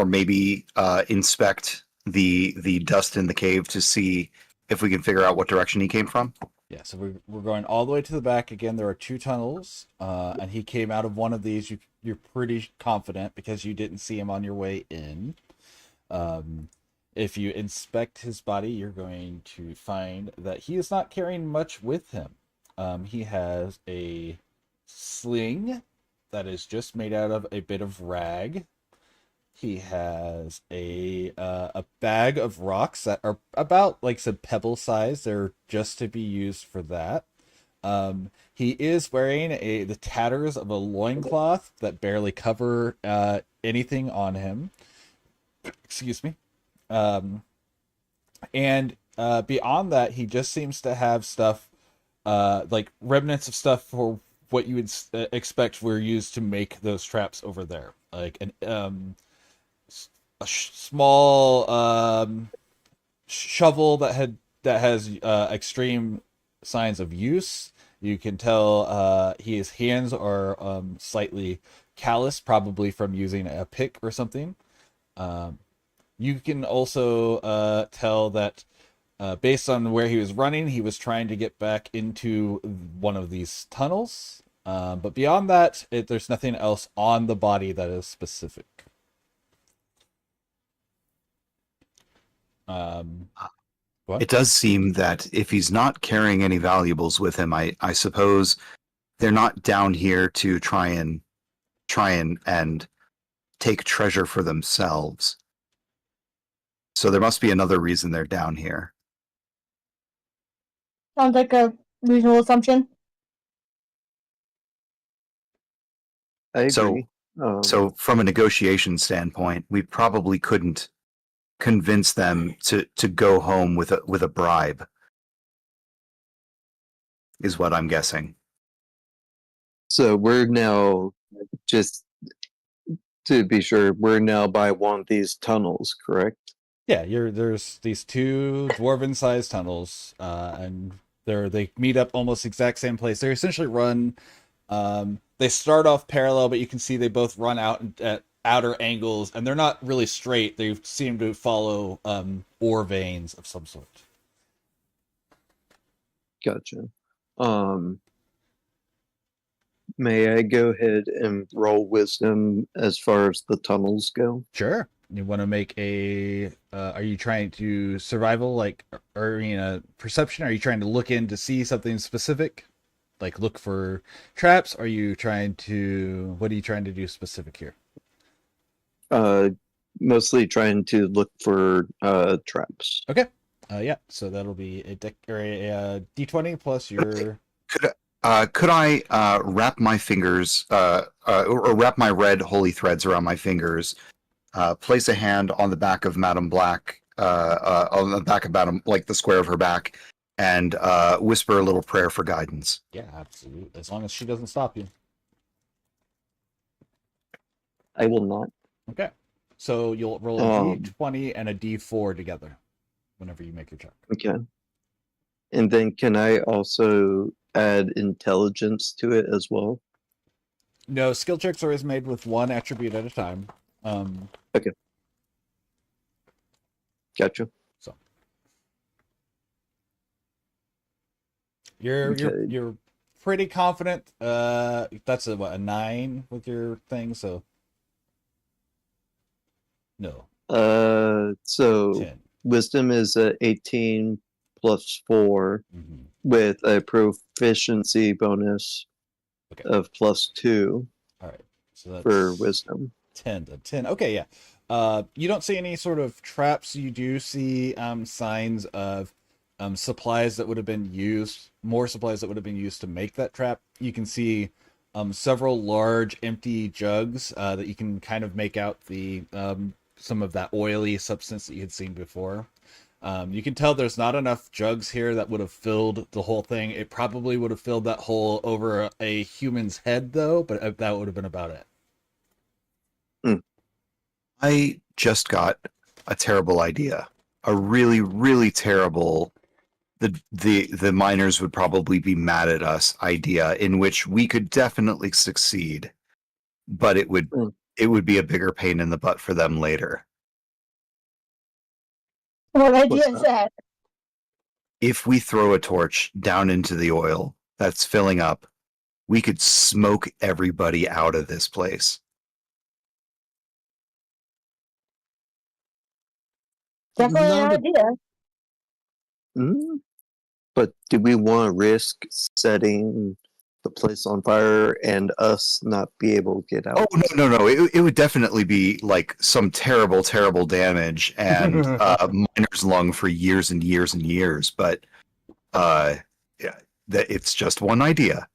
maybe inspect the dust in the cave to see if we can figure out what direction he came from? Yeah, so we're going all the way to the back. Again, there are 2 tunnels, and he came out of one of these. You're pretty confident because you didn't see him on your way in. If you inspect his body, you're going to find that he is not carrying much with him. He has a sling that is just made out of a bit of rag. He has a bag of rocks that are about like some pebble size. They're just to be used for that. He is wearing the tatters of a loincloth that barely cover anything on him. Excuse me. And beyond that, he just seems to have stuff like remnants of stuff for what you would expect were used to make those traps over there, like a small shovel that has extreme signs of use. You can tell his hands are slightly callous, probably from using a pick or something. You can also tell that based on where he was running, he was trying to get back into one of these tunnels. But beyond that, there's nothing else on the body that is specific. It does seem that if he's not carrying any valuables with him, I suppose they're not down here to try and take treasure for themselves. So there must be another reason they're down here. Sounds like a reasonable assumption. I agree. So from a negotiation standpoint, we probably couldn't convince them to go home with a bribe, is what I'm guessing. So we're now, just to be sure, we're now by one of these tunnels, correct? Yeah, there's these 2 dwarven-sized tunnels, and they meet up almost exact same place. They essentially run. They start off parallel, but you can see they both run out at outer angles, and they're not really straight. They seem to follow ore veins of some sort. Gotcha. May I go ahead and roll wisdom as far as the tunnels go? Sure. You want to make are you trying to survival, like, or perception? Are you trying to look in to see something specific? Like look for traps? Are you trying to, what are you trying to do specific here? Mostly trying to look for traps. Okay. Yeah. So that'll be a D20 plus your. Could I wrap my fingers or wrap my red holy threads around my fingers? Place a hand on the back of Madame Black, on the back of Madame, like the square of her back, and whisper a little prayer for guidance. Yeah, absolutely. As long as she doesn't stop you. I will not. Okay. So you'll roll a D20 and a D4 together whenever you make your check. Okay. And then can I also add intelligence to it as well? No, skill checks are always made with one attribute at a time. Gotcha. So you're Okay. you're pretty confident. That's a 9 with your thing. So no, So 10. wisdom is a 18 plus 4 Mhm. with a proficiency bonus Okay. of plus 2 All right. So that's for wisdom. 10 to 10. Okay, yeah. You don't see any sort of traps. You do see signs of supplies that would have been used, more supplies that would have been used to make that trap. You can see several large empty jugs that you can kind of make out the some of that oily substance that you had seen before. You can tell there's not enough jugs here that would have filled the whole thing. It probably would have filled that hole over a human's head, though, but that would have been about it. I just got a terrible idea. A really, really terrible. The miners would probably be mad at us idea in which we could definitely succeed, but it would be a bigger pain in the butt for them later. What idea What's is that? If we throw a torch down into the oil that's filling up, we could smoke everybody out of this place. Definitely an Not a- idea. Mm, but do we want to risk setting the place on fire and us not be able to get out? Oh no! It would definitely be like some terrible, terrible damage and miner's lung for years and years and years. But yeah, it's just one idea.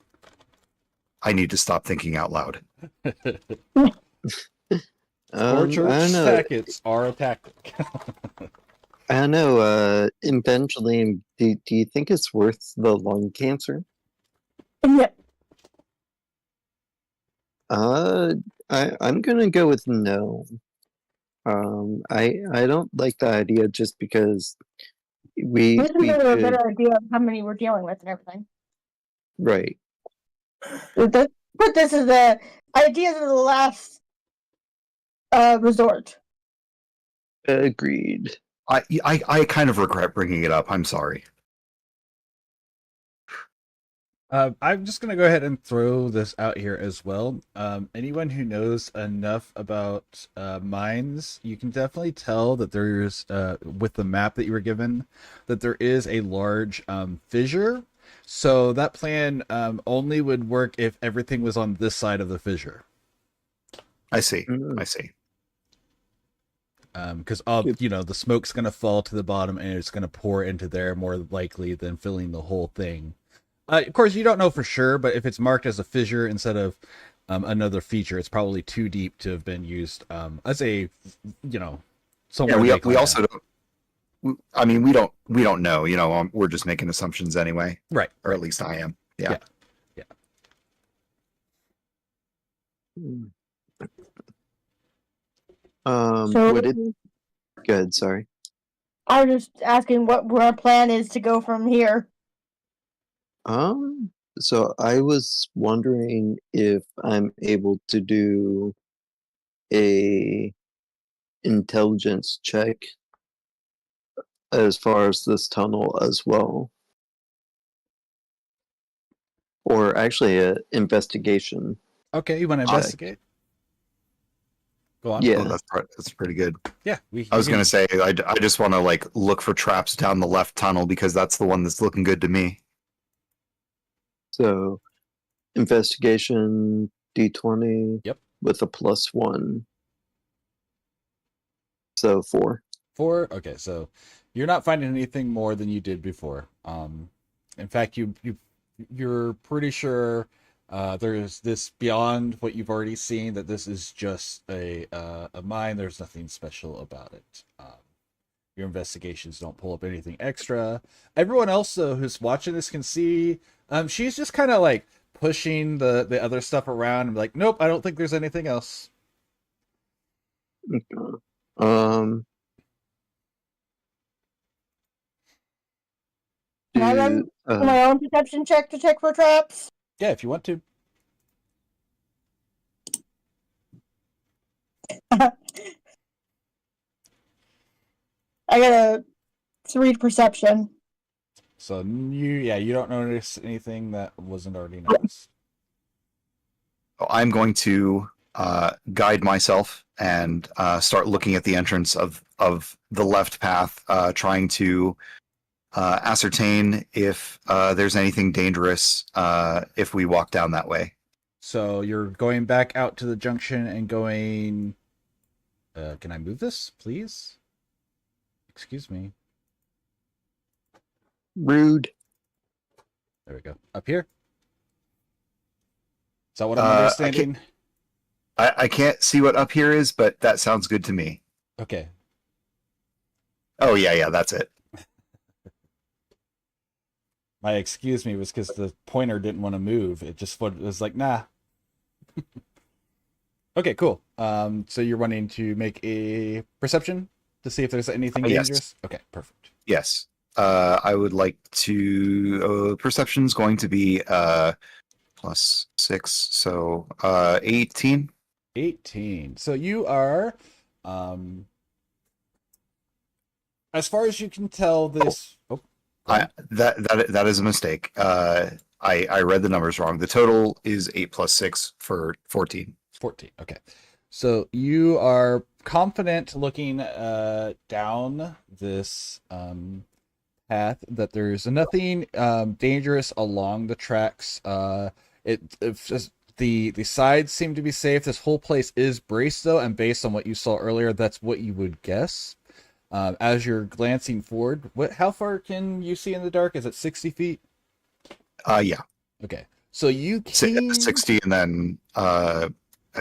I need to stop thinking out loud. Scorch I don't know. packets are a tactic. I don't know. Eventually, do you think it's worth the lung cancer? Yeah. I'm gonna go with no. I don't like the idea just because we This is a could, better idea of how many we're dealing with and everything. right. But this is the ideas of the last resort. Agreed. I kind of regret bringing it up. I'm sorry. I'm just going to go ahead and throw this out here as well. Anyone who knows enough about mines, you can definitely tell that there's, with the map that you were given, that there is a large fissure. So that plan only would work if everything was on this side of the fissure. I see. Mm. I see. Because the smoke's going to fall to the bottom and it's going to pour into there more likely than filling the whole thing. Of course, you don't know for sure, but if it's marked as a fissure instead of another feature, it's probably too deep to have been used as a, somewhere. Yeah, we also don't. I mean, we don't know. We're just making assumptions anyway. Right. Or at least I am. Yeah. So Would it? Good. Sorry. I was just asking what our plan is to go from here. So I was wondering if I'm able to do a intelligence check as far as this tunnel as well. Or actually a investigation. Okay, you want to investigate? Go on. Yeah. Oh, that's pretty good. Yeah. I was going to say, I just want to look for traps down the left tunnel because that's the one that's looking good to me. So investigation D20. Yep. With a +1. So 4. 4. Okay, so you're not finding anything more than you did before. In fact, you're pretty sure there's this beyond what you've already seen, that this is just a mine. There's nothing special about it. Your investigations don't pull up anything extra. Everyone else, though, who's watching this can see she's just kind of pushing the other stuff around and like, nope, I don't think there's anything else. Can I run to my own perception check to check for traps? Yeah, if you want to. I got a 3 perception. So you don't notice anything that wasn't already noticed. I'm going to guide myself and start looking at the entrance of the left path, trying to ascertain if there's anything dangerous if we walk down that way. So you're going back out to the junction and going. Can I move this, please? Excuse me. rude. There we go. Up here. Is that what I'm understanding? I can't see what up here is, but that sounds good to me. Okay. Oh yeah, that's it. My excuse me was because the pointer didn't want to move. It was like, nah. Okay, cool. So you're wanting to make a perception to see if there's anything Yes. dangerous? Okay, perfect. Yes. I would like to. Perception's going to be plus 6, so 18. 18. So you are, as far as you can tell, this. Oh, go ahead. That is a mistake. I read the numbers wrong. The total is 8 plus 6 for 14. 14. Okay. So you are confident looking down this path that there's nothing dangerous along the tracks. It's just the sides seem to be safe. This whole place is braced though, and based on what you saw earlier, that's what you would guess. As you're glancing forward, how far can you see in the dark? Is it 60 feet? Yeah. Okay. So you can 60, and then I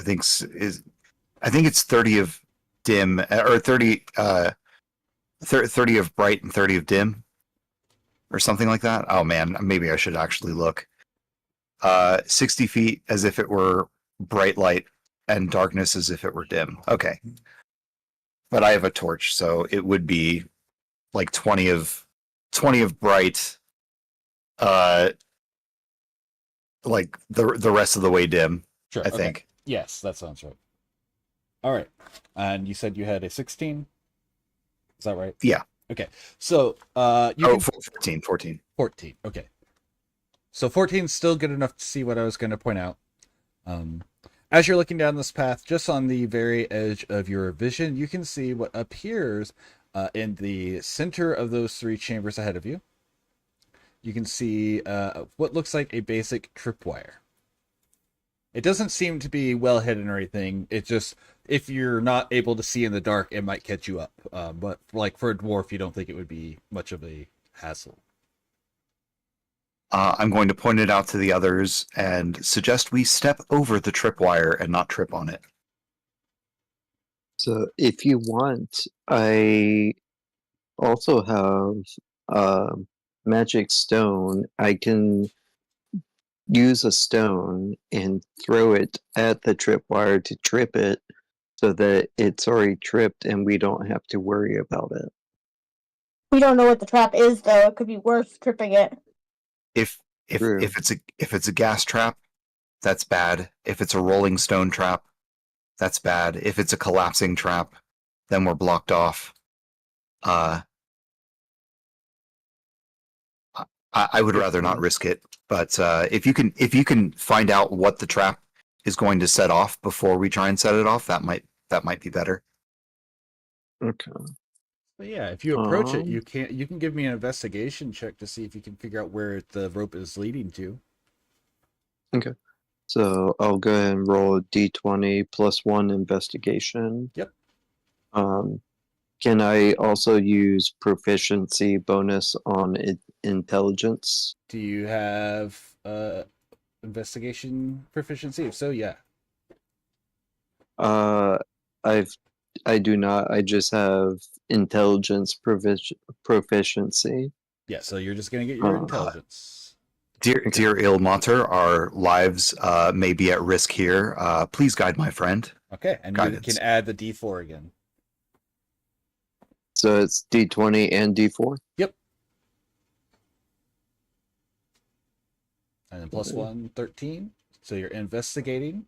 think it's 30 of dim, or 30 30 of bright and 30 of dim, or something like that. Oh man, maybe I should actually look. 60 feet as if it were bright light, and darkness as if it were dim. Okay. But I have a torch, so it would be like 20 of bright, like the rest of the way dim. Sure. I Okay. think. Yes, that sounds right. All right. And you said you had a 16? Is that right? Yeah. Okay. So you can 14. 14. Okay. So 14 is still good enough to see what I was going to point out. As you're looking down this path, just on the very edge of your vision, you can see what appears in the center of those 3 chambers ahead of you. You can see what looks like a basic tripwire. It doesn't seem to be well hidden or anything. It just, if you're not able to see in the dark, it might catch you up. But like for a dwarf, you don't think it would be much of a hassle. I'm going to point it out to the others and suggest we step over the tripwire and not trip on it. So if you want, I also have magic stone. I can use a stone and throw it at the tripwire to trip it so that it's already tripped and we don't have to worry about it. We don't know what the trap is, though. It could be worth tripping it. If True. if it's a gas trap, that's bad. If it's a rolling stone trap, that's bad. If it's a collapsing trap, then we're blocked off. I would rather not risk it. But if you can find out what the trap is going to set off before we try and set it off, that might be better. Okay. But yeah, if you approach it, Um, you can give me an investigation check to see if you can figure out where the rope is leading to. So I'll go ahead and roll a d20 plus 1 investigation. Yep. Can I also use proficiency bonus on intelligence? Do you have investigation proficiency? If so, yeah. I do not. I just have intelligence proficiency. Yeah, so you're just gonna get your Uh, intelligence. Dear Ilmater, our lives may be at risk here. Please guide my friend. Okay, and guidance. you can add the D4 again. So it's d20 and d4. Yep. And then plus 1, 13. So you're investigating.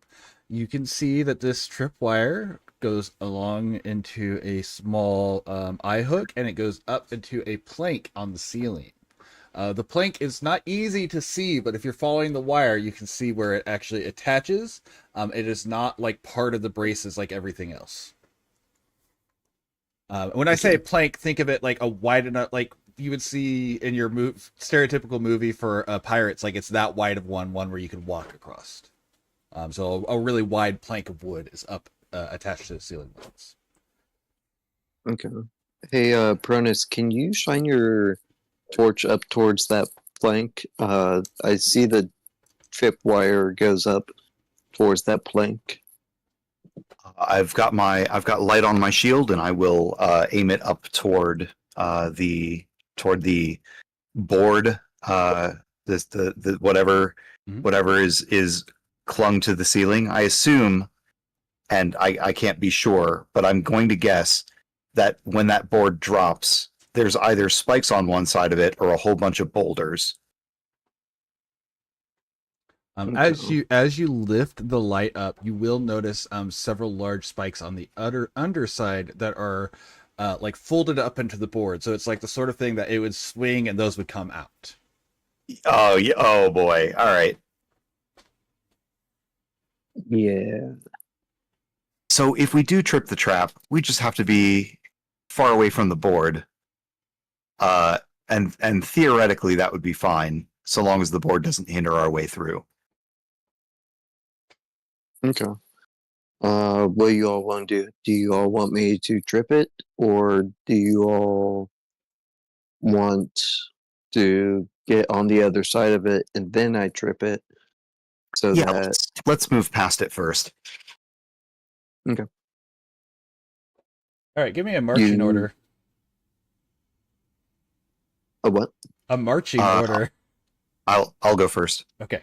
You can see that this tripwire goes along into a small eye hook, and it goes up into a plank on the ceiling. The plank is not easy to see, but if you're following the wire, you can see where it actually attaches. It is not like part of the braces like everything else. When I say plank, think of it like a wide enough, like you would see in your stereotypical movie for pirates, like it's that wide of one where you can walk across. So a really wide plank of wood is up attached to the ceiling lights. Okay. Hey, Pronus, can you shine your torch up towards that plank? I see the tripwire goes up towards that plank. I've got light on my shield, and I will aim it up toward the board. The whatever Mhm. whatever is clung to the ceiling. I assume, and I can't be sure, but I'm going to guess that when that board drops, there's either spikes on one side of it or a whole bunch of boulders. As you lift the light up, you will notice several large spikes on the underside that are like folded up into the board. So it's like the sort of thing that it would swing and those would come out. Oh yeah! Oh boy! All right. Yeah. So if we do trip the trap, we just have to be far away from the board. And theoretically that would be fine, so long as the board doesn't hinder our way through. Okay. What do you all want to do? Do you all want me to trip it, or do you all want to get on the other side of it and then I trip it? So Yeah, that let's move past it first. okay. All right, give me a marching order. A what? A marching Uh, order. I'll go first. Okay.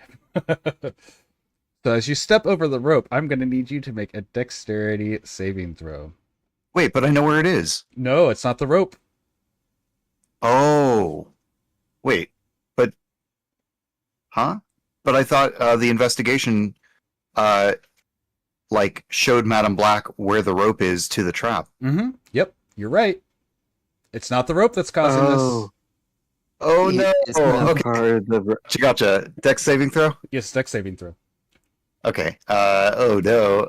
So as you step over the rope, I'm going to need you to make a dexterity saving throw. Wait, but I know where it is. No, it's not the rope. Oh, wait, but huh? But I thought the investigation like showed Madame Black where the rope is to the trap. Mm-hmm. Yep, you're right. It's not the rope that's causing this. Oh no! It's not Okay, part of the gotcha. Dex saving throw. Yes, dex saving throw. Okay. Oh no.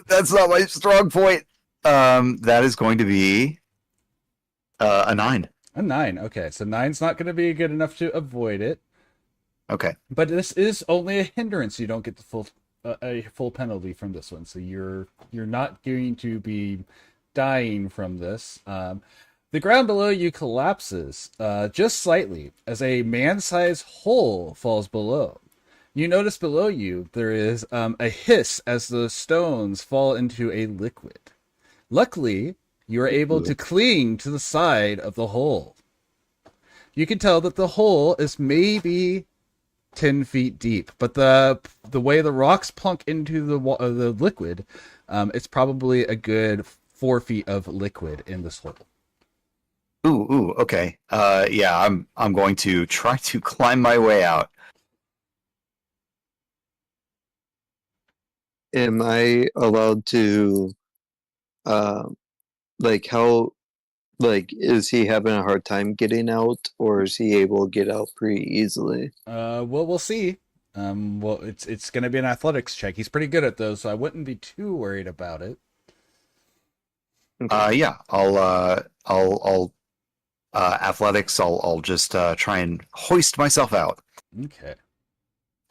That's not my strong point. That is going to be a 9. A 9. Okay, so 9's not going to be good enough to avoid it. Okay. But this is only a hindrance. You don't get the full a full penalty from this one, so you're not going to be dying from this. The ground below you collapses just slightly as a man-sized hole falls below. You notice below you there is a hiss as the stones fall into a liquid. Luckily, you are able to cling to the side of the hole. You can tell that the hole is maybe 10 feet deep, but the way the rocks plunk into the liquid, it's probably a good 4 feet of liquid in this hole. Ooh, okay. Yeah, I'm going to try to climb my way out. Am I allowed to, like, how, like, is he having a hard time getting out, or is he able to get out pretty easily? Well, we'll see. Well, it's going to be an athletics check. He's pretty good at those, so I wouldn't be too worried about it. Yeah, I'll athletics. I'll just try and hoist myself out. Okay.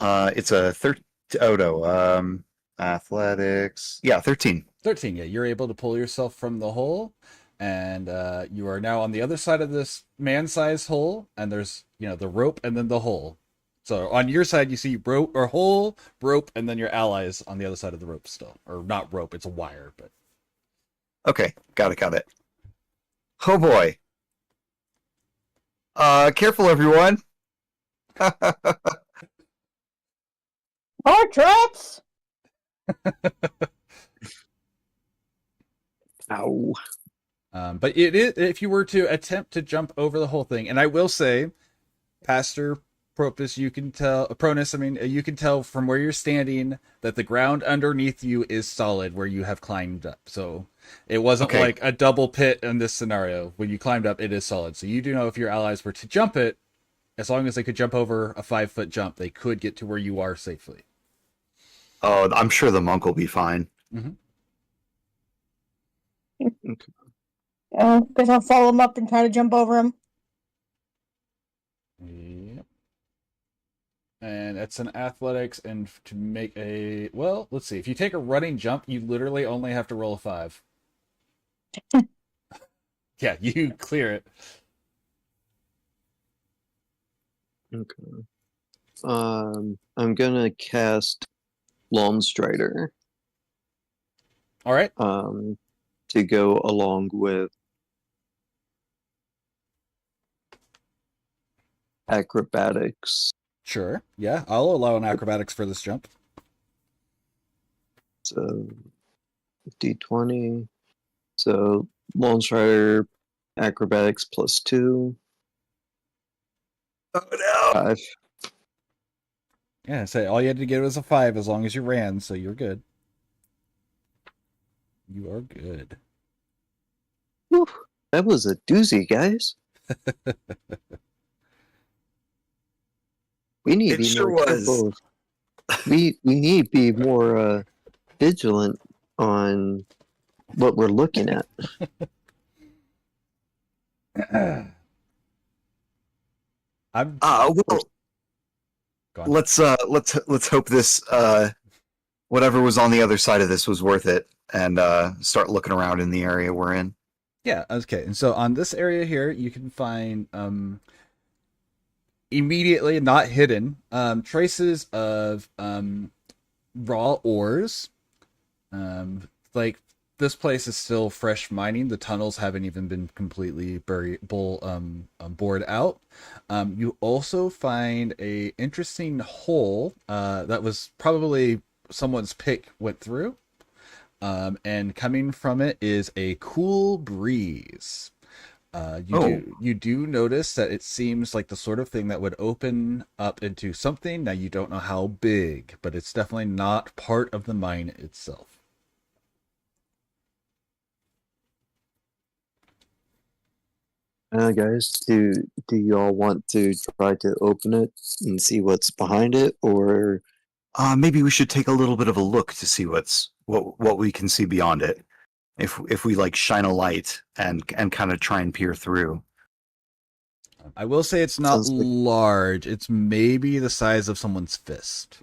It's a 13. Oh no. Athletics. Yeah, 13. 13. Yeah, you're able to pull yourself from the hole, and you are now on the other side of this man-sized hole, and there's the rope and then the hole. So on your side you see rope or hole, rope, and then your allies on the other side of the rope still, or not rope, it's a wire. But Okay, got it. Oh boy. Careful, everyone. More traps! Ow. but it is, if you were to attempt to jump over the whole thing, and I will say, Pastor Propus, you can tell, Pronus, I mean, you can tell from where you're standing that the ground underneath you is solid where you have climbed up. So it wasn't Okay. like a double pit in this scenario. When you climbed up, it is solid. So you do know if your allies were to jump it, as long as they could jump over a 5-foot jump, they could get to where you are safely. Oh, I'm sure the monk will be fine. Guess I'll follow him up and try to jump over him. Yep. And it's an athletics, and to make a, well, let's see. If you take a running jump, you literally only have to roll a 5. Yeah, you clear it. Okay. I'm gonna cast Lawn Strider. All right. To go along with acrobatics. Sure. Yeah, I'll allow an acrobatics for this jump. So D20. So Lawn Strider acrobatics +2. Oh no! 5. Yeah, say all you had to get was a 5 as long as you ran, so you're good. You are good. Whew, that was a doozy, guys. We need to It be sure more was. careful. We need to be more vigilant on what we're looking at. I'm Well, Go on. let's hope this whatever was on the other side of this was worth it, and start looking around in the area we're in. Yeah, okay. And so on this area here, you can find immediately, not hidden, traces of raw ores. Like this place is still fresh mining. The tunnels haven't even been completely bored out. You also find a interesting hole that was probably someone's pick went through. And coming from it is a cool breeze. You do notice that it seems like the sort of thing that would open up into something. Now you don't know how big, but it's definitely not part of the mine itself. Guys, do y'all want to try to open it and see what's behind it, or Maybe we should take a little bit of a look to see what we can see beyond it. If we like shine a light and kind of try and peer through. I will say it's not Sounds like- large. It's maybe the size of someone's fist.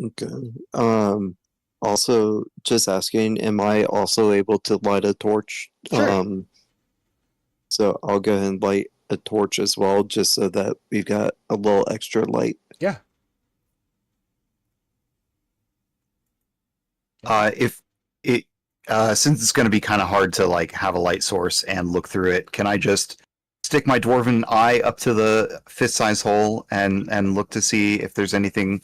Okay. Also, just asking, am I also able to light a torch? Sure. So I'll go ahead and light a torch as well, just so that we've got a little extra light. Yeah. If it since it's going to be kind of hard to like have a light source and look through it, can I just stick my dwarven eye up to the fist-size hole and look to see if there's anything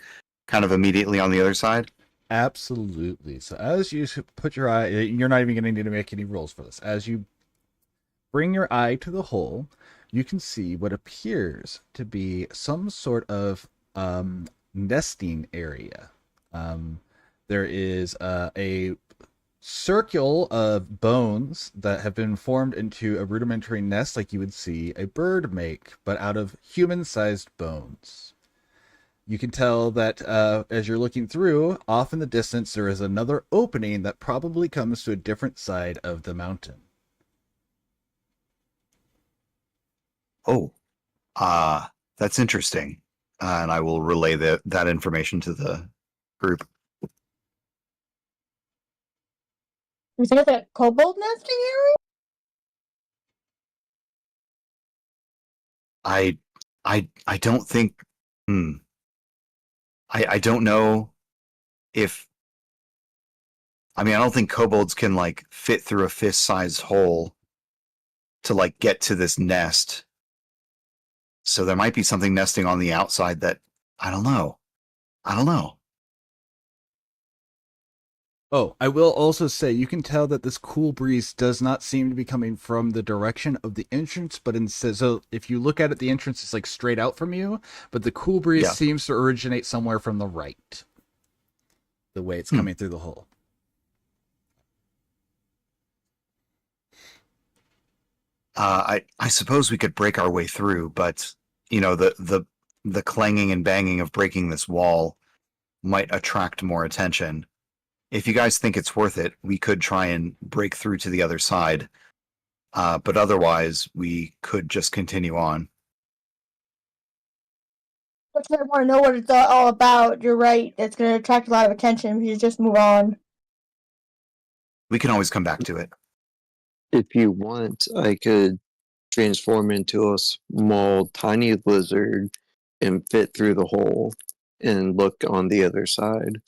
kind of immediately on the other side? Absolutely. So as you put your eye, you're not even going to need to make any rolls for this. As you bring your eye to the hole, you can see what appears to be some sort of nesting area. There is a circle of bones that have been formed into a rudimentary nest like you would see a bird make, but out of human-sized bones. You can tell that as you're looking through, off in the distance, there is another opening that probably comes to a different side of the mountain. Oh, that's interesting. And I will relay that information to the group. You think it's a kobold nesting area? I don't think. I don't know if. I mean, I don't think kobolds can like fit through a fist-sized hole to like get to this nest. So there might be something nesting on the outside that I don't know. Oh, I will also say you can tell that this cool breeze does not seem to be coming from the direction of the entrance, but instead, so if you look at it, the entrance is like straight out from you, but the cool breeze Yeah. seems to originate somewhere from the right, the way it's coming through the hole. I suppose we could break our way through, but you know the clanging and banging of breaking this wall might attract more attention. If you guys think it's worth it, we could try and break through to the other side. But otherwise, we could just continue on. But I want to know what it's all about. You're right. It's going to attract a lot of attention. We should just move on. We can always come back to it. If you want, I could transform into a small, tiny lizard and fit through the hole and look on the other side.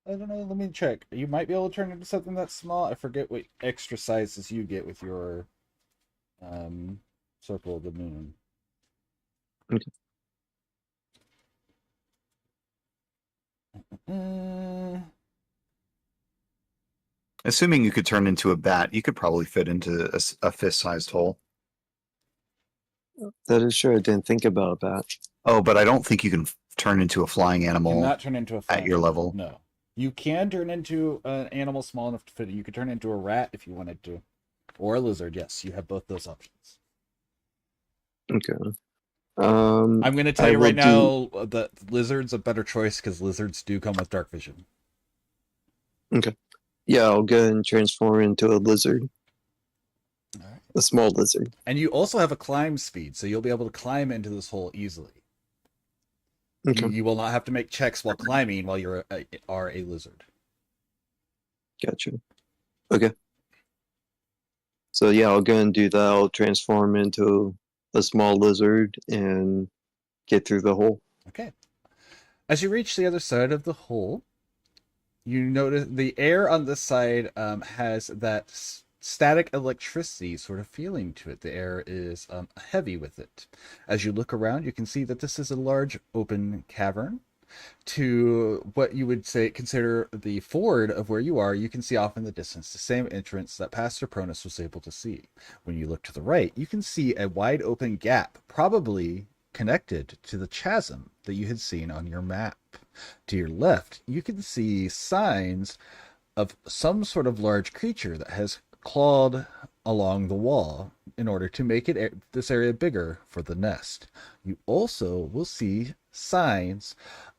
I don't know. Let me check. You might be able to turn into something that's small. I forget what extra sizes you get with your circle of the moon. Okay. Assuming you could turn into a bat, you could probably fit into a fist-sized hole. That is true. I didn't think about that. Oh, but I don't think you can turn into a flying You animal cannot turn into a at your level. No. You can turn into an animal small enough to fit it. You could turn into a rat if you wanted to. Or a lizard, yes. You have both those options. Okay. I'm going to tell I you right will now that lizard's a better choice because lizards do come with dark vision. Okay. Yeah, I'll go ahead and transform into a lizard. All right. A small lizard. And you also have a climb speed, so you'll be able to climb into this hole easily. Okay. You will not have to make checks while climbing while you are a lizard. Gotcha. Okay. So yeah, I'll go and do that. I'll transform into a small lizard and get through the hole. Okay. As you reach the other side of the hole, you notice the air on this side has that static electricity sort of feeling to it. The air is heavy with it. As you look around, you can see that this is a large open cavern. To what you would say consider the forward of where you are, you can see off in the distance the same entrance that Pastor Pronus was able to see. When you look to the right, you can see a wide open gap, probably connected to the chasm that you had seen on your map. To your left, you can see signs of some sort of large creature that has clawed along the wall in order to make this area bigger for the nest. You also will see signs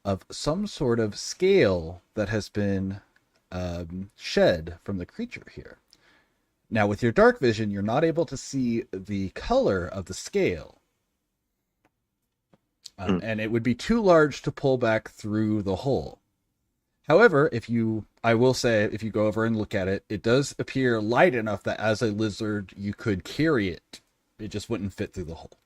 of some sort of scale that has been shed from the creature here. Now, with your dark vision, you're not able to see the color of the scale. And it would be too large to pull back through the hole. However, I will say, if you go over and look at it, it does appear light enough that as a lizard, you could carry it. It just wouldn't fit through the hole.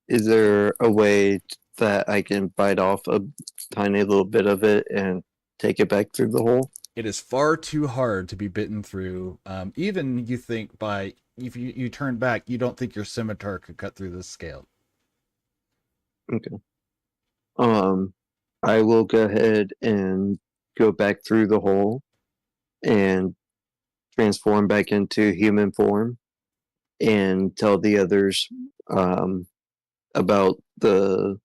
Is there a way that I can bite off a tiny little bit of it and take it back through the hole? It is far too hard to be bitten through. Even you think if you turn back, you don't think your scimitar could cut through this scale. Okay. I will go ahead and go back through the hole and transform back into human form and tell the others about the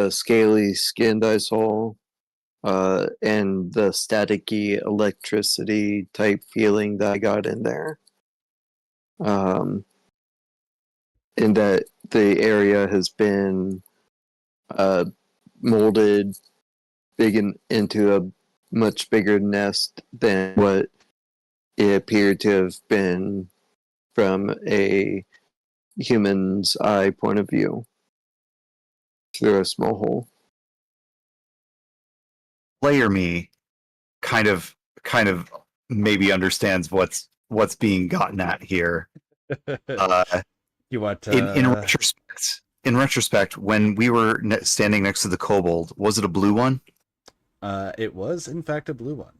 scaly skinned I saw and the staticky electricity type feeling that I got in there. And that the area has been molded into a much bigger nest than what it appeared to have been from a human's eye point of view through a small hole. Player me kind of maybe understands what's being gotten at here. You want In retrospect, when we were standing next to the kobold, was it a blue one? It was, in fact, a blue one.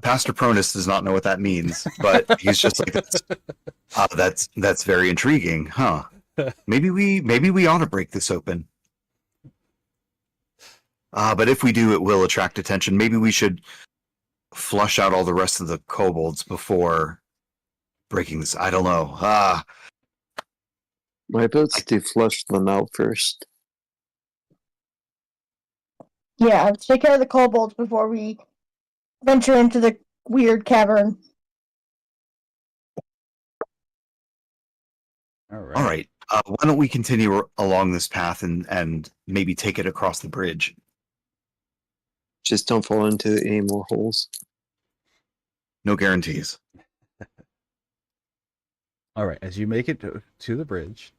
Pastor Pronus does not know what that means, but he's just like, that's very intriguing, huh? Maybe we ought to break this open. But if we do, it will attract attention. Maybe we should flush out all the rest of the kobolds before breaking this. I don't know. My vote's to flush them out first. Yeah, let's take care of the kobolds before we venture into the weird cavern. All right. All right. Why don't we continue along this path and maybe take it across the bridge? Just don't fall into any more holes. No guarantees. All right. As you make it to the bridge,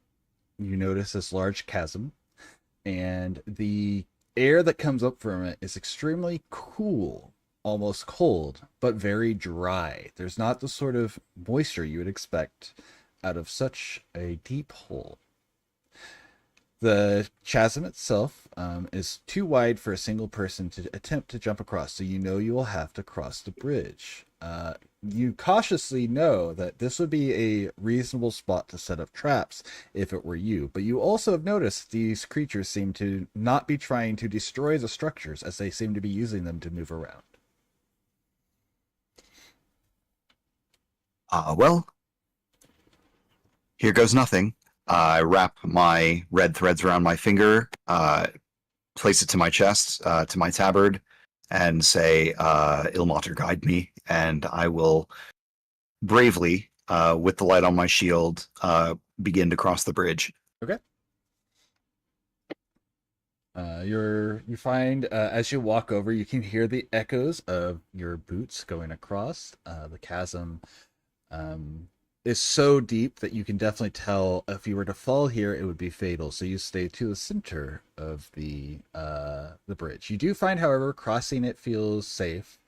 you notice this large chasm, and the air that comes up from it is extremely cool, almost cold, but very dry. There's not the sort of moisture you would expect out of such a deep hole. The chasm itself is too wide for a single person to attempt to jump across, so you know you will have to cross the bridge. You cautiously know that this would be a reasonable spot to set up traps if it were you, but you also have noticed these creatures seem to not be trying to destroy the structures, as they seem to be using them to move around. Well, here goes nothing. I wrap my red threads around my finger, place it to my chest, to my tabard, and say, Ilmater, guide me, and I will bravely, with the light on my shield, begin to cross the bridge. Okay. You find as you walk over, you can hear the echoes of your boots going across. The chasm is so deep that you can definitely tell if you were to fall here, it would be fatal. So you stay to the center of the bridge. You do find, however, crossing it feels safe.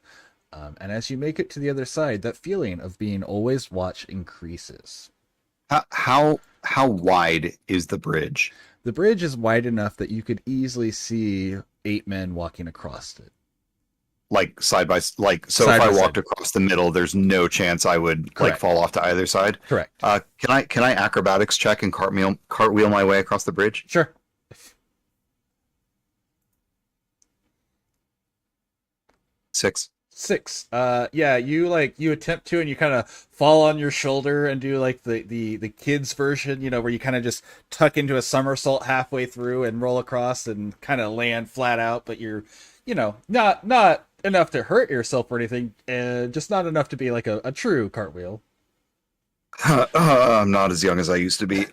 And as you make it to the other side, that feeling of being always watched increases. How wide is the bridge? The bridge is wide enough that you could easily see 8 men walking across it. Like side by so Side if I by walked side. across the middle, there's no chance I would Correct. fall off to either side. Correct. Can I acrobatics check and cartwheel my way across the bridge? Sure. 6. 6. Yeah, you attempt to, and you kind of fall on your shoulder and do like the kids version, where you kind of just tuck into a somersault halfway through and roll across and kind of land flat out, but you're, not enough to hurt yourself or anything, just not enough to be like a true cartwheel. I'm not as young as I used to be.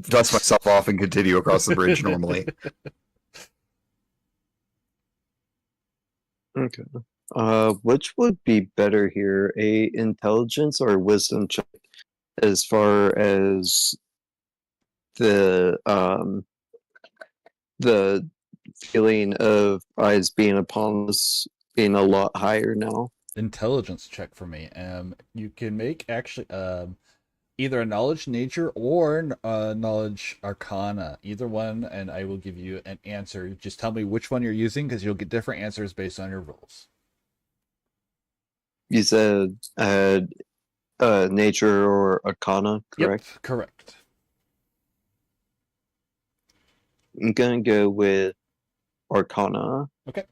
Dust myself off and continue across the bridge normally. Okay. Which would be better here, a intelligence or wisdom check, as far as the feeling of eyes being upon us being a lot higher now? Intelligence check for me. You can make actually either a knowledge nature or knowledge arcana, either one, and I will give you an answer. Just tell me which one you're using, because you'll get different answers based on your rolls. You said nature or arcana, correct? Yep, correct. I'm gonna go with arcana. Okay.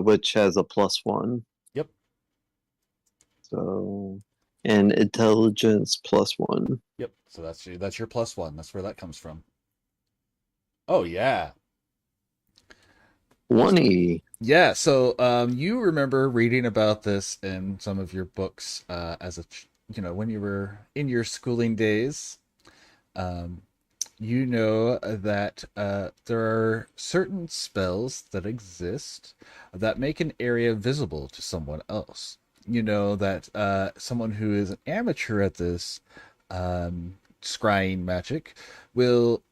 Which has a +1. Yep. So, and intelligence +1. Yep. So that's your +1. That's where that comes from. Oh yeah. 20. Yeah. So you remember reading about this in some of your books as when you were in your schooling days. You know that there are certain spells that exist that make an area visible to someone else. You know that someone who is an amateur at this scrying magic will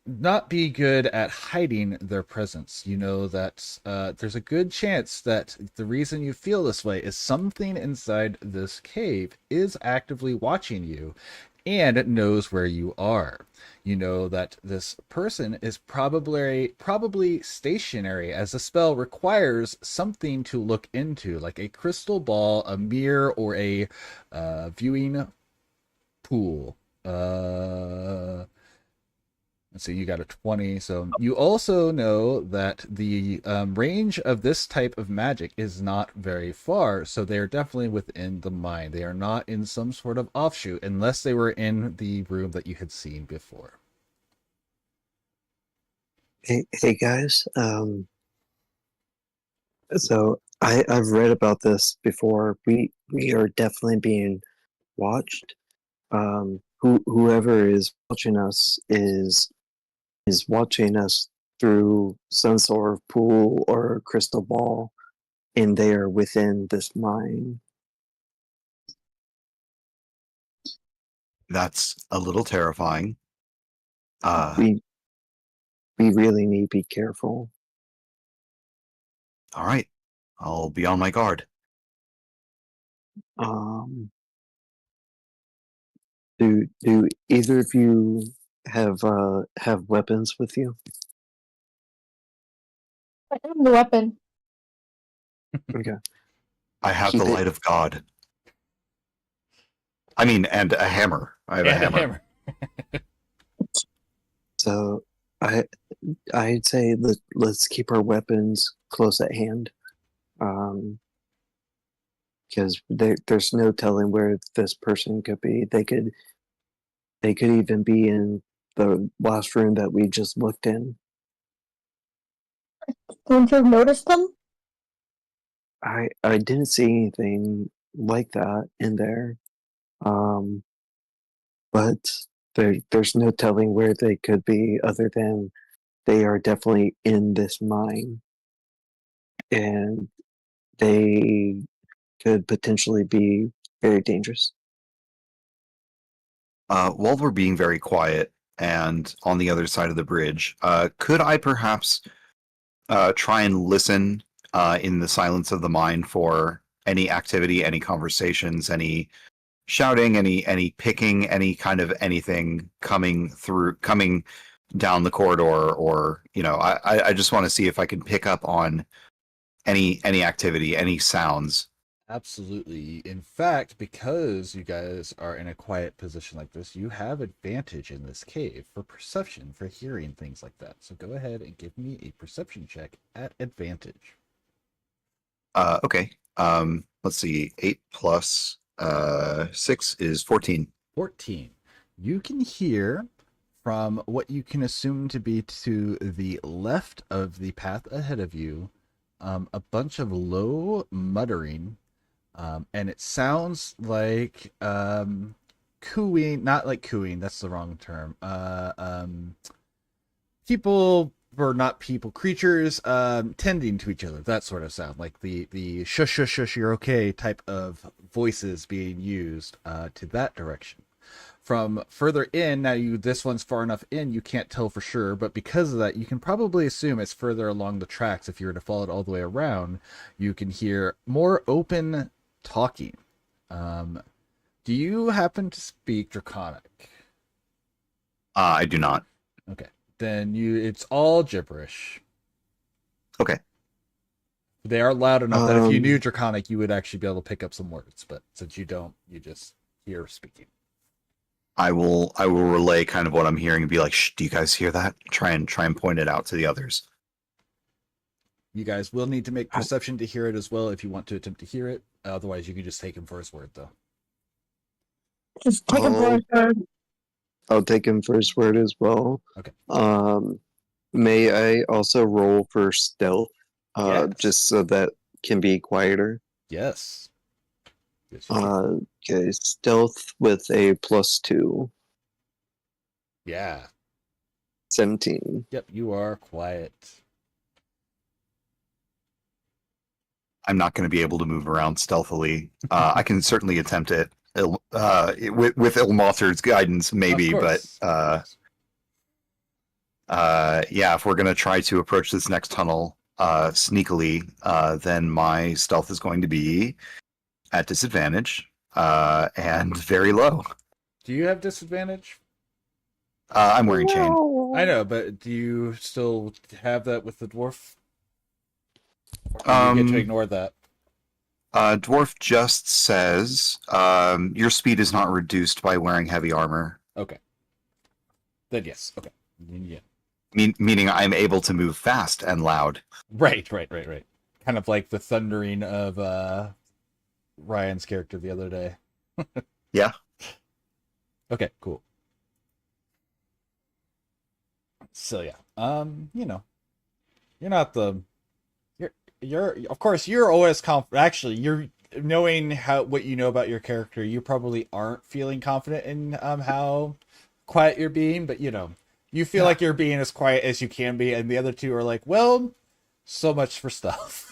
not be good at hiding their presence. You know that there's a good chance that the reason you feel this way is something inside this cave is actively watching you and knows where you are. You know that this person is probably stationary, as the spell requires something to look into, like a crystal ball, a mirror, or a viewing pool. And so you got a 20. So you also know that the range of this type of magic is not very far. So they're definitely within the mine. They are not in some sort of offshoot unless they were in the room that you had seen before. Hey guys. So I've read about this before. We are definitely being watched. Whoever is watching us is watching us through some sort of pool or crystal ball, and they are within this mine. That's a little terrifying. We really need to be careful. All right. I'll be on my guard. Do either of you have weapons with you? I have the weapon. Okay. I have Keep the it- light of God. I mean, and a hammer. I have a hammer. So I'd say let's keep our weapons close at hand, because there's no telling where this person could be. They could even be in the last room that we just looked in. Wouldn't you have noticed them? I didn't see anything like that in there, but there's no telling where they could be other than they are definitely in this mine, and they could potentially be very dangerous. While we're being very quiet and on the other side of the bridge, could I perhaps try and listen in the silence of the mine for any activity, any conversations, any shouting, any picking, any kind of anything coming down the corridor, or I just want to see if I can pick up on any activity, any sounds. Absolutely. In fact, because you guys are in a quiet position like this, you have advantage in this cave for perception, for hearing things like that. So go ahead and give me a perception check at advantage. Okay. Let's see. 8 plus 6 is 14. 14. You can hear from what you can assume to be to the left of the path ahead of you, a bunch of low muttering, and it sounds like cooing, not like cooing, that's the wrong term. People, or not people, creatures tending to each other, that sort of sound, like the shush shush shush you're okay type of voices being used to that direction. From further in, now this one's far enough in you can't tell for sure, but because of that you can probably assume it's further along the tracks. If you were to follow it all the way around, you can hear more open talking. Do you happen to speak Draconic? I do not. Okay, then it's all gibberish. Okay. They are loud enough that if you knew Draconic you would actually be able to pick up some words, but since you don't, you just hear speaking. I will relay kind of what I'm hearing and be like, "Shh, do you guys hear that?" Try and point it out to the others. You guys will need to make perception to hear it as well if you want to attempt to hear it. Otherwise, you can just take him for his word, though. Just take him for his word. I'll take him for his word as well. Okay. May I also roll for stealth, Yes. just so that can be quieter? Yes. Yes, you can. Okay, stealth with a +2. Yeah. 17. Yep, you are quiet. I'm not going to be able to move around stealthily. I can certainly attempt it with Ilmater's guidance, maybe, Of but course. yeah, if we're going to try to approach this next tunnel sneakily, then my stealth is going to be at disadvantage and very low. Do you have disadvantage? I'm wearing chain. I know, but do you still have that with the dwarf? Or do you get to ignore that? Dwarf just says your speed is not reduced by wearing heavy armor. Okay. Then yes. Okay. Yeah. Meaning I'm able to move fast and loud. Right. Kind of like the thundering of Ryan's character the other day. Yeah. Okay, cool. So yeah, you know, you're not the, you're of course you're always actually you're knowing what you know about your character, you probably aren't feeling confident in how quiet you're being, but you know, you feel like you're being as quiet as you can be, and the other two are like, well, so much for stuff.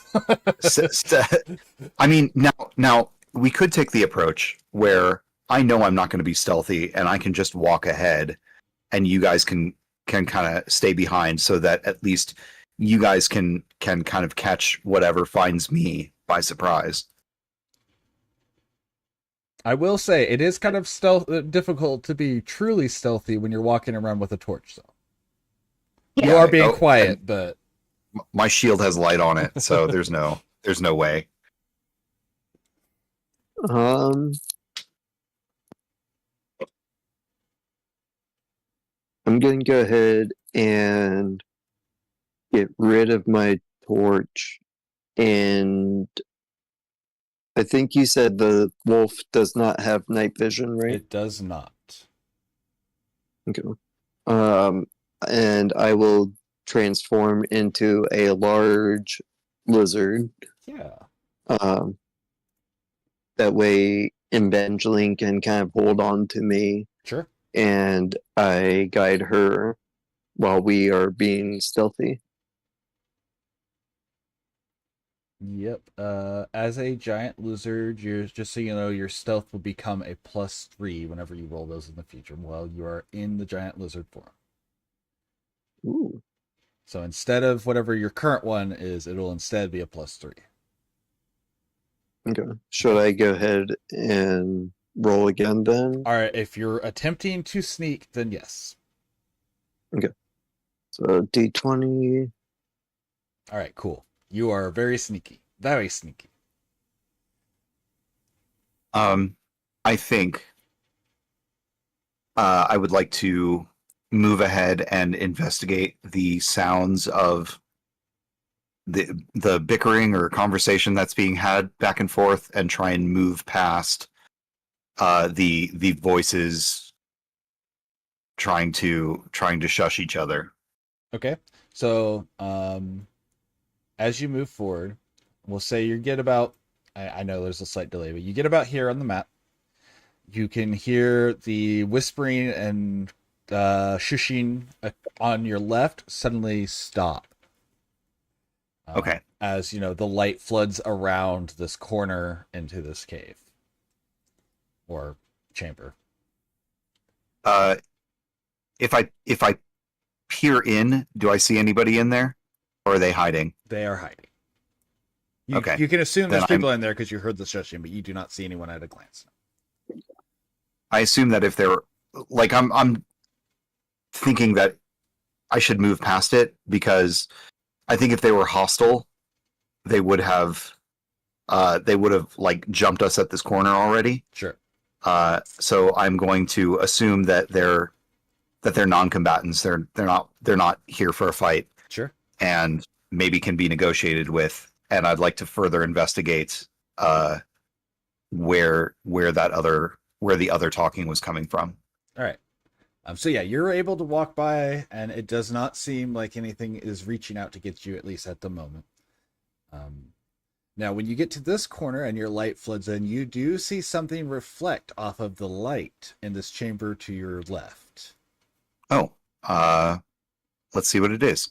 I mean, now we could take the approach where I know I'm not going to be stealthy, and I can just walk ahead, and you guys can kind of stay behind, so that at least you guys can kind of catch whatever finds me by surprise. I will say it is kind of difficult to be truly stealthy when you're walking around with a torch. So you are being quiet, but my shield has light on it, so there's no way. I'm going to go ahead and get rid of my torch, and I think you said the wolf does not have night vision, right? it does not. Okay. And I will transform into a large lizard. Yeah. That way Evangeline can kind of hold on to me, Sure. and I guide her while we are being stealthy. Yep. As a giant lizard, you're just so you know, your stealth will become a +3 whenever you roll those in the future while you are in the giant lizard form. Ooh. So instead of whatever your current one is, it'll instead be a +3. Okay. Should I go ahead and roll again then? All right. If you're attempting to sneak, then yes. Okay. So D20. All right. Cool. You are very sneaky. Very sneaky. I think I would like to move ahead and investigate the sounds of the bickering or conversation that's being had back and forth, and try and move past the voices trying to shush each other. Okay. So as you move forward, we'll say you get about, I know there's a slight delay, but you get about here on the map. You can hear the whispering and shushing on your left suddenly stop. Okay. As you know, the light floods around this corner into this cave or chamber. If I peer in, do I see anybody in there, or are they hiding? They are hiding. Okay. You can assume Then there's people in there because you heard the shushing, but you do not see anyone at a glance. I assume that if they're like, I'm thinking that I should move past it, because I think if they were hostile, they would have like jumped us at this corner already. Sure. So I'm going to assume that they're non-combatants. They're not here for a fight. Sure. And maybe can be negotiated with. And I'd like to further investigate where the other talking was coming from. All right. So yeah, you're able to walk by, and it does not seem like anything is reaching out to get you, at least at the moment. Now, when you get to this corner and your light floods in, you do see something reflect off of the light in this chamber to your left. Oh, let's see what it is.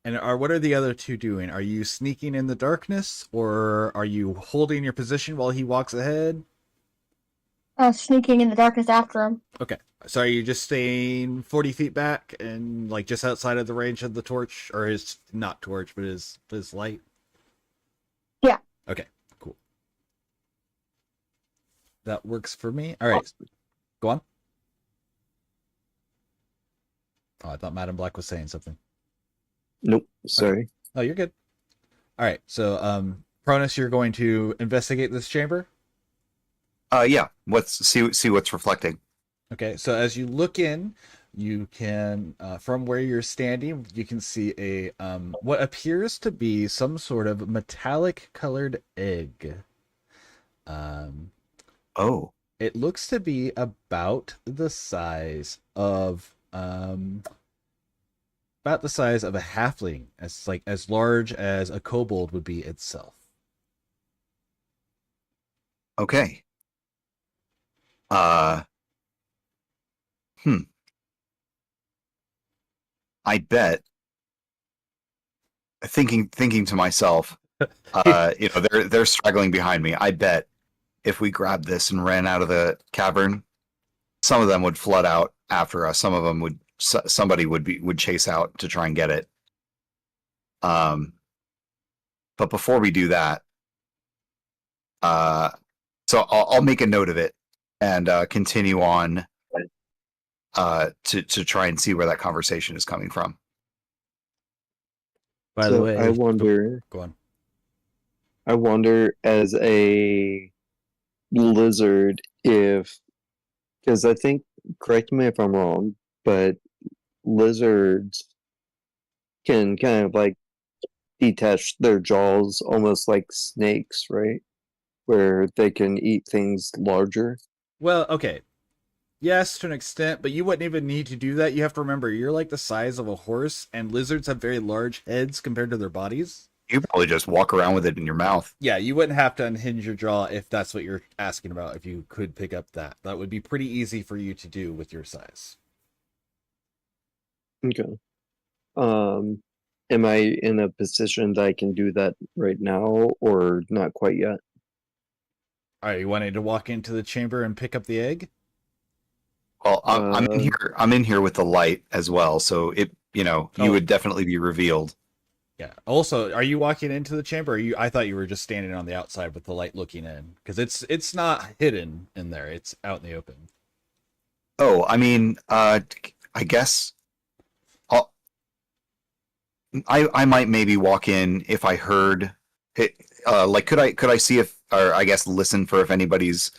And what are the other two doing? Are you sneaking in the darkness, or are you holding your position while he walks ahead? Sneaking in the darkness after him. Okay. So are you just staying 40 feet back and like just outside of the range of the torch, or his, not torch, but his light? Yeah. Okay, cool. That works for me. All right. Go on. Oh, I thought Madam Black was saying something. Nope. Sorry. Oh, you're good. All right. So, Cronus, you're going to investigate this chamber? Yeah. See what's reflecting. Okay. So as you look in, You can, from where you're standing, you can see a what appears to be some sort of metallic colored egg. Um, Oh, it looks to be about the size of a halfling, as like as large as a kobold would be itself. okay. Uh, hmm. I bet. Thinking to myself, they're struggling behind me. I bet if we grabbed this and ran out of the cavern, some of them would flood out after us. Some of them somebody would chase out to try and get it. But before we do that, so I'll make a note of it and continue on to try and see where that conversation is coming from. By the So way, I wonder. go on. I wonder, as a lizard, because I think, correct me if I'm wrong, but lizards can kind of like detach their jaws almost like snakes, right? Where they can eat things larger. Well, okay. Yes, to an extent, but you wouldn't even need to do that. You have to remember, you're like the size of a horse, and lizards have very large heads compared to their bodies. You probably just walk around with it in your mouth. Yeah, you wouldn't have to unhinge your jaw if that's what you're asking about, if you could pick up that. That would be pretty easy for you to do with your size. Okay. Am I in a position that I can do that right now, or not quite yet? Are you wanting to walk into the chamber and pick up the egg? Well, I'm in here. I'm in here with the light as well, so you Oh. would definitely be revealed. Yeah. Also, are you walking into the chamber? Or I thought you were just standing on the outside with the light looking in, because it's not hidden in there. It's out in the open. Oh, I mean, I guess I might maybe walk in if I heard it. Like, could I see if, or I guess listen for if anybody's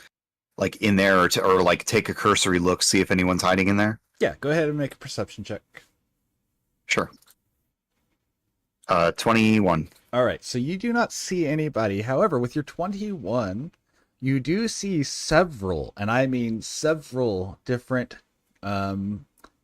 like in there, or like take a cursory look, see if anyone's hiding in there? Yeah, go ahead and make a perception check. Sure. 21. All right, so you do not see anybody. However, with your 21, you do see several, and I mean several different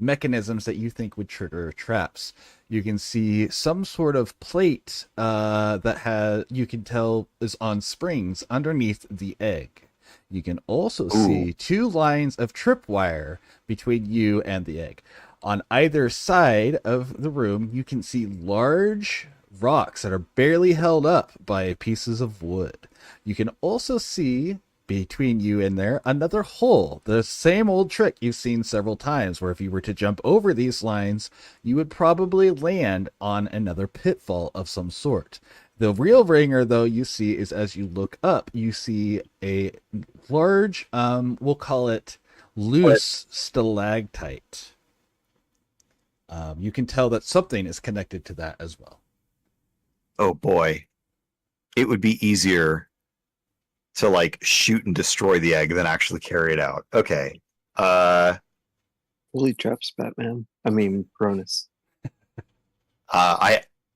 mechanisms that you think would trigger traps. You can see some sort of plate that you can tell is on springs underneath the egg. You can also see 2 lines of tripwire between you and the egg. On either side of the room, you can see large rocks that are barely held up by pieces of wood. You can also see between you and there another hole, the same old trick you've seen several times, where if you were to jump over these lines, you would probably land on another pitfall of some sort. The real ringer, though, you see is as you look up, you see a large, we'll call it loose stalactite. You can tell that something is connected to that as well. Oh boy, it would be easier to like shoot and destroy the egg than actually carry it out. Okay. Holy traps, Batman. I mean, Cronus.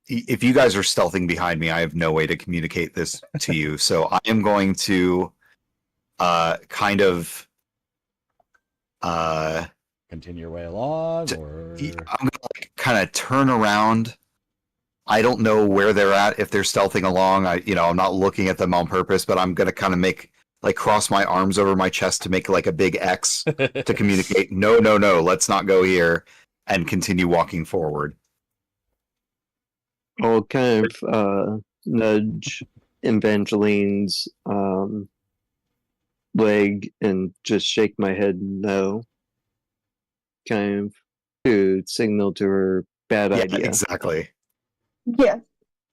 If you guys are stealthing behind me, I have no way to communicate this to you. So I am going to kind of Continue your way along, or I'm gonna like kind of turn around. I don't know where they're at, if they're stealthing along. I'm not looking at them on purpose, but I'm gonna kind of cross my arms over my chest to make like a big X to communicate. No, let's not go here, and continue walking forward. I'll kind of nudge Evangeline's leg and just shake my head no. Kind of to signal to her bad Yeah, idea. exactly. Yeah.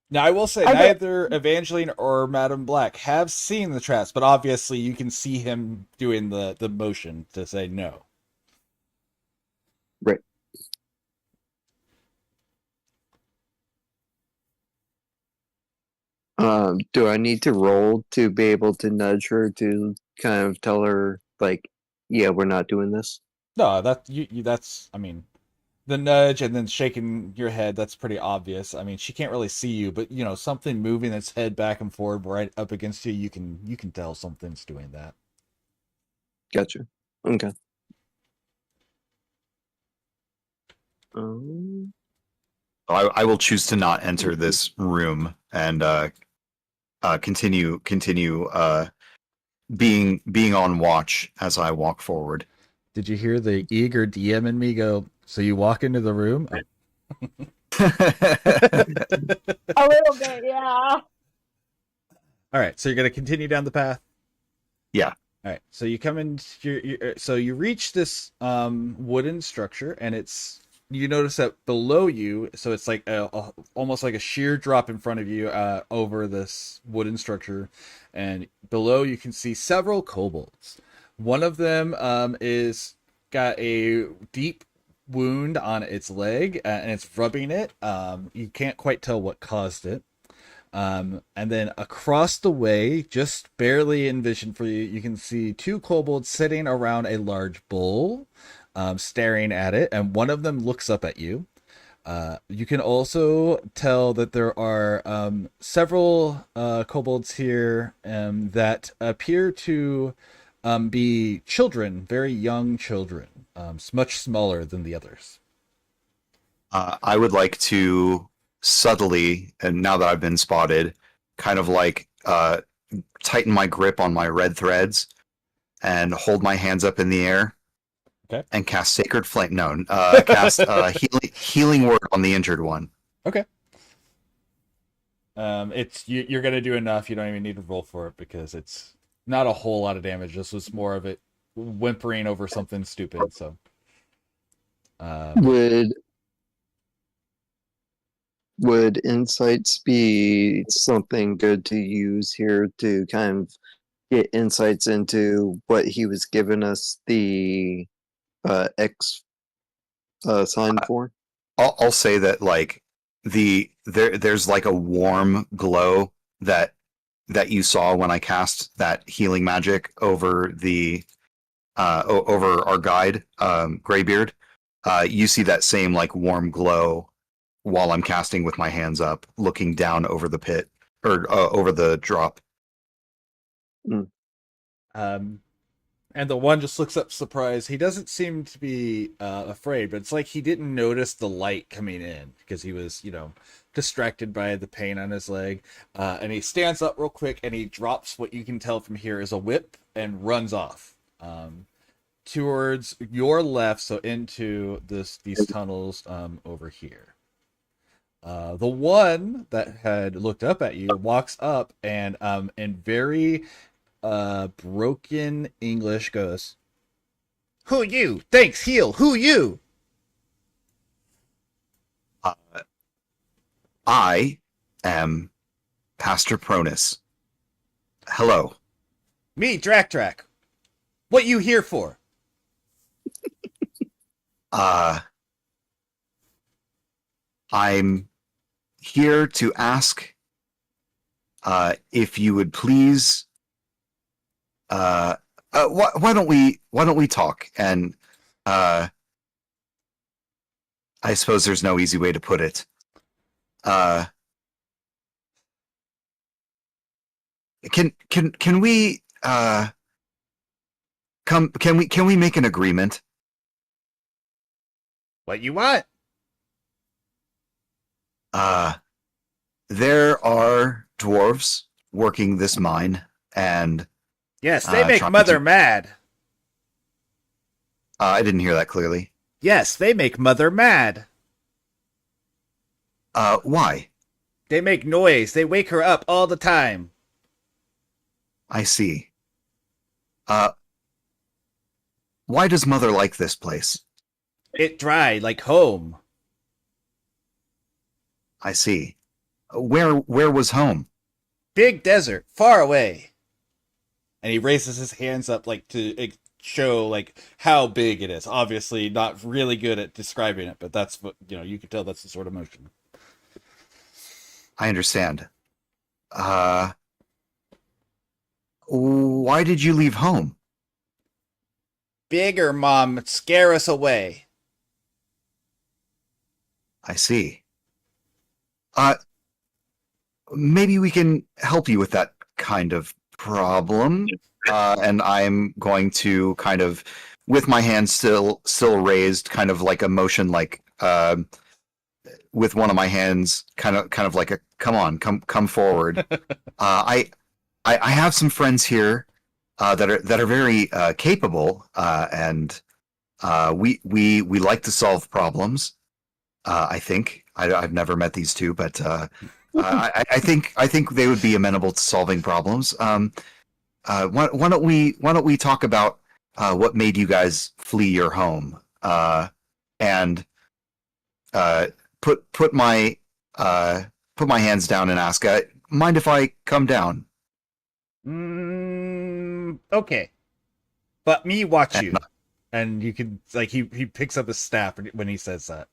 now I will say I bet- neither Evangeline or Madame Black have seen the traps, but obviously you can see him doing the motion to say no. Right. Do I need to roll to be able to nudge her to kind of tell her, like, yeah, we're not doing this? No, that's, I mean, the nudge and then shaking your head, that's pretty obvious. I mean, she can't really see you, but something moving its head back and forward right up against you, you can tell something's doing that. Gotcha. Okay. Um, I will choose to not enter this room and continue being on watch as I walk forward. Did you hear the eager DM in me go, so you walk into the room? A little bit, yeah. All right, so you're going to continue down the path? Yeah. All right, so you come into so you reach this wooden structure, and you notice that below you, so it's like almost like a sheer drop in front of you over this wooden structure, and below you can see several kobolds. One of them is got a deep wound on its leg, and it's rubbing it. You can't quite tell what caused it. And then across the way, just barely in vision for you, you can see two kobolds sitting around a large bowl, staring at it, and one of them looks up at you. You can also tell that there are several kobolds here that appear to be children, very young children, much smaller than the others. I would like to subtly, and now that I've been spotted, kind of like tighten my grip on my red threads and hold my hands up in the air. Okay. And cast Sacred Flame. No, cast healing word on the injured one. Okay. You're gonna do enough. You don't even need to roll for it because it's not a whole lot of damage. This was more of it whimpering over something stupid. So, would insights be something good to use here to kind of get insights into what he was giving us the X sign for? I'll say that like there's like a warm glow that you saw when I cast that healing magic over the over our guide, Greybeard. You see that same like warm glow while I'm casting with my hands up, looking down over the pit or over the drop. And the one just looks up surprised. He doesn't seem to be afraid, but it's like he didn't notice the light coming in because he was, distracted by the pain on his leg. And he stands up real quick and he drops what you can tell from here is a whip and runs off towards your left, so into these tunnels over here. The one that had looked up at you walks up and in very broken English goes, "Who you? Thanks, heal. Who you?" I am Pastor Pronus. Hello. Me, Drac. What you here for? I'm here to ask if you would please why don't we talk? And I suppose there's no easy way to put it. Can we can we make an agreement? What you want? There are dwarves working this mine, and yes, they make Mother mad. I didn't hear that clearly. Yes, they make Mother mad. Why? They make noise. They wake her up all the time. I see. Why does Mother like this place? It dry like home. I see. Where was home? Big desert, far away. And he raises his hands up like to show like how big it is. Obviously not really good at describing it, but that's what, you can tell that's the sort of motion. I understand. Why did you leave home? Bigger Mom scare us away. I see. Uh, maybe we can help you with that kind of problem. And I'm going to kind of, with my hand still raised, kind of like a motion, like with one of my hands, kind of like a come forward. I have some friends here that are very capable, and we like to solve problems. I think I've never met these two, but I think they would be amenable to solving problems. Why don't we talk about what made you guys flee your home, and put my hands down and ask, mind if I come down? Okay. But me watch you. And you can, like, he picks up his staff when he says that.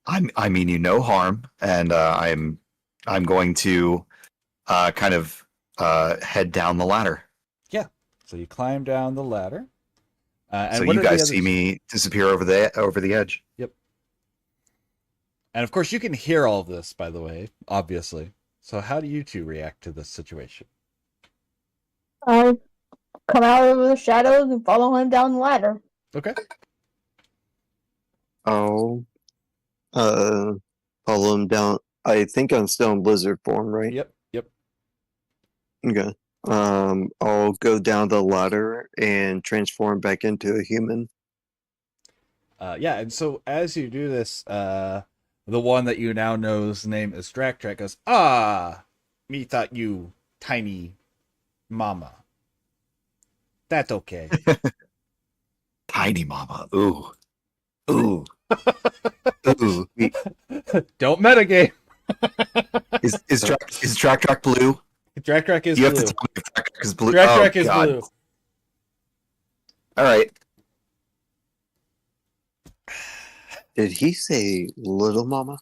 I mean you no harm, and I'm going to kind of head down the ladder. Yeah. So you climb down the ladder. And So what you are the guys others? see me disappear over the edge. Yep. And of course you can hear all of this, by the way, obviously. So how do you two react to this situation? I come out of the shadows and follow him down the ladder. Okay. I'll follow him down. I think I'm still in lizard form, right? Yep. Okay. I'll go down the ladder and transform back into a human. Yeah, and so as you do this, the one that you now know's name is Drac goes, me thought you tiny mama. That's okay. Tiny mama. Ooh. Ooh. Ooh. Don't metagame. Is Drac blue? Drac is You blue. have to tell me if Drac is blue. Drac is God. blue. All right. Did he say little mama?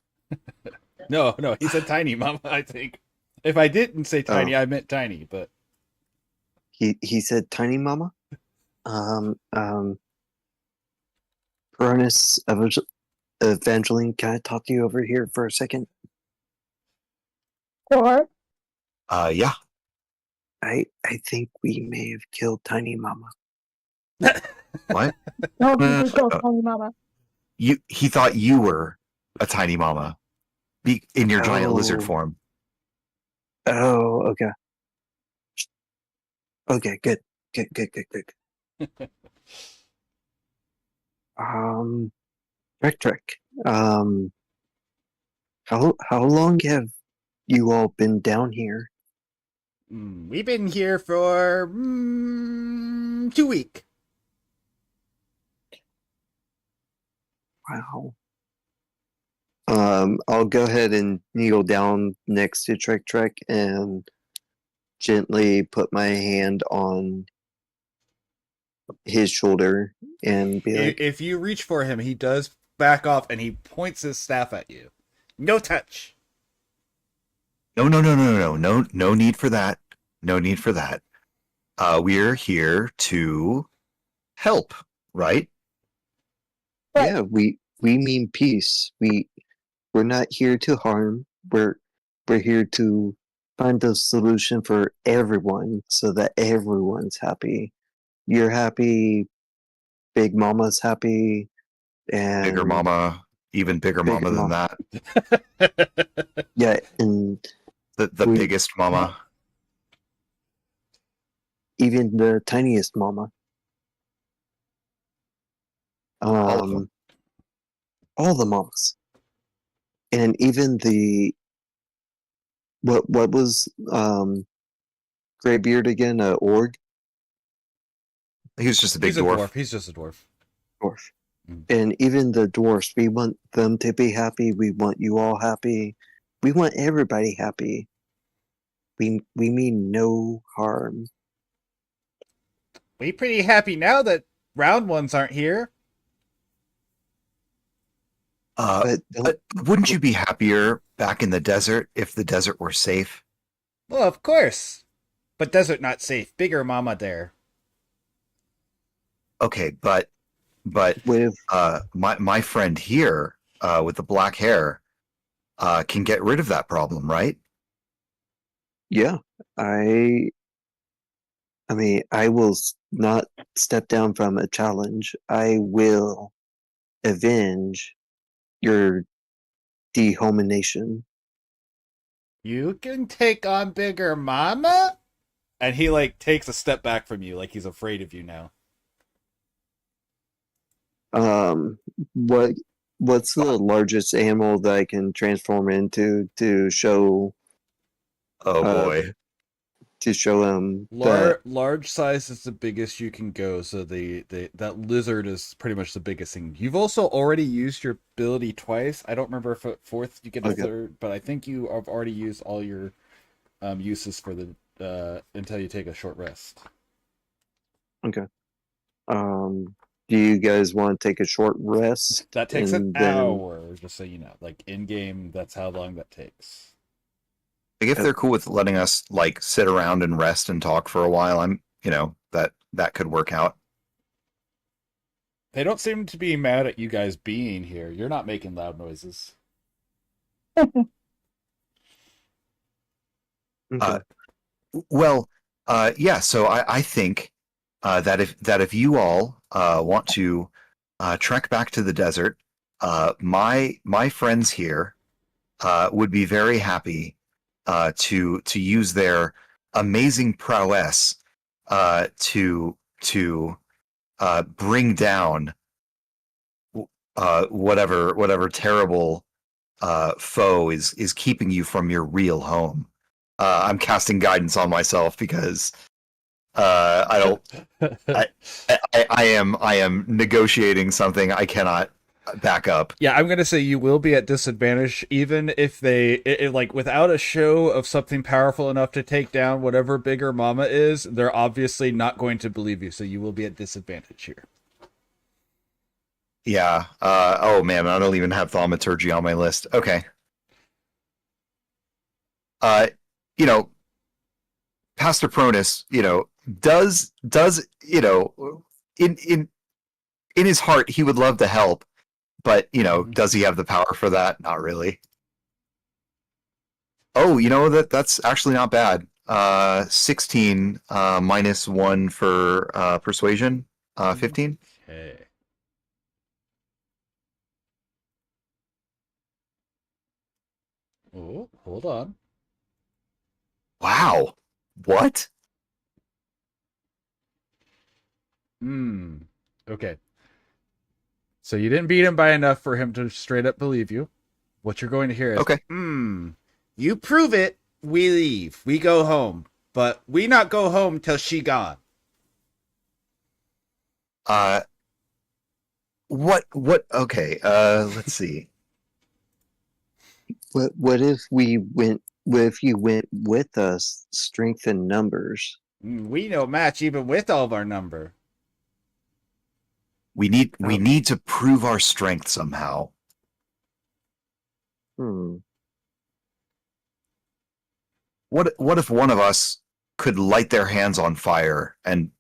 No, he said tiny mama, I think. If I didn't say tiny, I meant tiny, but He said tiny mama? Cronus Evangeline, can I talk to you over here for a second? Or Yeah. I think we may have killed Tiny Mama. What? no, you go, Tiny Mama. He thought you were a tiny mama, in your giant lizard Oh. form. Oh, okay. Okay, good. Trek. How long have you all been down here? we've been here for 2 weeks. Wow. I'll go ahead and kneel down next to Trek and gently put my hand on his shoulder and be like, If you reach for him, he does back off and he points his staff at you. No touch. No need for that. No need for that. We're here to help, right? yeah, we mean peace. We're not here to harm. We're here to find a solution for everyone so that everyone's happy. You're happy, Big Mama's happy, and Bigger mama, even bigger Bigger mama than mama. that. yeah, and The We- biggest mama. even the tiniest mama. All of them. All the mamas, and even the what was Graybeard again? Org He was just a big He's a dwarf. dwarf. He's just a dwarf. dwarf, Mm. and even the dwarfs. We want them to be happy. We want you all happy. We want everybody happy. We mean no harm. We pretty happy now that round ones aren't here. But But wouldn't you be happier back in the desert if the desert were safe? Well, of course. But desert not safe. Bigger mama there. Okay, but With my friend here with the black hair can get rid of that problem, right? yeah, I mean, I will not step down from a challenge. I will avenge your dehomination. You can take on bigger mama? And he like takes a step back from you, like he's afraid of you now. Um, what what's the largest animal that I can transform into to show Oh uh boy. to show him that Large size is the biggest you can go, so the that lizard is pretty much the biggest thing. You've also already used your ability twice. I don't remember if at fourth you get a Okay. third, but I think you have already used all your uses for the until you take a short rest. do you guys want to take a short rest That takes an and then hour, just so you know. Like in game, that's how long that takes. Like if they're cool with letting us like sit around and rest and talk for a while, I'm that could work out. They don't seem to be mad at you guys being here. You're not making loud noises. okay. Well, yeah. So I think that if you all want to trek back to the desert, my friends here would be very happy to use their amazing prowess to bring down whatever terrible foe is keeping you from your real home. I'm casting guidance on myself because I don't. I am negotiating something I cannot back up. Yeah, I'm gonna say you will be at disadvantage, even if like without a show of something powerful enough to take down whatever bigger mama is. They're obviously not going to believe you, so you will be at disadvantage here. Yeah. Oh man, I don't even have thaumaturgy on my list. Okay. You know, Pastor Pronus, does in his heart he would love to help, but does he have the power for that? Not really. Oh, that's actually not bad. 16 -1 for persuasion. 15. Okay. Oh, hold on. Wow. What? Okay. So you didn't beat him by enough for him to straight up believe you. What you're going to hear is, Okay. You prove it, we leave. We go home. But we not go home till she gone. What okay, let's see. What if you went with us, strength in numbers? We no match even with all of our number. We need to prove our strength somehow. What if one of us could light their hands on fire and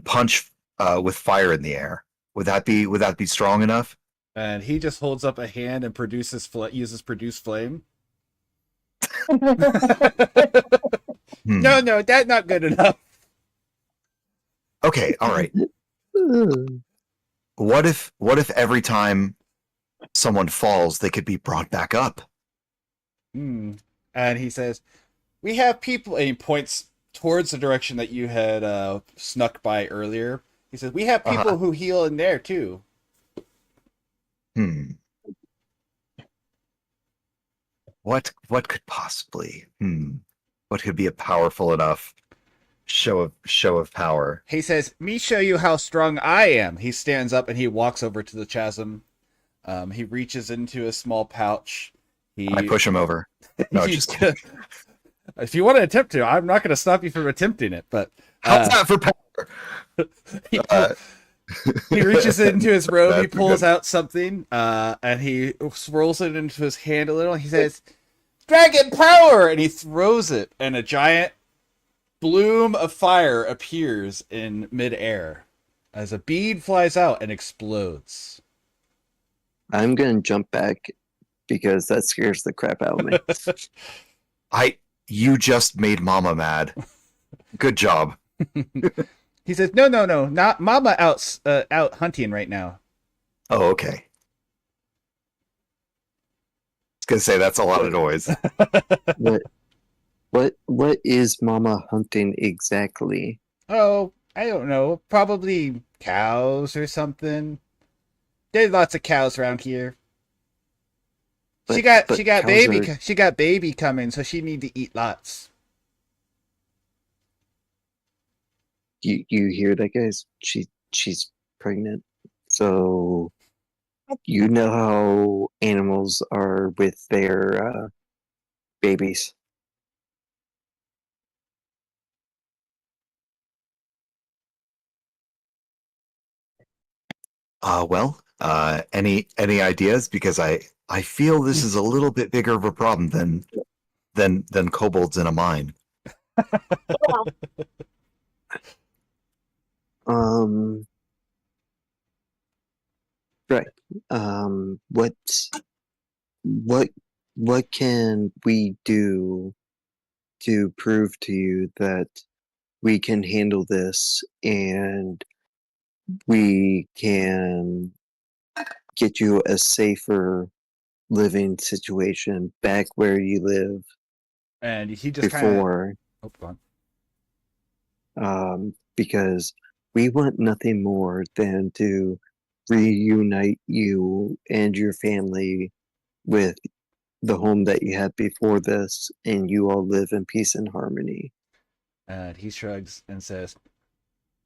punch with fire in the air? Would that be strong enough? And he just holds up a hand and uses produce flame. No, that's not good enough. Okay, all right. What if every time someone falls, they could be brought back up? And he says, "We have people," and he points towards the direction that you had snuck by earlier. He says, "We have people who heal in there too." What could possibly? What could be a powerful enough show of power? He says, "Me show you how strong I am." He stands up and he walks over to the chasm. He reaches into a small pouch. I push him over. No, just kidding. If you want to attempt to, I'm not going to stop you from attempting it. But how's that for power? He reaches into his robe. He That's pulls good. out something, and he swirls it into his hand a little. He says, "Dragon power!" And he throws it, and a giant bloom of fire appears in midair as a bead flies out and explodes. I'm gonna jump back because that scares the crap out of me. You just made Mama mad. Good job. He says, "No, not Mama out hunting right now." Oh, okay. I was gonna say that's a lot of noise. What is Mama hunting exactly? Oh, I don't know. Probably cows or something. There's lots of cows around here. But- she got but baby cows are- she got baby coming, so she need to eat lots. You hear that, guys? She's pregnant. So you know how animals are with their babies. Any ideas? Because I feel this is a little bit bigger of a problem than kobolds in a mine. Um, right. What can we do to prove to you that we can handle this and we can get you a safer living situation back where you live And he just kind of before? go on. Because we want nothing more than to reunite you and your family with the home that you had before this, and you all live in peace and harmony. And he shrugs and says,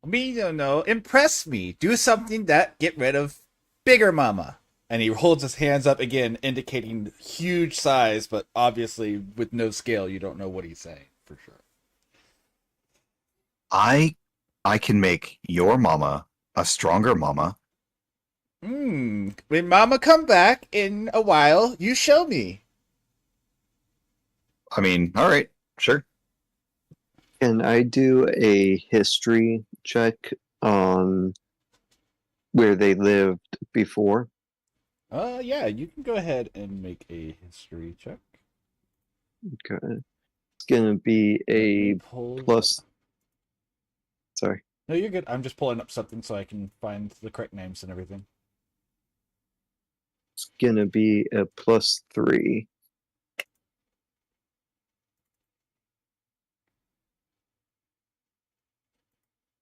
"Me don't know. Impress me. Do something that get rid of bigger mama." And he holds his hands up again, indicating huge size, but obviously with no scale, you don't know what he's saying for sure. I can make your mama a stronger mama. When mama come back in a while, you show me. I mean, all right, sure. Can I do a history check on where they lived before? Yeah, you can go ahead and make a history check. Okay. It's gonna be a Pull plus. Sorry. No, you're good. I'm just pulling up something so I can find the correct names and everything. It's gonna be a +3.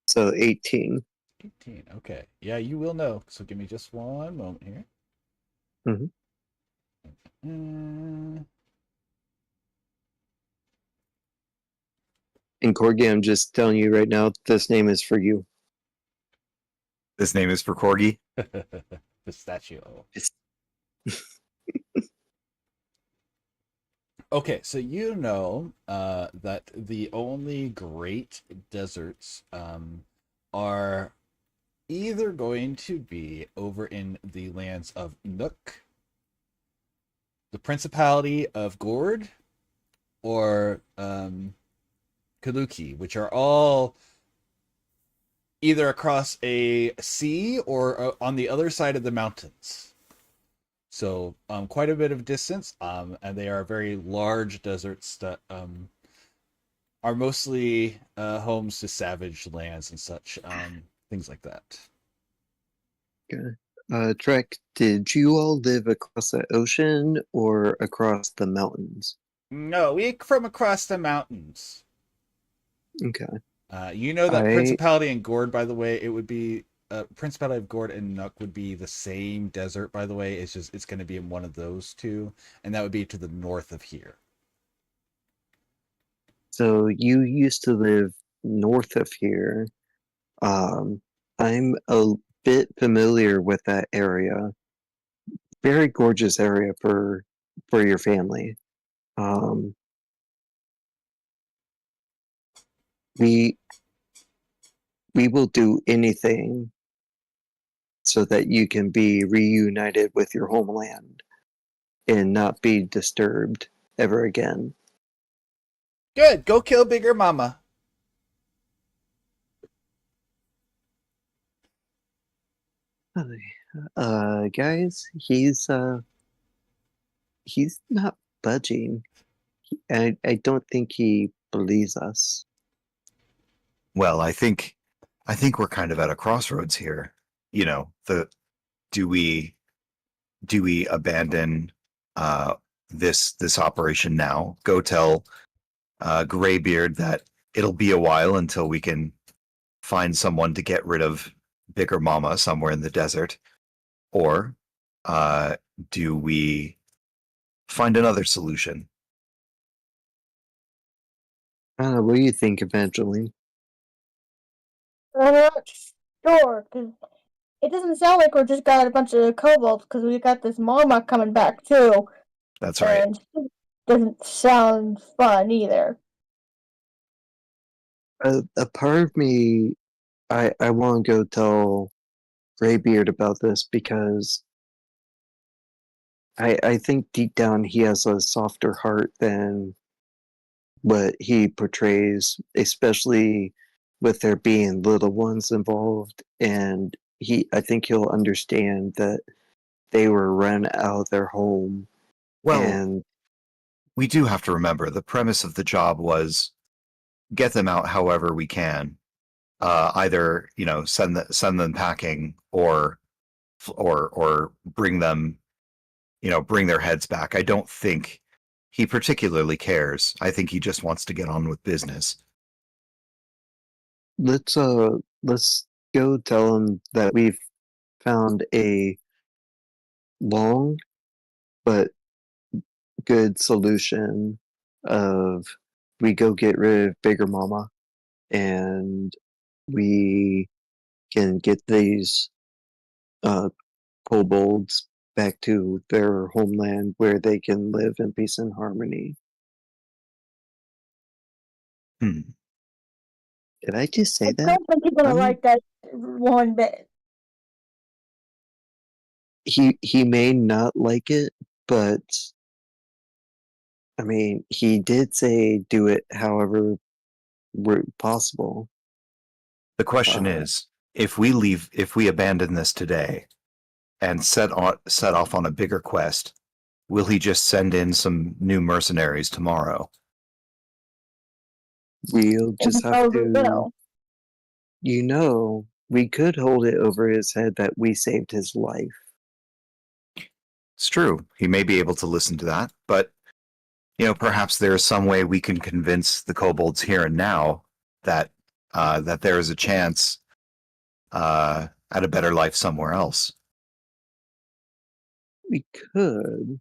So 18. 18. Okay. Yeah, you will know. So give me just one moment here. Mhm. And Corgi, I'm just telling you right now, this name is for you. This name is for Corgi. Pistachio. Okay, so you know that the only great deserts are either going to be over in the lands of Nook, the Principality of Gord, or Kaluki, which are all either across a sea or on the other side of the mountains. So quite a bit of distance, and they are very large deserts that are mostly homes to savage lands and such, things like that. Okay. Trek, did you all live across the ocean or across the mountains? No, we from across the mountains. Okay. You know that I- Principality and Gord, by the way, it would be Principality of Gord and Nook would be the same desert, by the way. It's going to be in one of those two, and that would be to the north of here. So you used to live north of here. I'm a bit familiar with that area. Very gorgeous area for your family. We will do anything so that you can be reunited with your homeland and not be disturbed ever again. Good. Go kill Bigger Mama. Guys, he's not budging. I don't think he believes us. Well, I think we're kind of at a crossroads here. You know, the do we abandon this operation now? Go tell Graybeard that it'll be a while until we can find someone to get rid of Bigger Mama somewhere in the desert, or do we find another solution? What do you think, Evangeline? I'm not sure, because it doesn't sound like we just got a bunch of kobolds, because we got this mama coming back too, That's right. and she doesn't sound fun either. A part of me, I want to go tell Graybeard about this because I think deep down he has a softer heart than what he portrays, especially with there being little ones involved. And I think he'll understand that they were run out of their home. Well, And we do have to remember the premise of the job was get them out however we can. Either send them packing or bring them, bring their heads back. I don't think he particularly cares. I think he just wants to get on with business. let's go tell him that we've found a long but good solution of we go get rid of Bigger Mama and we can get these kobolds back to their homeland where they can live in peace and harmony. Hmm. Did I just say I that? don't think he's gonna I'm- like that one bit. He may not like it, but I mean, he did say do it however possible. The question is, if we abandon this today and set off on a bigger quest, will he just send in some new mercenaries tomorrow? We'll just have Probably to, will. we could hold it over his head that we saved his life. It's true. He may be able to listen to that, but perhaps there is some way we can convince the kobolds here and now that there is a chance at a better life somewhere else. We could.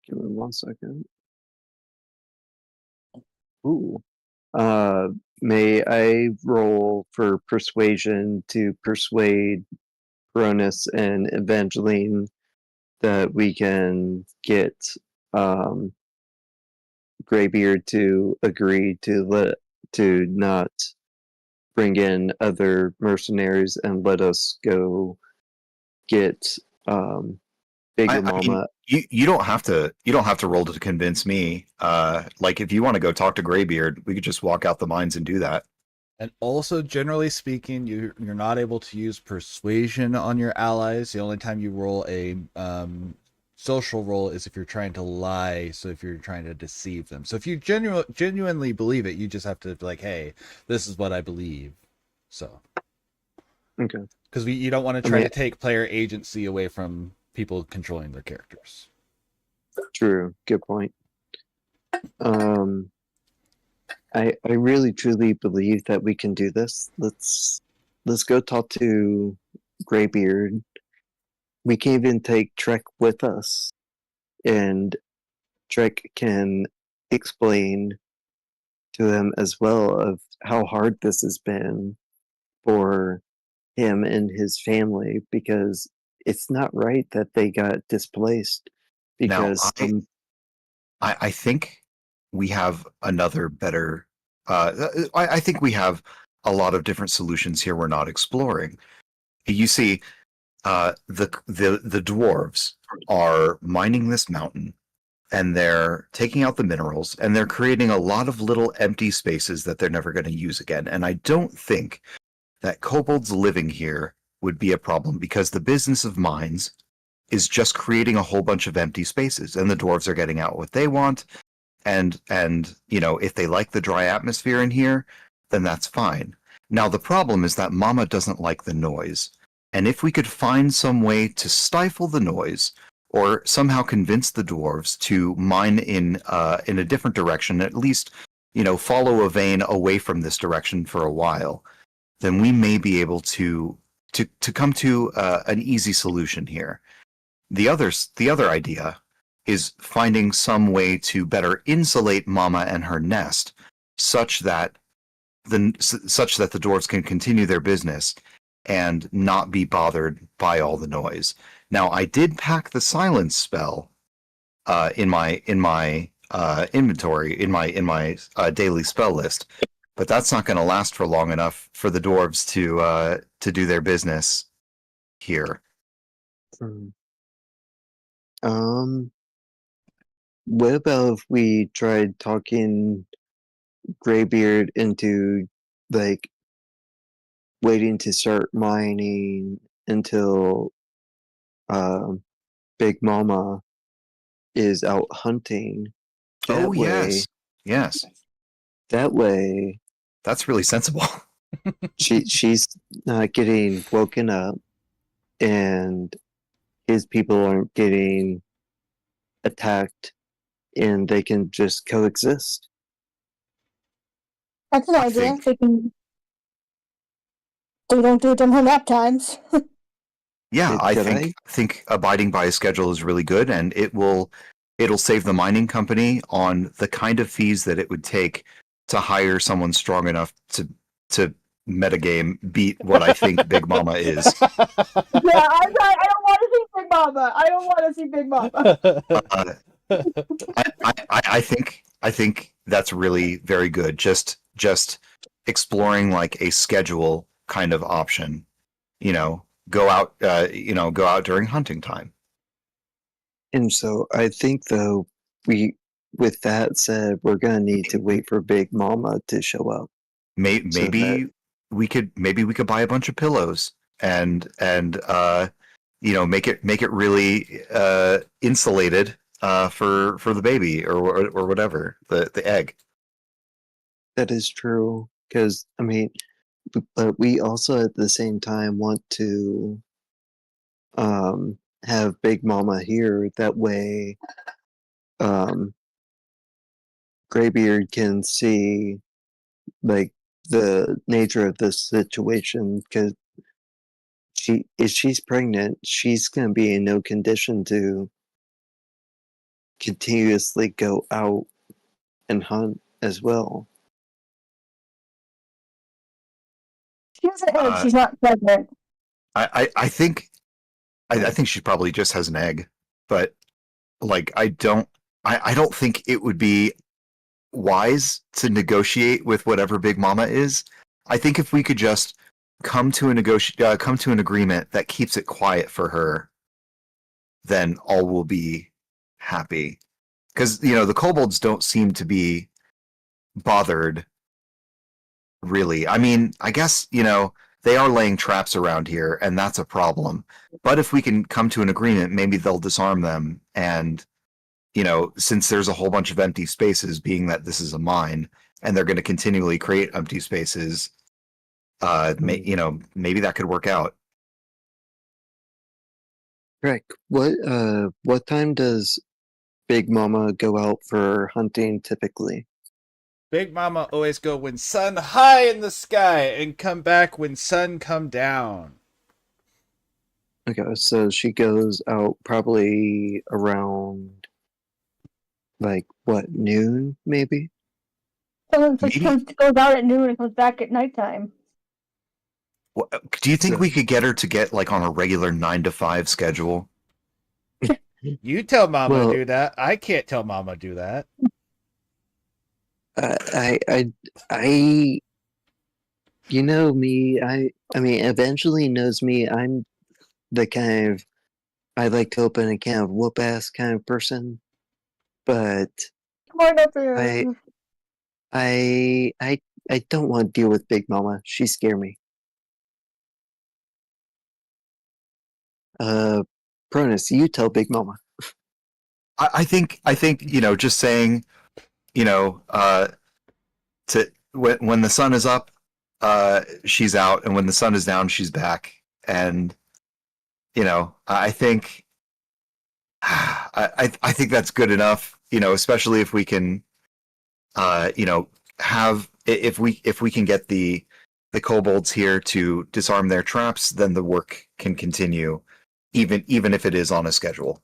Give me 1 second. Ooh. May I roll for persuasion to persuade Cronus and Evangeline that we can get Graybeard to agree to not bring in other mercenaries and let us go get Bigger Mama. You don't have to roll to convince me. Like if you want to go talk to Graybeard, we could just walk out the mines and do that. And also, generally speaking, you're not able to use persuasion on your allies. The only time you roll a social roll is if you're trying to lie. So if you're trying to deceive them. So if you genuinely believe it, you just have to be like, hey, this is what I believe. So Okay. Because you don't want to try to take player agency away from people controlling their characters. True. Good point. I really truly believe that we can do this. Let's go talk to Graybeard. We can even take Trek with us, and Trek can explain to him as well of how hard this has been for him and his family, because it's not right that they got displaced because I think we have another better. I think we have a lot of different solutions here we're not exploring. You see, the dwarves are mining this mountain and they're taking out the minerals, and they're creating a lot of little empty spaces that they're never going to use again. And I don't think that kobolds living here would be a problem, because the business of mines is just creating a whole bunch of empty spaces, and the dwarves are getting out what they want. And if they like the dry atmosphere in here, then that's fine. Now the problem is that Mama doesn't like the noise. And if we could find some way to stifle the noise, or somehow convince the dwarves to mine in a different direction, at least, follow a vein away from this direction for a while, then we may be able to come to an easy solution here. The other idea is finding some way to better insulate Mama and her nest, such that the dwarves can continue their business and not be bothered by all the noise. Now, I did pack the silence spell in my inventory, in my daily spell list, but that's not going to last for long enough for the dwarves to do their business here. What about if we tried talking Greybeard into waiting to start mining until Big Mama is out hunting? That way, yes, that way that's really sensible. she's not getting woken up, and his people aren't getting attacked, and they can just coexist. That's an I idea. think- They don't do it during her nap times. Yeah, I Did think abiding by a schedule is really good, and it'll save the mining company on the kind of fees that it would take to hire someone strong enough to metagame beat what I think Big Mama is. Yeah, I don't want to see Big Mama. I don't want to see Big Mama. I think that's really very good. Just exploring like a schedule kind of option. Go out during hunting time. And so I think, though, with that said, we're gonna need to wait for Big Mama to show up. Maybe we could buy a bunch of pillows and make it really insulated for the baby or whatever, the egg. That is true, because but we also at the same time want to have Big Mama here. That way, Greybeard can see the nature of this situation, because if she's pregnant, she's gonna be in no condition to continuously go out and hunt as well. She has an egg. She's not pregnant. I think she probably just has an egg, but I don't think it would be wise to negotiate with whatever Big Mama is. I think if we could just come to an agreement that keeps it quiet for her, then all will be happy. Because the kobolds don't seem to be bothered, really. I mean, I guess they are laying traps around here, and that's a problem. But if we can come to an agreement, maybe they'll disarm them. And since there's a whole bunch of empty spaces, being that this is a mine, and they're going to continually create empty spaces, maybe that could work out. Greg, what time does Big Mama go out for hunting typically? Big Mama always go when sun high in the sky and come back when sun come down. Okay, so she goes out probably around noon, maybe? Someone goes out at noon and comes back at nighttime. Do you think we could get her to get on a regular 9 to 5 schedule? You tell Mama do that. I can't tell Mama do that. You know me. Eventually knows me. I'm the kind of, I like to open a can of whoop ass kind of person. but Come on up here. I don't want to deal with Big Mama. She scare me. Cronus, you tell Big Mama. I think just saying, to when the sun is up, she's out, and when the sun is down, she's back. And I think I think that's good enough. Especially if we can, have if we can get the kobolds here to disarm their traps, then the work can continue, even if it is on a schedule.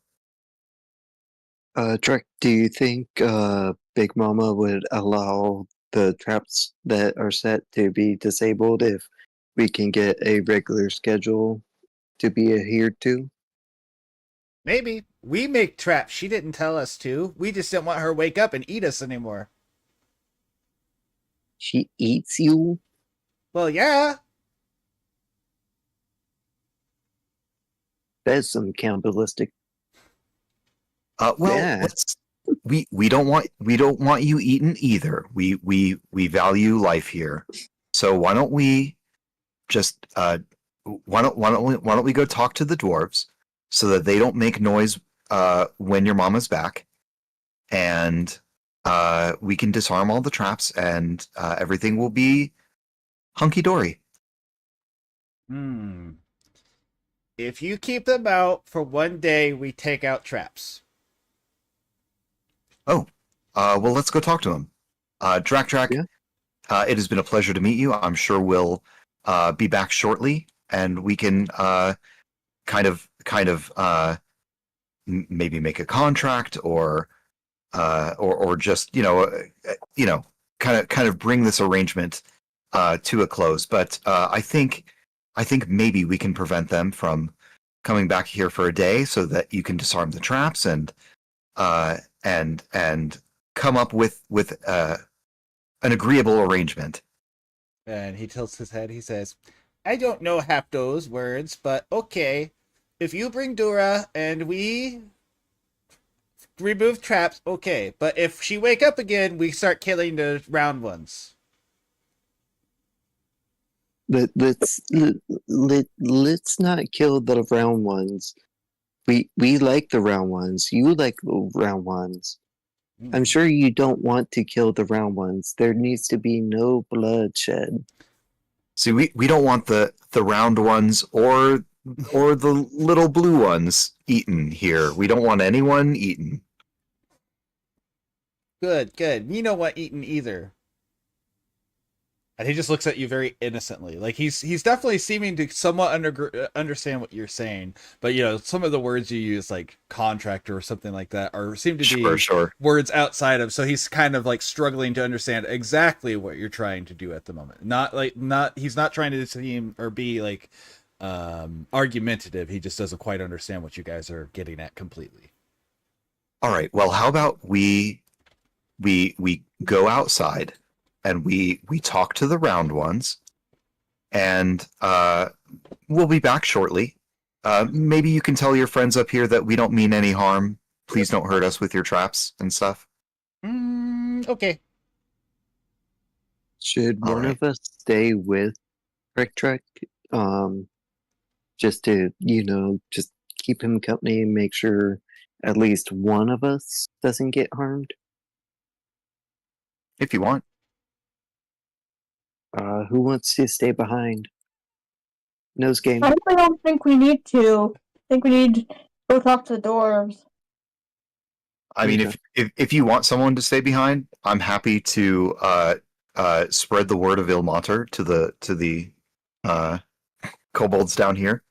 Trek, do you think Big Mama would allow the traps that are set to be disabled if we can get a regular schedule to be adhered to? Maybe. We make traps. She didn't tell us to. We just didn't want her to wake up and eat us anymore. She eats you? Well, yeah. That's some cannibalistic. Well, Yeah. we don't want you eaten either. We value life here. So why don't we just why don't we go talk to the dwarves so that they don't make noise when your mama's back, and we can disarm all the traps, and everything will be hunky dory. If you keep them out for one day, we take out traps. Oh, well, let's go talk to him. Drac, Yeah. it has been a pleasure to meet you. I'm sure we'll be back shortly, and we can kind of maybe make a contract, or just kind of bring this arrangement to a close. But I think maybe we can prevent them from coming back here for a day, so that you can disarm the traps and come up with an agreeable arrangement. And he tilts his head. He says, I don't know half those words, but okay. If you bring Dura and we remove traps, okay. But if she wake up again, we start killing the round ones. Let's not kill the round ones. We like the round ones. You like the round ones. I'm sure you don't want to kill the round ones. There needs to be no bloodshed. See, we don't want the round ones or the little blue ones eaten here. We don't want anyone eaten. Good. We don't want eaten either. And he just looks at you very innocently. Like he's definitely seeming to somewhat understand what you're saying, but some of the words you use, like contractor or something like that, seem to be Sure. words outside of. So he's kind of like struggling to understand exactly what you're trying to do at the moment. He's not trying to seem or be like argumentative. He just doesn't quite understand what you guys are getting at completely. All right. Well, how about we go outside and we talk to the round ones, and we'll be back shortly. Maybe you can tell your friends up here that we don't mean any harm. Please don't hurt us with your traps and stuff. Okay. Should All one right. of us stay with Trek? Just to, just keep him company and make sure at least one of us doesn't get harmed? If you want. Who wants to stay behind? Nose game. I don't think we need to. I think we need to go talk to the dwarves. I mean, if you want someone to stay behind, I'm happy to spread the word of Ilmater to the kobolds down here.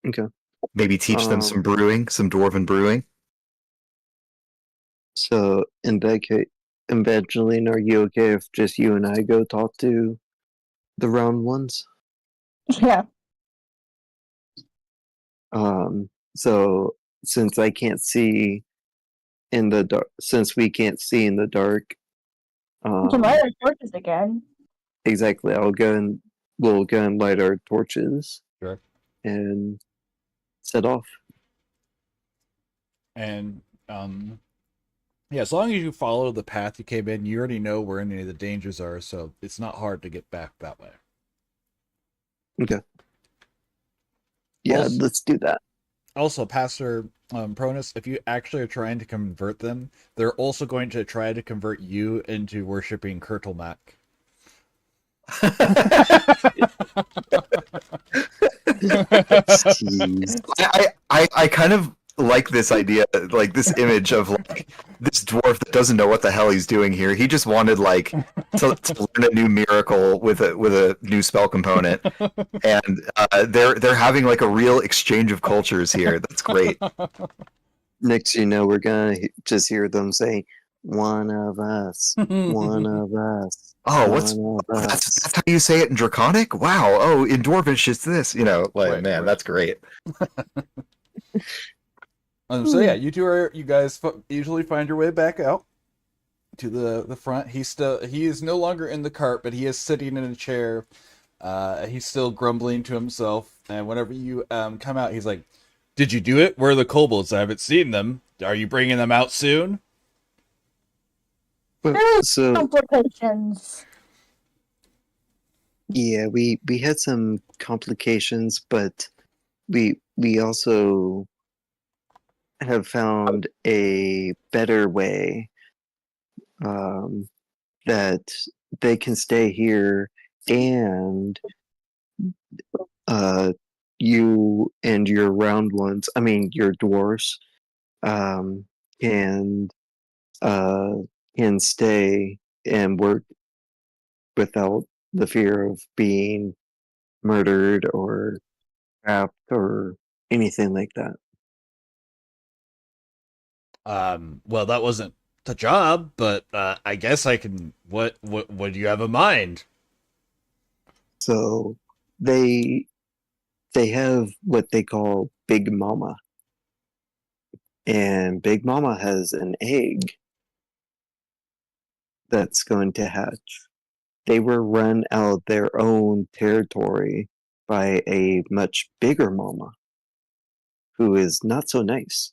Okay. Maybe teach them some brewing, some dwarven brewing. So, in that case, Evangeline, are you okay if just you and I go talk to the round ones? Yeah. So since I can't see in the dark, since we can't see in the dark, We can light our torches again. exactly, we'll go and light our torches. Sure. And set off. And Yeah, as long as you follow the path you came in, you already know where any of the dangers are, so it's not hard to get back that way. Okay. Yeah, Also, let's do that. Pastor Pronus, if you actually are trying to convert them, they're also going to try to convert you into worshiping Kurtlemak. Jeez. I kind of like this idea, like this image of like this dwarf that doesn't know what the hell he's doing here. He just wanted like to learn a new miracle with a new spell component, and they're having like a real exchange of cultures here. That's great. Next, we're gonna just hear them say, "One of us, one of us." Oh, one of us." that's how you say it in Draconic? Wow. Oh, in Dwarvish it's this. Like Right, man, right. that's great. So yeah, you guys usually find your way back out to the front. He is no longer in the cart, but he is sitting in a chair. He's still grumbling to himself, and whenever you come out, he's like, "Did you do it? Where are the kobolds? I haven't seen them. Are you bringing them out soon?" But, so Complications. yeah, we had some complications, but we also have found a better way that they can stay here, and you and your round ones, I mean your dwarves, can can stay and work without the fear of being murdered or trapped or anything like that. Well, that wasn't the job, but I guess I can. What do you have in mind? So they have what they call Big Mama, and Big Mama has an egg that's going to hatch. They were run out of their own territory by a much bigger mama who is not so nice.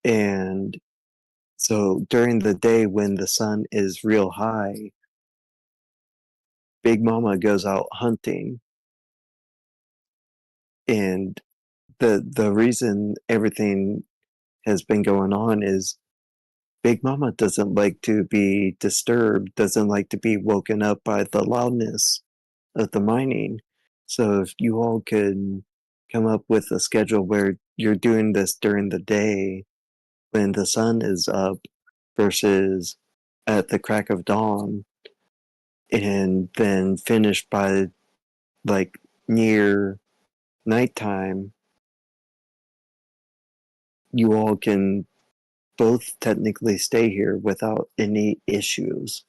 And so during the day when the sun is real high, Big Mama goes out hunting. And the reason everything has been going on is Big Mama doesn't like to be disturbed, doesn't like to be woken up by the loudness of the mining. So if you all could come up with a schedule where you're doing this during the day when the sun is up versus at the crack of dawn, and then finish by like near nighttime, you all can both technically stay here without any issues.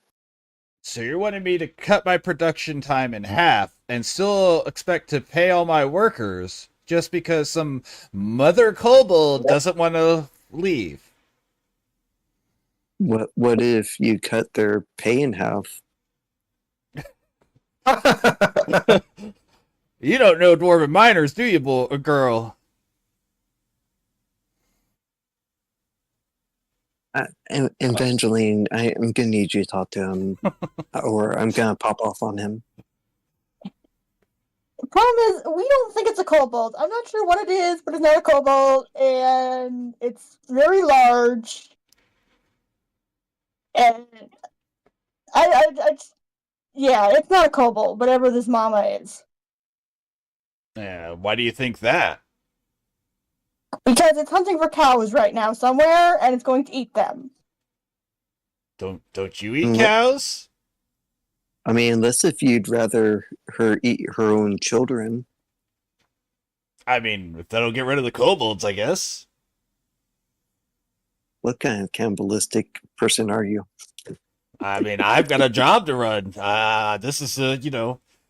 So you're wanting me to cut my production time in half and still expect to pay all my workers just because some mother kobold doesn't want to leave? What if you cut their pay in half? You don't know dwarven miners, do you, girl? Evangeline, I'm gonna need you to talk to him, or I'm gonna pop off on him. The problem is, we don't think it's a kobold. I'm not sure what it is, but it's not a kobold, and it's very large. And yeah, it's not a kobold, whatever this mama is. Yeah, why do you think that? Because it's hunting for cows right now somewhere, and it's going to eat them. Don't you eat cows? I mean, unless if you'd rather her eat her own children. I mean, if that'll get rid of the kobolds, I guess. What kind of cannibalistic person are you? I mean, I've got a job to run. This is,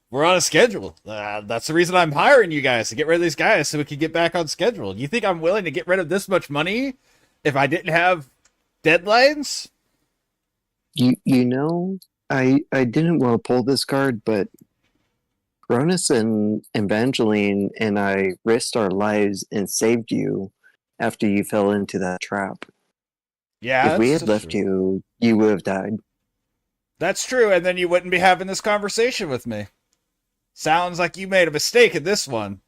we're on a schedule. That's the reason I'm hiring you guys, to get rid of these guys so we can get back on schedule. You think I'm willing to get rid of this much money if I didn't have deadlines? I didn't want to pull this card, but Cronus and Evangeline and I risked our lives and saved you after you fell into that trap. Yeah, If we that's had left true. you would have died. That's true, and then you wouldn't be having this conversation with me. Sounds like you made a mistake in this one.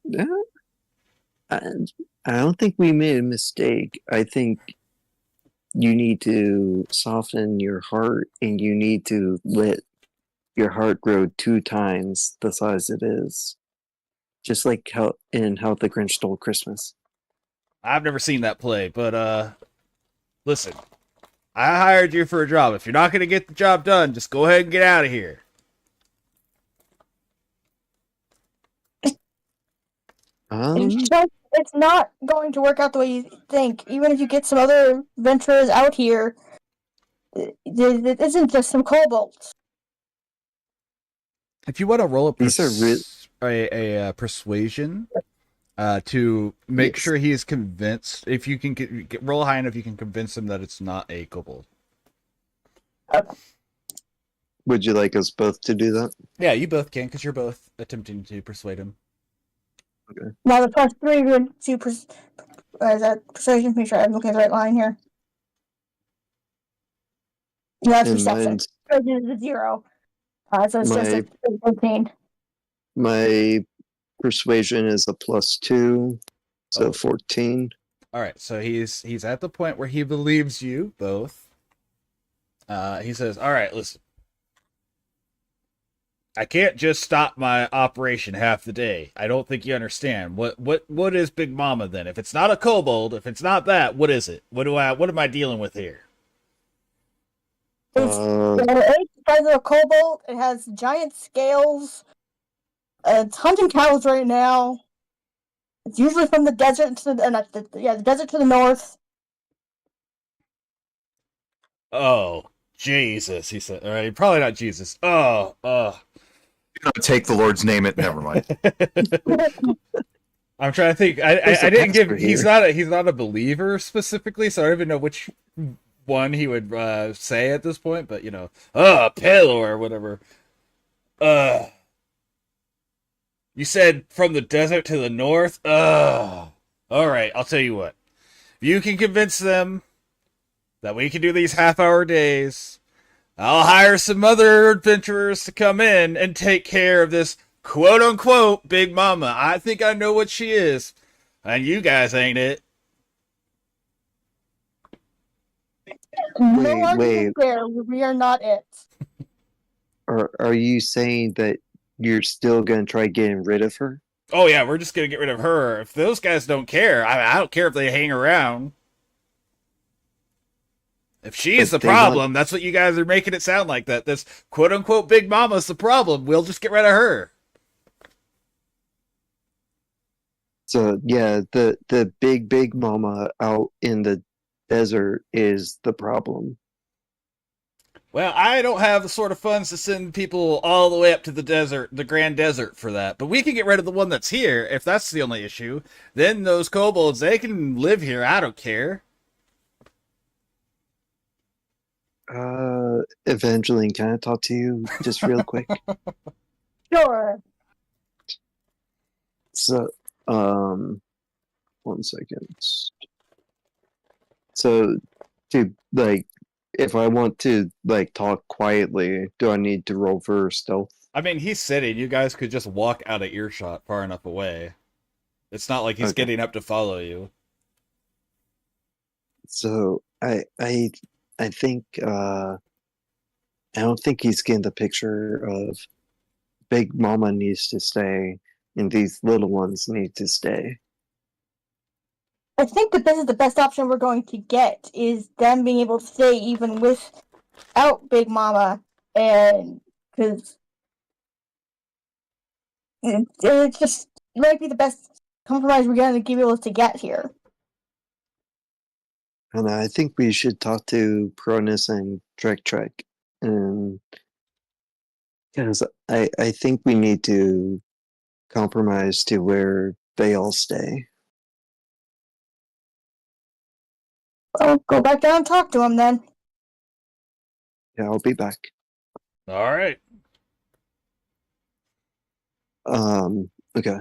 Yeah, I, I don't think we made a mistake. I think you need to soften your heart and you need to let your heart grow 2 times the size it is. Just like how the Grinch Stole Christmas. I've never seen that play, but listen. I hired you for a job. If you're not going to get the job done, just go ahead and get out of here. It's not going to work out the way you think. Even if you get some other venturers out here, it isn't just some kobolds. If you want to roll These are a persuasion to make Yes. sure he is convinced, if you can roll high enough, you can convince him that it's not a kobold. Would you like us both to do that? Yeah, you both can, because you're both attempting to persuade him. Now the +3 would to is that persuasion? Make sure I'm looking at the right line here. Yeah, that's And perception. Persuasion is a 0. So it's just a 13. My persuasion is a +2, so Oh. 14. All right, so he's at the point where he believes you both. He says, "All right, listen. I can't just stop my operation half the day. I don't think you understand. What is Big Mama then? If it's not a kobold, if it's not that, what is it? What am I dealing with here?" It's the size of a kobold. It has giant scales. It's hunting cows right now. It's usually from the desert to the desert to the north. Oh, Jesus, he said. All right, probably not Jesus. Oh. Take the Lord's name. It. Never mind. I'm trying to think. I There's a didn't give. pastor He's here. not a believer specifically, so I don't even know which one he would say at this point. But Pelor or whatever. You said from the desert to the north. All right, I'll tell you what. If you can convince them that we can do these half-hour days, I'll hire some other adventurers to come in and take care of this quote-unquote Big Mama. I think I know what she is. And you guys ain't it. No argument there. We are not it. Are you saying that you're still going to try getting rid of her? Oh, yeah, we're just going to get rid of her. If those guys don't care, I don't care if they hang around. If she is the problem, that's what you guys are making it sound like, that this quote-unquote Big Mama's the problem. We'll just get rid of her. So, yeah, the big mama out in the desert is the problem. Well, I don't have the sort of funds to send people all the way up to the desert, the Grand Desert, for that. But we can get rid of the one that's here, if that's the only issue. Then those kobolds, they can live here. I don't care. Evangeline, can I talk to you just real quick? Sure. So, 1 second. So, if I want to, talk quietly, do I need to roll for stealth? I mean, he's sitting. You guys could just walk out of earshot far enough away. It's not like he's getting up to follow you. So, I think, I don't think he's getting the picture of Big Mama needs to stay and these little ones need to stay. I think that this is the best option we're going to get, is them being able to stay even without Big Mama, and because it just might be the best compromise we're going to be able to get here. And I think we should talk to Cronus and Trek, and because I think we need to compromise to where they all stay. I'll go back down and talk to him then. Yeah, I'll be back. All right. Okay.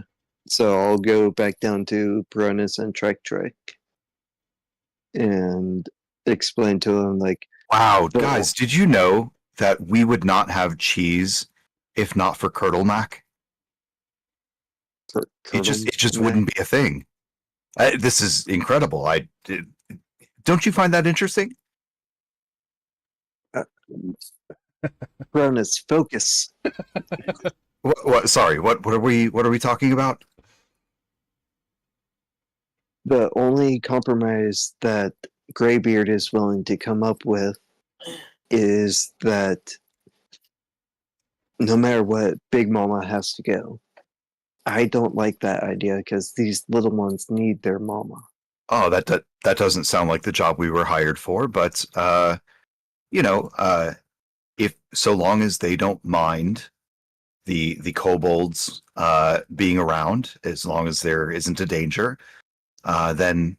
So I'll go back down to Baroness and Trek and explain to him like, Wow, the- guys, did you know that we would not have cheese if not for Curdle Mac? It just wouldn't be a thing. This is incredible. Don't you find that interesting? Baroness, focus. What? Sorry. What are we talking about? The only compromise that Greybeard is willing to come up with is that no matter what, Big Mama has to go. I don't like that idea because these little ones need their mama. Oh, that doesn't sound like the job we were hired for, but you know, if so long as they don't mind the kobolds being around, as long as there isn't a danger, then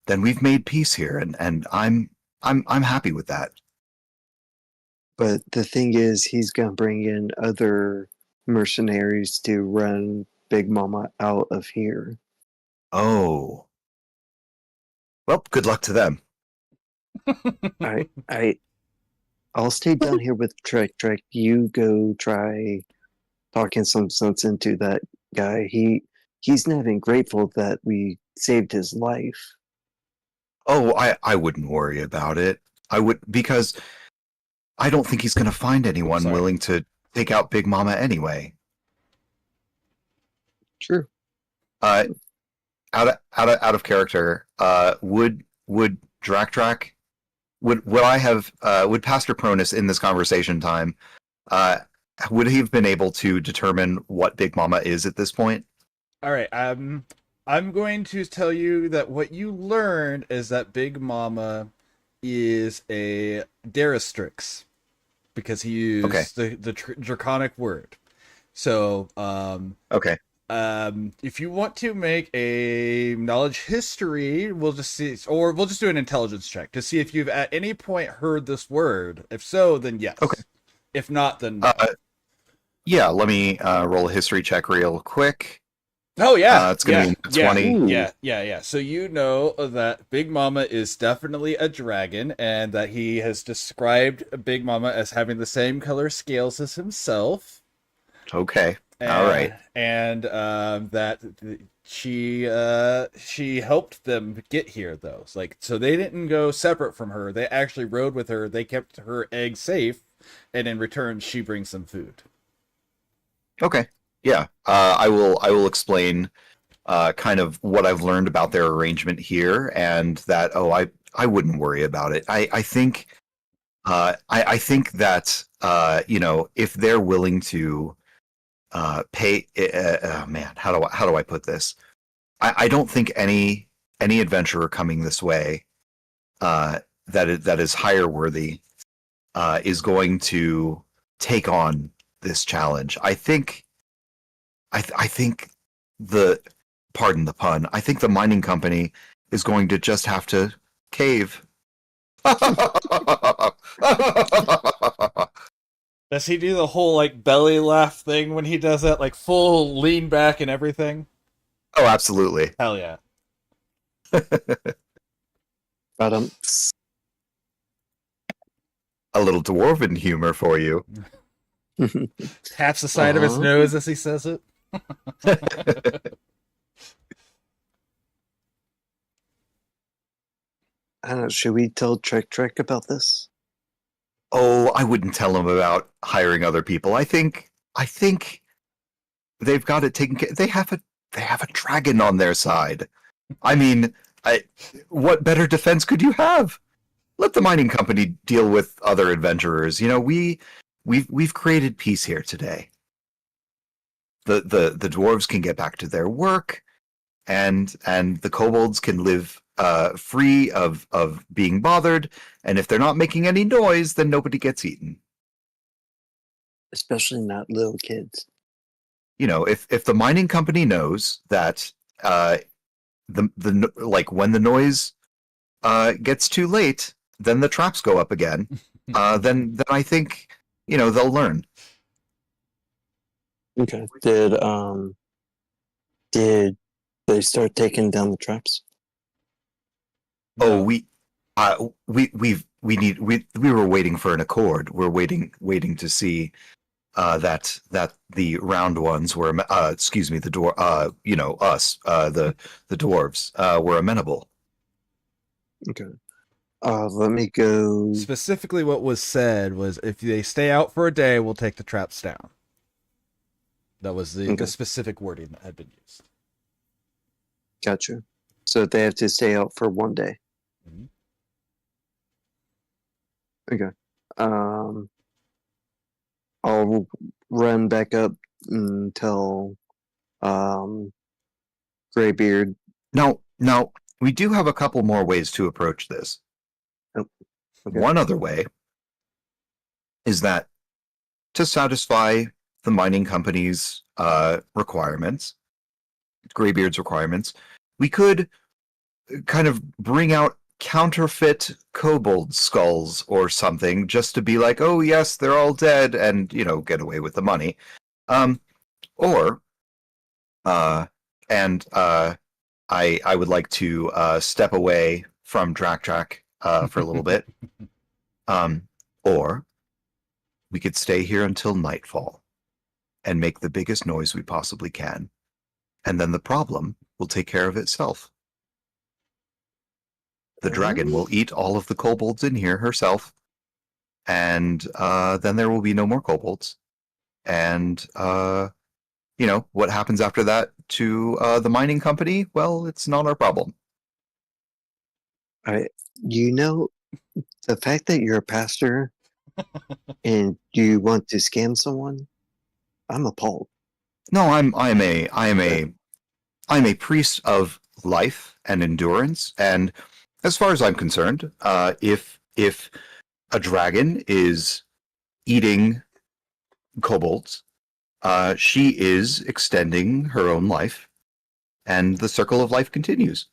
we've made peace here, and I'm happy with that. But the thing is, he's gonna bring in other mercenaries to run Big Mama out of here. Oh, well, good luck to them. I'll stay down here with Trek. You go try talking some sense into that guy. He's not even grateful that we saved his life. Oh, I wouldn't worry about it. I would, because I don't think he's going to find anyone Sorry. willing to take out Big Mama anyway. Sure. Out of character. Would Drak would Pastor Pronus in this conversation time would he have been able to determine what Big Mama is at this point? All right. I'm going to tell you that what you learned is that Big Mama is a Darastrix because he used the draconic word. So, Okay. if you want to make a knowledge history, we'll just see, or we'll just do an intelligence check to see if you've at any point heard this word. If so, then yes. Okay. If not, then no. Yeah, let me roll a history check real quick. Oh yeah, it's gonna be 20. Yeah. So you know that Big Mama is definitely a dragon, and that he has described Big Mama as having the same color scales as himself. Okay. All right. And that she helped them get here though. So they didn't go separate from her. They actually rode with her. They kept her egg safe, and in return, she brings them food. Okay. Yeah. I will explain kind of what I've learned about their arrangement here, and that I wouldn't worry about it. I think I think that if they're willing to pay. Man, how do I put this? I don't think any adventurer coming this way that is hire worthy is going to take on this challenge. I think pardon the pun, I think the mining company is going to just have to cave. Does he do the whole like belly laugh thing when he does that, like full lean back and everything? Oh, absolutely. Hell yeah. But A little dwarven humor for you. Taps the side of his nose as he says it. I don't know. Should we tell Trek about this? Oh, I wouldn't tell him about hiring other people. I think they've got it taken care. They have a dragon on their side. I mean, what better defense could you have? Let the mining company deal with other adventurers. We've created peace here today. The dwarves can get back to their work, and the kobolds can live free of being bothered. And if they're not making any noise, then nobody gets eaten. Especially not little kids. If the mining company knows that when the noise gets too late, then the traps go up again. Then I think they'll learn. Okay. Did Did they start taking down the traps? Oh, No. we were waiting for an accord. We're waiting to see that the round ones were excuse me, the us the dwarves were amenable. Okay. Let me go. Specifically, what was said was, if they stay out for a day, we'll take the traps down. That was the Okay. specific wording that had been used. Gotcha. So they have to stay out for 1 day. Mhm. Okay. I'll run back up and tell Graybeard. Now, we do have a couple more ways to approach this. Oh, okay. One other way is that to satisfy the mining company's requirements, Graybeard's requirements, we could kind of bring out counterfeit kobold skulls or something, just to be like, oh yes, they're all dead, and get away with the money. Or I would like to step away from Drak for a little bit. Or we could stay here until nightfall and make the biggest noise we possibly can, and then the problem will take care of itself. The dragon will eat all of the kobolds in here herself, and then there will be no more kobolds. And what happens after that to the mining company? Well, it's not our problem. The fact that you're a pastor and you want to scam someone, I'm appalled. No, I am a priest of life and endurance, and as far as I'm concerned, if a dragon is eating kobolds, she is extending her own life, and the circle of life continues.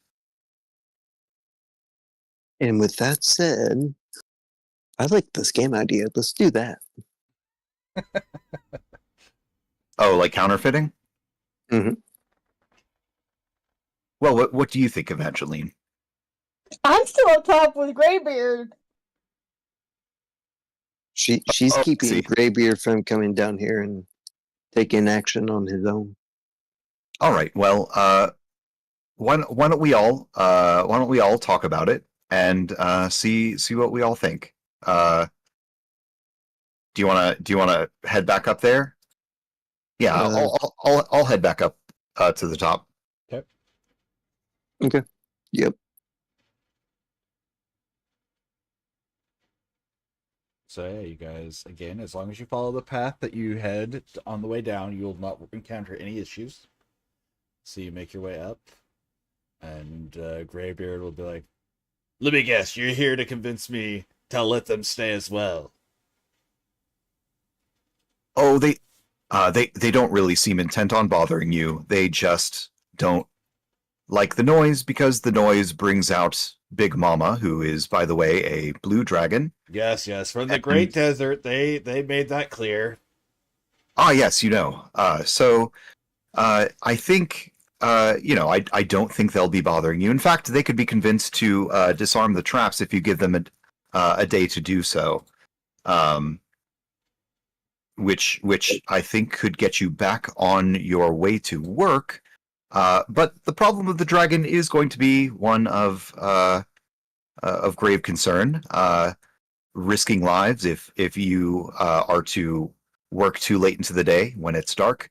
And with that said, I like the scam idea. Let's do that. Oh, like counterfeiting? Mhm. Well, what do you think, Evangeline? I'm still up top with Graybeard. She's Oh, keeping see. Graybeard from coming down here and taking action on his own. All right. Well, why don't we all talk about it and see what we all think. Do you wanna head back up there? Yeah, I'll head back up to the top. Okay. Yep. So yeah, you guys, again, as long as you follow the path that you head on the way down, you will not encounter any issues. So you make your way up, and Graybeard will be like, "Let me guess, you're here to convince me to let them stay as well." Oh, they don't really seem intent on bothering you. They just don't like the noise because the noise brings out Big Mama, who is, by the way, a blue dragon. Yes, from the Great Desert. They made that clear. Ah, yes, So I think I don't think they'll be bothering you. In fact, they could be convinced to disarm the traps if you give them a day to do so. Which I think could get you back on your way to work. But the problem of the dragon is going to be one of grave concern, risking lives if you are to work too late into the day when it's dark,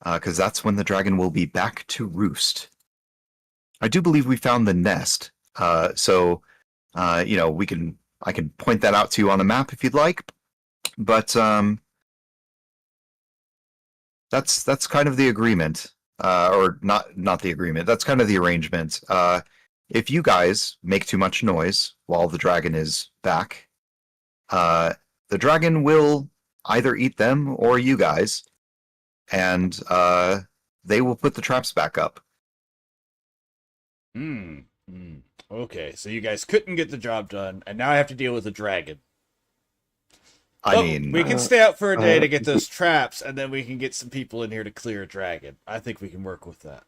because that's when the dragon will be back to roost. I do believe we found the nest, so I can point that out to you on a map if you'd like. But that's kind of the agreement, or not the agreement. That's kind of the arrangement. If you guys make too much noise while the dragon is back, the dragon will either eat them or you guys, and they will put the traps back up. Okay, so you guys couldn't get the job done, and now I have to deal with a dragon. I Oh, mean, we can uh, stay out for a day to get we- those traps, and then we can get some people in here to clear a dragon. I think we can work with that.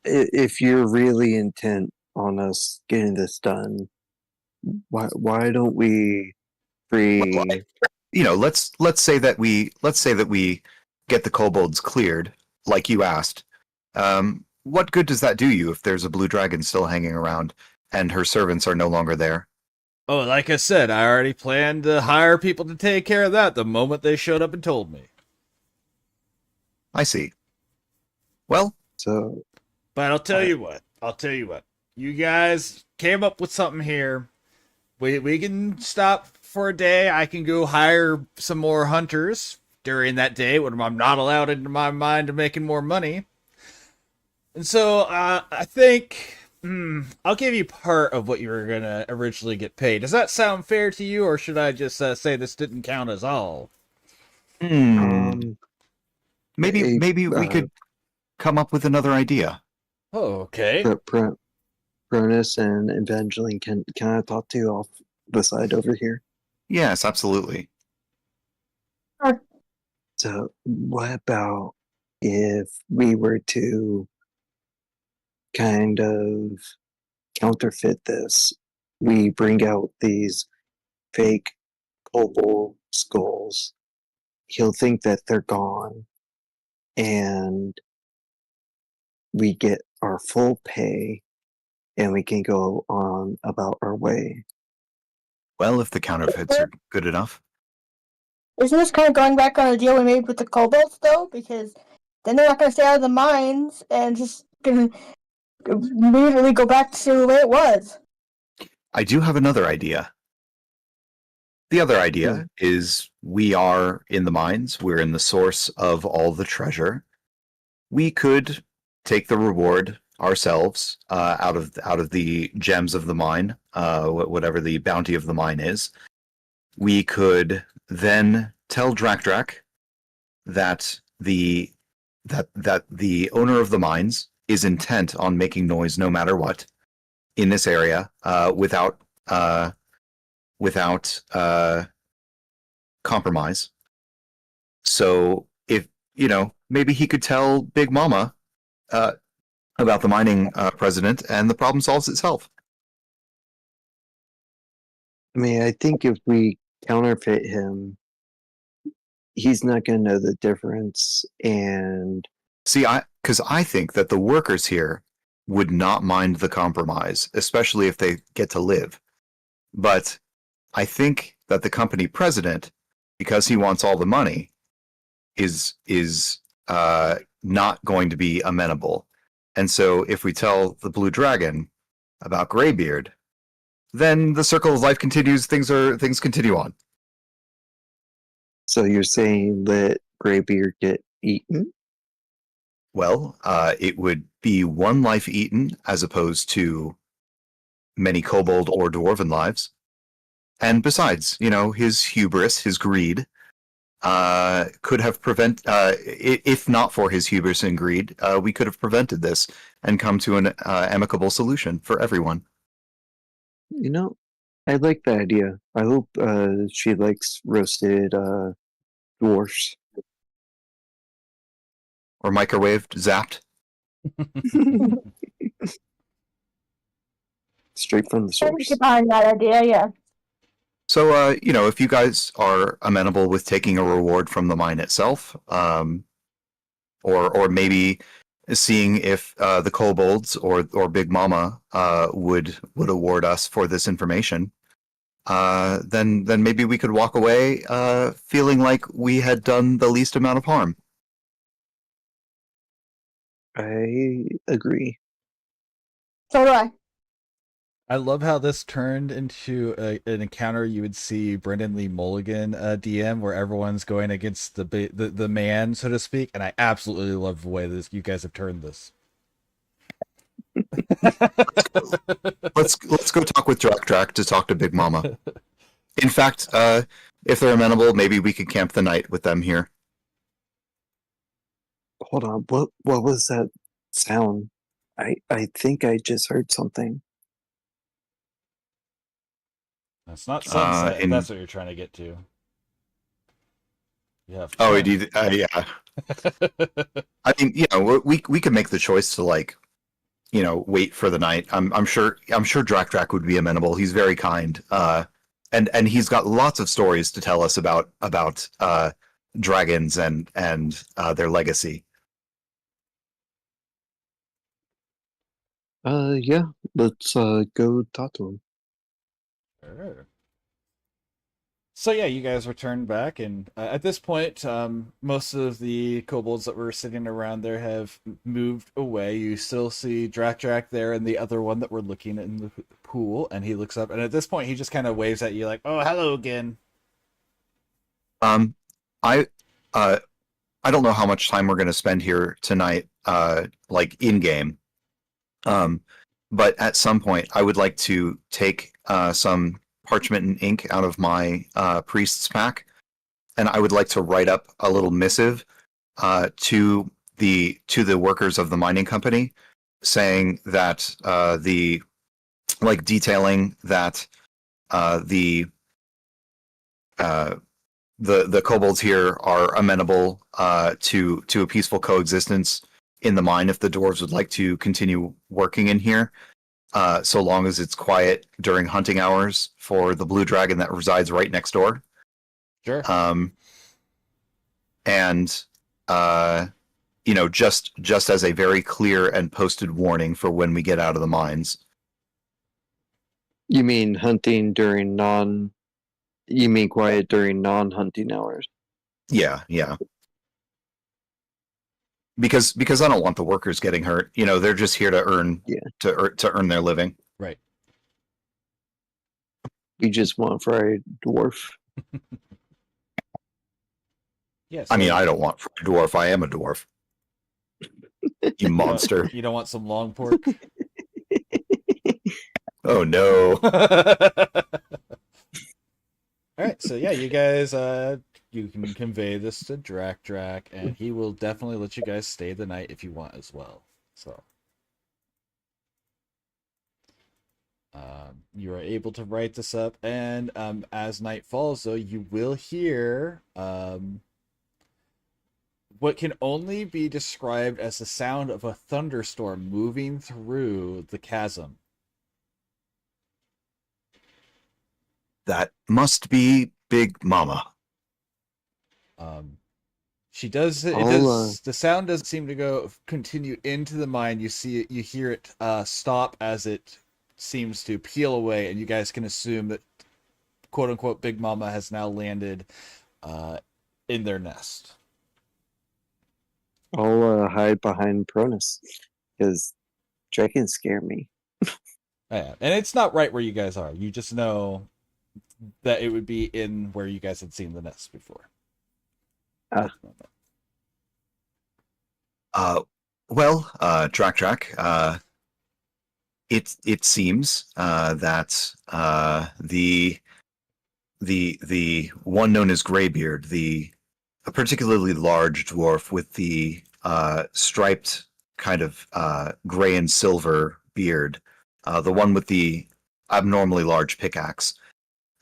if you're really intent on us getting this done, why don't we free? well, let's say that we get the kobolds cleared, like you asked. What good does that do you if there's a blue dragon still hanging around and her servants are no longer there? Oh, like I said, I already planned to hire people to take care of that the moment they showed up and told me. I see. Well, So But I'll tell you what. You guys came up with something here. We can stop for a day. I can go hire some more hunters during that day when I'm not allowed into my mind of making more money. And so I think I'll give you part of what you were gonna originally get paid. Does that sound fair to you, or should I just say this didn't count as all? maybe hey, we could come up with another idea. Oh, okay. Cronus and Evangeline, can I talk to you off the side over here? Yes, absolutely. So what about if we were to kind of counterfeit this? We bring out these fake kobold skulls. He'll think that they're gone, and we get our full pay, and we can go on about our way. Well, if the counterfeits are good enough. Isn't this kind of going back on the deal we made with the kobolds, though? Because then they're not going to stay out of the mines and just going to immediately go back to the way it was. I do have another idea. The other idea is we are in the mines. We're in the source of all the treasure. We could take the reward ourselves out of the gems of the mine, whatever the bounty of the mine is. We could then tell Drak that the owner of the mines is intent on making noise no matter what in this area without compromise. So if maybe he could tell Big Mama about the mining president, and the problem solves itself. I mean, I think if we counterfeit him, he's not going to know the difference. And See, because I think that the workers here would not mind the compromise, especially if they get to live. But I think that the company president, because he wants all the money, is not going to be amenable. And so if we tell the Blue Dragon about Greybeard, then the circle of life continues. Things continue on. so you're saying let Greybeard get eaten? Well, it would be one life eaten as opposed to many kobold or dwarven lives. And besides, his hubris, his greed, could have if not for his hubris and greed, we could have prevented this and come to an amicable solution for everyone. I like the idea. I hope she likes roasted dwarfs. Or microwaved, zapped. Straight from the I source. get behind that idea, yeah. So, if you guys are amenable with taking a reward from the mine itself, or maybe seeing if the kobolds or Big Mama would award us for this information, then maybe we could walk away feeling like we had done the least amount of harm. I agree. So do I. I love how this turned into an encounter you would see Brendan Lee Mulligan DM, where everyone's going against the man, so to speak, and I absolutely love the way you guys have turned this. Let's go talk with Drak to talk to Big Mama. In fact, if they're amenable, maybe we could camp the night with them here. Hold on. What was that sound? I think I just heard something. It's not sunset, if in that's what you're trying to get to. Yeah. oh, indeed, yeah. I mean, we could make the choice to like, wait for the night. I'm sure Drak would be amenable. He's very kind. And he's got lots of stories to tell us about dragons and their legacy. Yeah, let's go talk to him. Sure. So yeah, you guys return back, and at this point, most of the kobolds that were sitting around there have moved away. You still see Drak there, and the other one that we're looking in the pool, and he looks up, and at this point, he just kind of waves at you like, "Oh, hello again." I I don't know how much time we're going to spend here tonight, like in game. But at some point, I would like to take some parchment and ink out of my priest's pack, and I would like to write up a little missive to the workers of the mining company, saying that detailing that the kobolds here are amenable to a peaceful coexistence in the mine if the dwarves would like to continue working in here, so long as it's quiet during hunting hours for the blue dragon that resides right next door. Sure. And just as a very clear and posted warning for when we get out of the mines. You mean hunting during You mean quiet during non-hunting hours? Yeah. Because I don't want the workers getting hurt. They're just here to earn to earn their living. Right. You just want fried dwarf. Yes. I mean, I don't want a dwarf. I am a dwarf. You monster. You don't want some long pork? Oh no. All right, so yeah, you guys, you can convey this to Drak, and he will definitely let you guys stay the night if you want as well. So, you are able to write this up, and as night falls, though, you will hear what can only be described as the sound of a thunderstorm moving through the chasm. That must be Big Mama. She does. The sound doesn't seem to continue into the mine. You hear it stop as it seems to peel away, and you guys can assume that "quote unquote" Big Mama has now landed in their nest. I'll hide behind Pronus because dragons scare me. Yeah, and it's not right where you guys are. You just know that it would be in where you guys had seen the nest before. Drak, it seems that the one known as Greybeard, a particularly large dwarf with the striped kind of gray and silver beard, the one with the abnormally large pickaxe.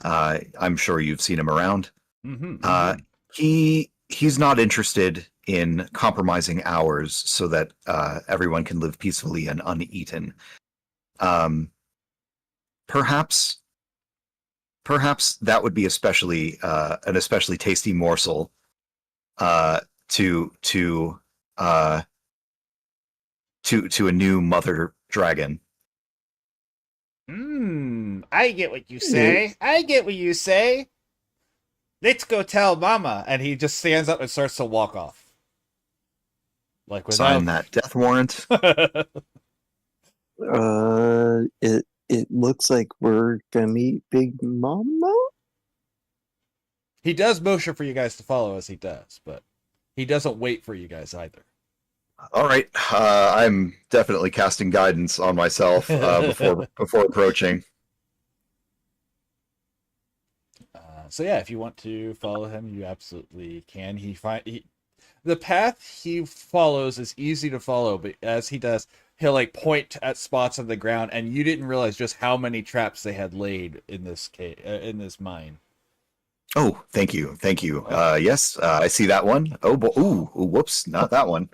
I'm sure you've seen him around. Mm-hmm. He's not interested in compromising ours so that everyone can live peacefully and uneaten. Perhaps that would be an especially tasty morsel to a new mother dragon. I get what you say. Let's go tell Mama. And he just stands up and starts to walk off. Like without... Sign that death warrant. It looks like we're gonna meet Big Mama. He does motion for you guys to follow as he does, but he doesn't wait for you guys either. All right, I'm definitely casting guidance on myself before approaching. So yeah, if you want to follow him, you absolutely can. The path he follows is easy to follow, but as he does, he'll like point at spots on the ground, and you didn't realize just how many traps they had laid in this in this mine. Oh, thank you, thank you. Yes, I see that one. Oh, ooh, whoops, not that one.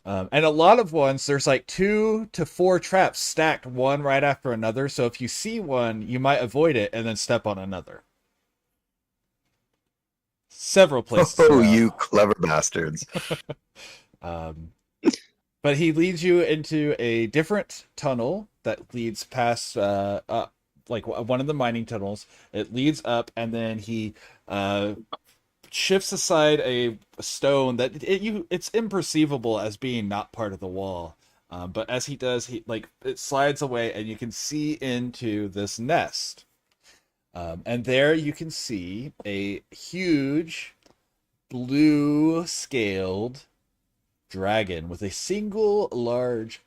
And a lot of ones, there's like 2 to 4 traps stacked one right after another. So if you see one, you might avoid it and then step on another. Several places. Oh, you clever bastards. But he leads you into a different tunnel that leads past like one of the mining tunnels. It leads up, and then he shifts aside a stone that it's imperceivable as being not part of the wall. But as he does, it slides away, and you can see into this nest. And there you can see a huge blue scaled dragon with a single large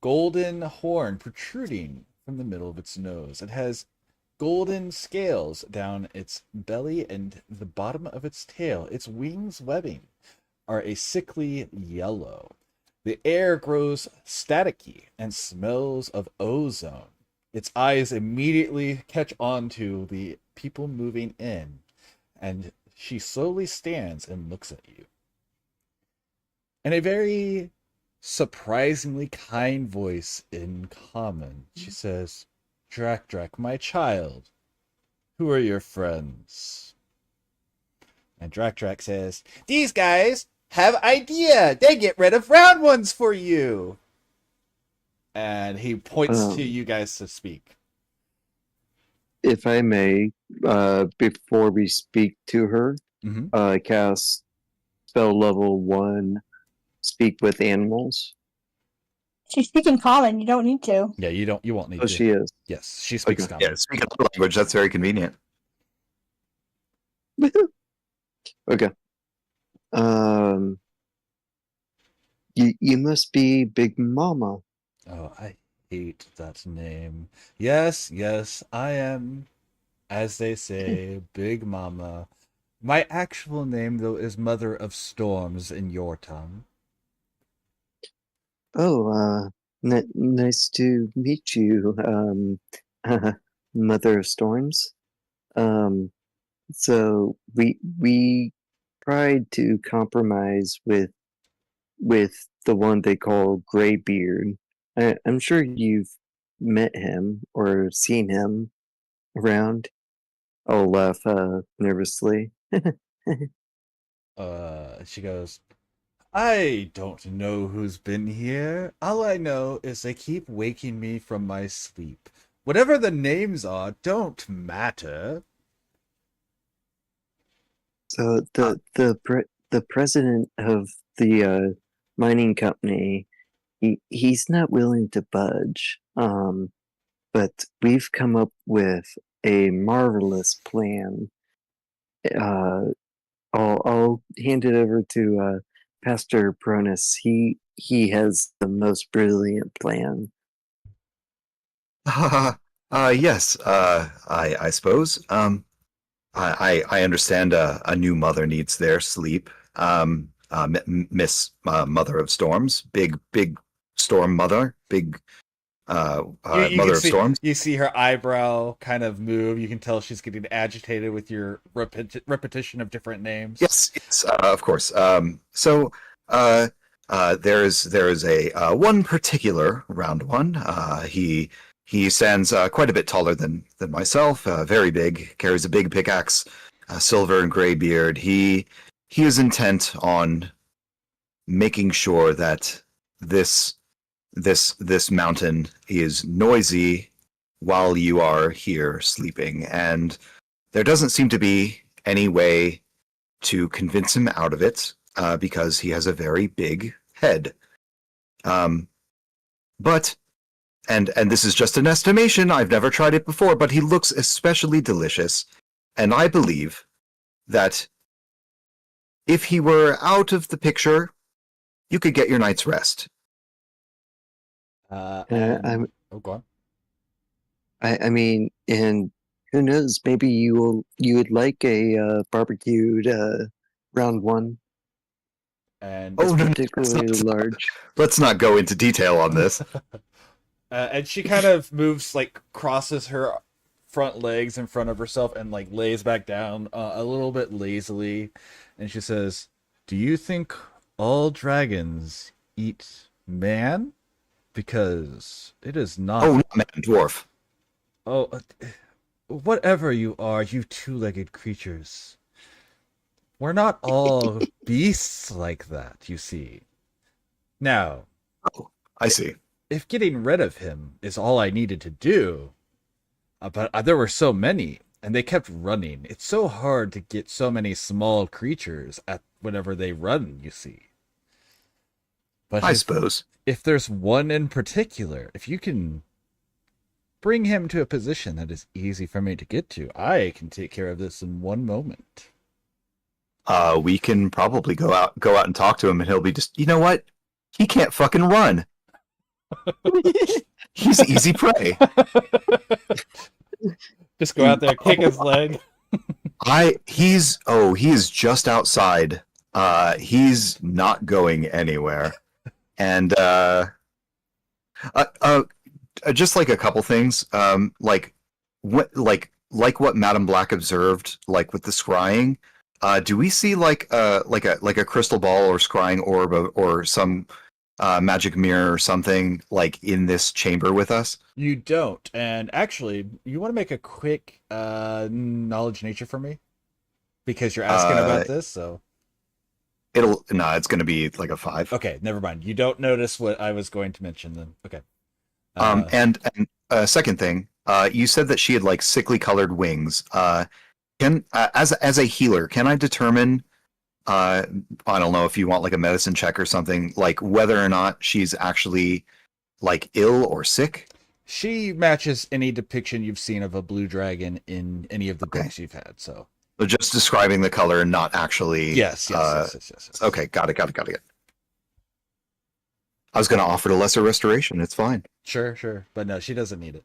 golden horn protruding from the middle of its nose. It has golden scales down its belly and the bottom of its tail. Its wings webbing are a sickly yellow. The air grows staticky and smells of ozone. Its eyes immediately catch on to the people moving in, and she slowly stands and looks at you. In a very surprisingly kind voice in common, she says, Drak, my child, who are your friends? And Drak says, these guys have idea. They get rid of round ones for you. And he points to you guys to speak. If I may, before we speak to her, cast spell level 1, speak with animals. She's speaking common. You don't need to. Yeah, you won't need to. Oh, she is. Yes, she speaks Okay. common. Yeah, speaking of language, that's very convenient. Okay. You must be Big Mama. Oh, I hate that name. Yes, I am, as they say, Big Mama. My actual name, though, is Mother of Storms in your tongue. Oh, nice to meet you, Mother of Storms. So we tried to compromise with the one they call Graybeard. I'm sure you've met him or seen him around. I'll laugh nervously. She goes, I don't know who's been here. All I know is they keep waking me from my sleep. Whatever the names are don't matter. So the president of the mining company, he's not willing to budge. But we've come up with a marvelous plan. I'll hand it over to Pastor Pronus. He has the most brilliant plan. Yes, I suppose. I understand a new mother needs their sleep. Miss Mother of Storms, big storm mother, big Mother of Storms. You see her eyebrow kind of move. You can tell she's getting agitated with your repetition of different names. Yes, of course. So there is a one particular round one. He stands quite a bit taller than myself. Very big. Carries a big pickaxe, silver and gray beard. He is intent on making sure that this mountain is noisy while you are here sleeping, and there doesn't seem to be any way to convince him out of it because he has a very big head. But and this is just an estimation, I've never tried it before, but he looks especially delicious, and I believe that if he were out of the picture, you could get your night's rest. Oh, go on. I mean, and who knows? Maybe you would like a barbecued round one. And Oh, no, no, particularly large. let's not go into detail on this. and she kind of moves, like crosses her front legs in front of herself and like lays back down a little bit lazily, and she says, "Do you think all dragons eat man? Because it is not." Oh, not man, dwarf. Oh, whatever you are, you two-legged creatures. We're not all beasts like that, you see. Now, Oh, I see. if getting rid of him is all I needed to do, but there were so many, and they kept running. It's so hard to get so many small creatures at whenever they run, you see. But I suppose. if there's one in particular, if you can bring him to a position that is easy for me to get to, I can take care of this in one moment. We can probably go out and talk to him, and he'll be just, you know what? He can't fucking run. He's easy prey. Just go out there, kick his leg. He is just outside. He's not going anywhere. And just like a couple things, like what Madame Black observed, like with the scrying. Do we see like a crystal ball or scrying orb or some magic mirror or something like in this chamber with us? You don't. And actually, you want to make a quick knowledge nature for me? Because you're asking about this, so... It's going to be like a 5. Okay, never mind. You don't notice what I was going to mention then. Okay. And second thing, you said that she had like sickly colored wings. As a healer, can I determine? I don't know if you want like a medicine check or something, like whether or not she's actually like ill or sick. She matches any depiction you've seen of a blue dragon in any of the books you've had. So just describing the color and not actually. Yes. Okay, got it. I was going to offer the lesser restoration. It's fine. Sure. But no, she doesn't need it.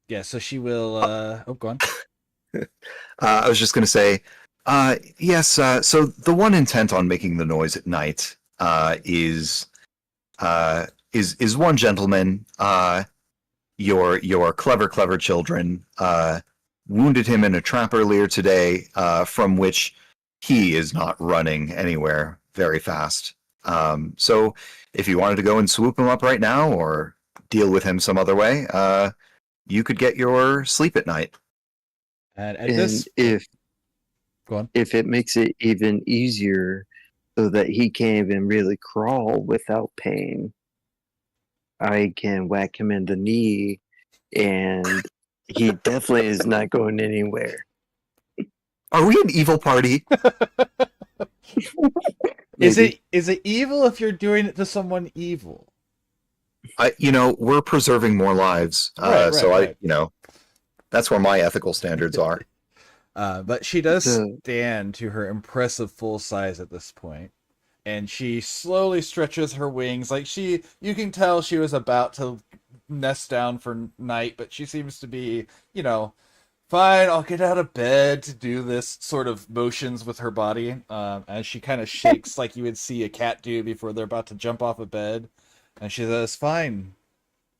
Yeah, so she will... go on. I was just going to say, yes, so the one intent on making the noise at night is one gentleman, your clever children, wounded him in a trap earlier today, from which he is not running anywhere very fast. So if you wanted to go and swoop him up right now or deal with him some other way, you could get your sleep at night. And if Go on. If it makes it even easier so that he can't even really crawl without pain, I can whack him in the knee and he definitely is not going anywhere. Are we an evil party? Is it evil if you're doing it to someone evil? We're preserving more lives. Right. That's where my ethical standards are. But she does stand to her impressive full size at this point, and she slowly stretches her wings. Like you can tell she was about to nest down for night, but she seems to be, fine, I'll get out of bed to do this sort of motions with her body, as she kind of shakes like you would see a cat do before they're about to jump off a bed. And she says, "Fine,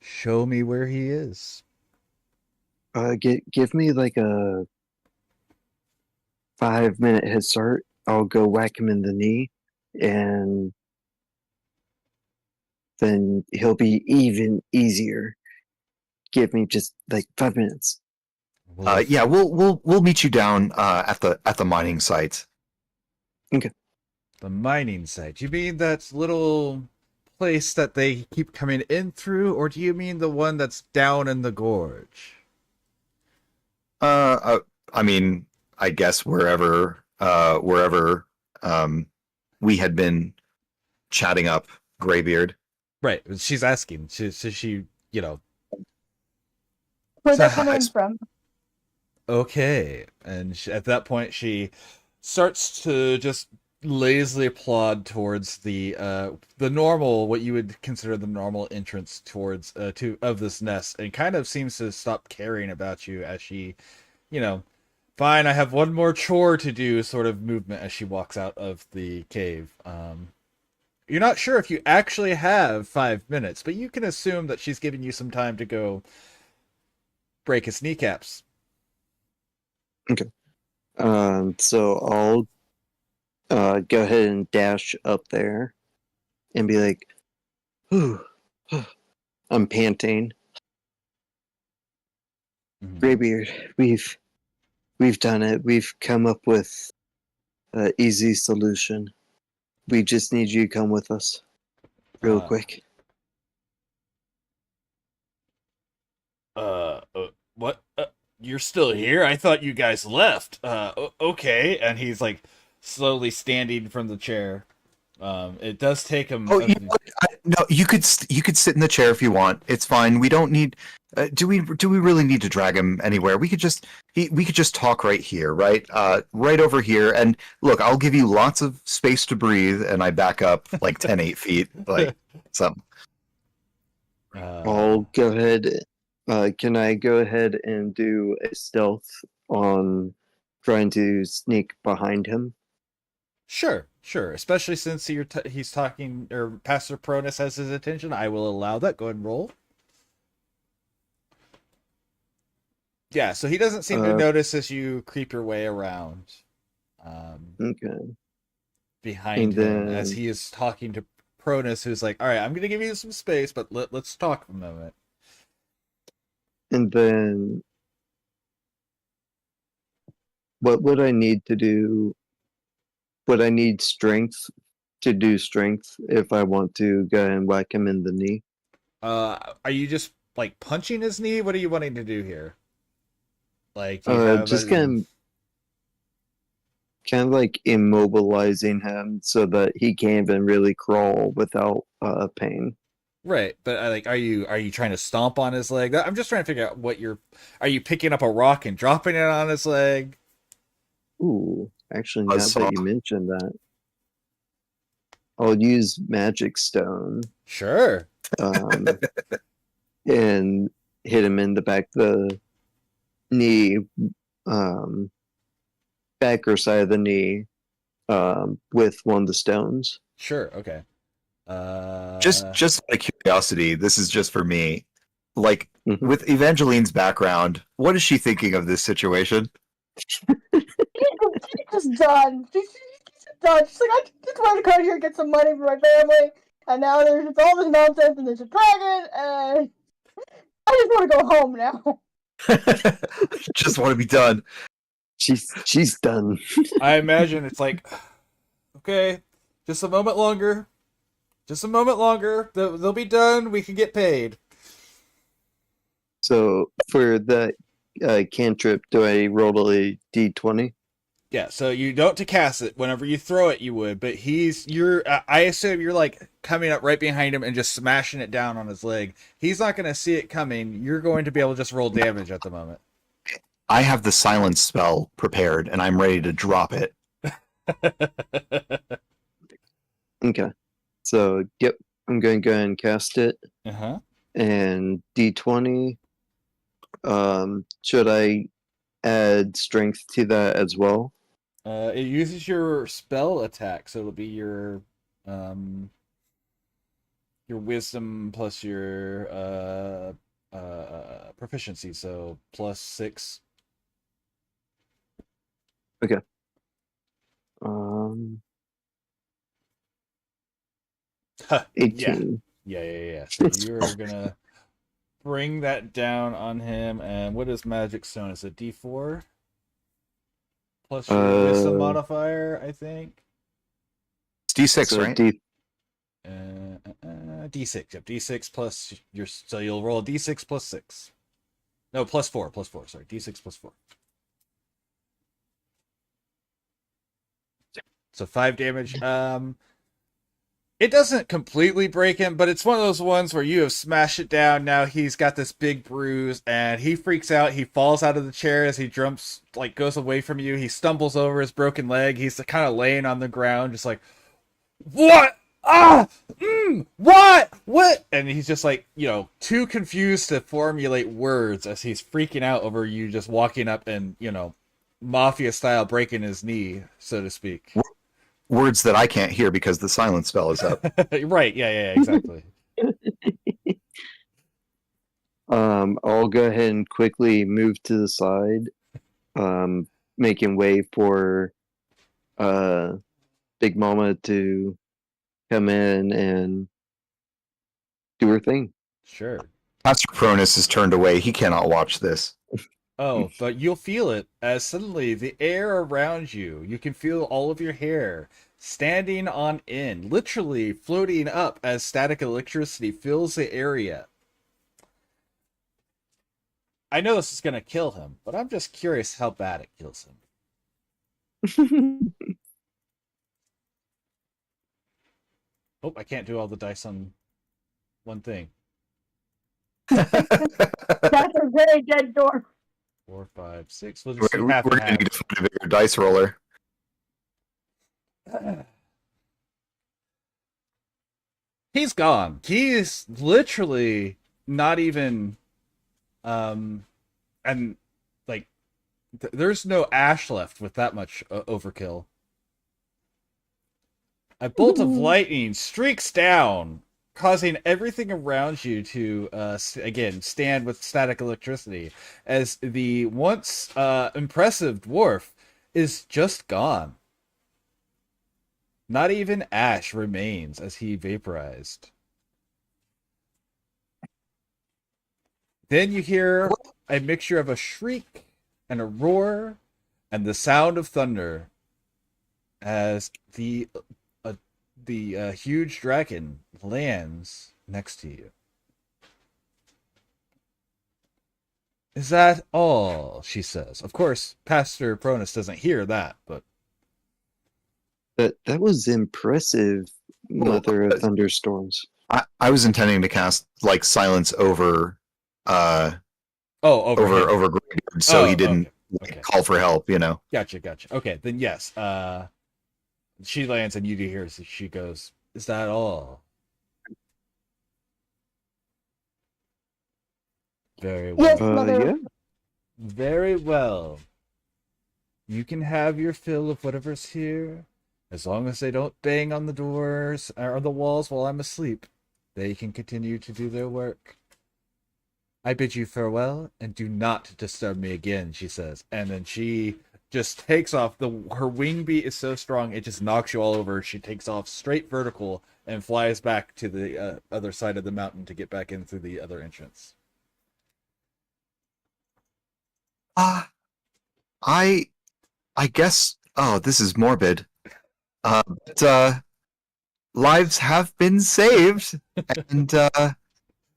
show me where he is." Give me like a 5-minute head start. I'll go whack him in the knee, and then he'll be even easier. Give me just like 5 minutes. Yeah, we'll meet you down at the mining site. Okay. The mining site. You mean that little place that they keep coming in through, or do you mean the one that's down in the gorge? I mean, I guess wherever we had been chatting up Graybeard. Right. She's asking. She Where they're coming from. Okay. And at that point, she starts to just lazily plod towards the normal, what you would consider the normal entrance towards of this nest, and kind of seems to stop caring about you as she, Fine, I have one more chore to do, sort of movement as she walks out of the cave. You're not sure if you actually have 5 minutes, but you can assume that she's giving you some time to go break his kneecaps. So I'll go ahead and dash up there and be like, "Whew, I'm panting. Graybeard, we've done it. We've come up with an easy solution. We just need you to come with us, real quick." What? You're still here? I thought you guys left. Okay. And he's like slowly standing from the chair. It does take him. Oh, you know what? No, you could sit in the chair if you want. It's fine. We don't need. Do we really need to drag him anywhere? We could just talk right here, right? Right over here. And look, I'll give you lots of space to breathe. And I back up like 8 feet, like something. I'll go ahead. Can I go ahead and do a stealth on trying to sneak behind him? Sure. Especially since he's talking, or Pastor Pronus has his attention. I will allow that. Go ahead and roll. Yeah, so he doesn't seem to notice as you creep your way around. Okay. Behind him as he is talking to Pronus, who's like, "All right, I'm going to give you some space, but let's talk for a moment." And then, what would I need to do? Would I need strength to do strength if I want to go and whack him in the knee? Are you just like punching his knee? What are you wanting to do here? Like, just kind of like immobilizing him so that he can't even really crawl without pain. Right, but are you trying to stomp on his leg? I'm just trying to figure out are you picking up a rock and dropping it on his leg? Ooh, actually, now that you mentioned that, I'll use Magic Stone. Sure. And hit him in the back of the knee, back or side of the knee, with one of the stones. Sure. Okay. Just out of curiosity, this is just for me. Like, with Evangeline's background, what is she thinking of this situation? She's just done. She's done. She's like, I just wanted to come here and get some money for my family, and now there's just all this nonsense, and there's a dragon, and I just want to go home now. Just want to be done. She's done. I imagine it's like, okay, just a moment longer. Just a moment longer. They'll be done. We can get paid. So for that cantrip, do I roll a d20? Yeah, so you don't to cast it. Whenever you throw it, you would. But I assume you're like coming up right behind him and just smashing it down on his leg. He's not going to see it coming. You're going to be able to just roll damage at the moment. I have the silence spell prepared, and I'm ready to drop it. Okay. So, yep, I'm going to go ahead and cast it. Uh-huh. And d20. Should I add strength to that as well? It uses your spell attack, so it'll be your wisdom plus your proficiency, so +6. Okay. 18. Yeah. So you're gonna bring that down on him, and what is Magic Stone? Is it D4 plus your wisdom modifier? I think It's D6, So right? D6. Yep, D6 plus your. So you'll roll a D6 plus 6. No, +4. Sorry, D6 +4. So 5 damage. It doesn't completely break him, but it's one of those ones where you have smashed it down. Now he's got this big bruise, and he freaks out. He falls out of the chair as he jumps, like goes away from you. He stumbles over his broken leg. He's kind of laying on the ground, just like, what? What? And he's just like, too confused to formulate words as he's freaking out over you just walking up and, mafia style breaking his knee, so to speak. Words that I can't hear because the silence spell is up. Right? Yeah, exactly. I'll go ahead and quickly move to the side, making way for Big Mama to come in and do her thing. Sure. Pastor Cronus is turned away. He cannot watch this. Oh, but you'll feel it as suddenly the air around you, you can feel all of your hair standing on end, literally floating up as static electricity fills the area. I know this is going to kill him, but I'm just curious how bad it kills him. Oh, I can't do all the dice on one thing. That's a very dead dwarf. 4, 5, 6. We'll just do We're half going and to half. need to find a bigger dice roller. He's gone. He is literally not even and like there's no ash left with that much overkill. A bolt of lightning streaks down, causing everything around you to again stand with static electricity as the once impressive dwarf is just gone. Not even ash remains as he vaporized. Then you hear a mixture of a shriek and a roar and the sound of thunder as the huge dragon lands next to you. Is that all? She says. Of course, Pastor Pronus doesn't hear that, but That was impressive, Mother of Thunderstorms. I was intending to cast like silence over over Greybeard, so he didn't okay. call for help, you know. Gotcha. Okay, then yes. She lands and you do hear she goes, "Is that all?" Very well. Yes, Mother. Yeah. Very well. You can have your fill of whatever's here. As long as they don't bang on the doors or the walls while I'm asleep, they can continue to do their work. I bid you farewell, and do not disturb me again, she says. And then she just takes off. Her wing beat is so strong, it just knocks you all over. She takes off straight vertical and flies back to the other side of the mountain to get back in through the other entrance. I guess. Oh, this is morbid. But lives have been saved, and oh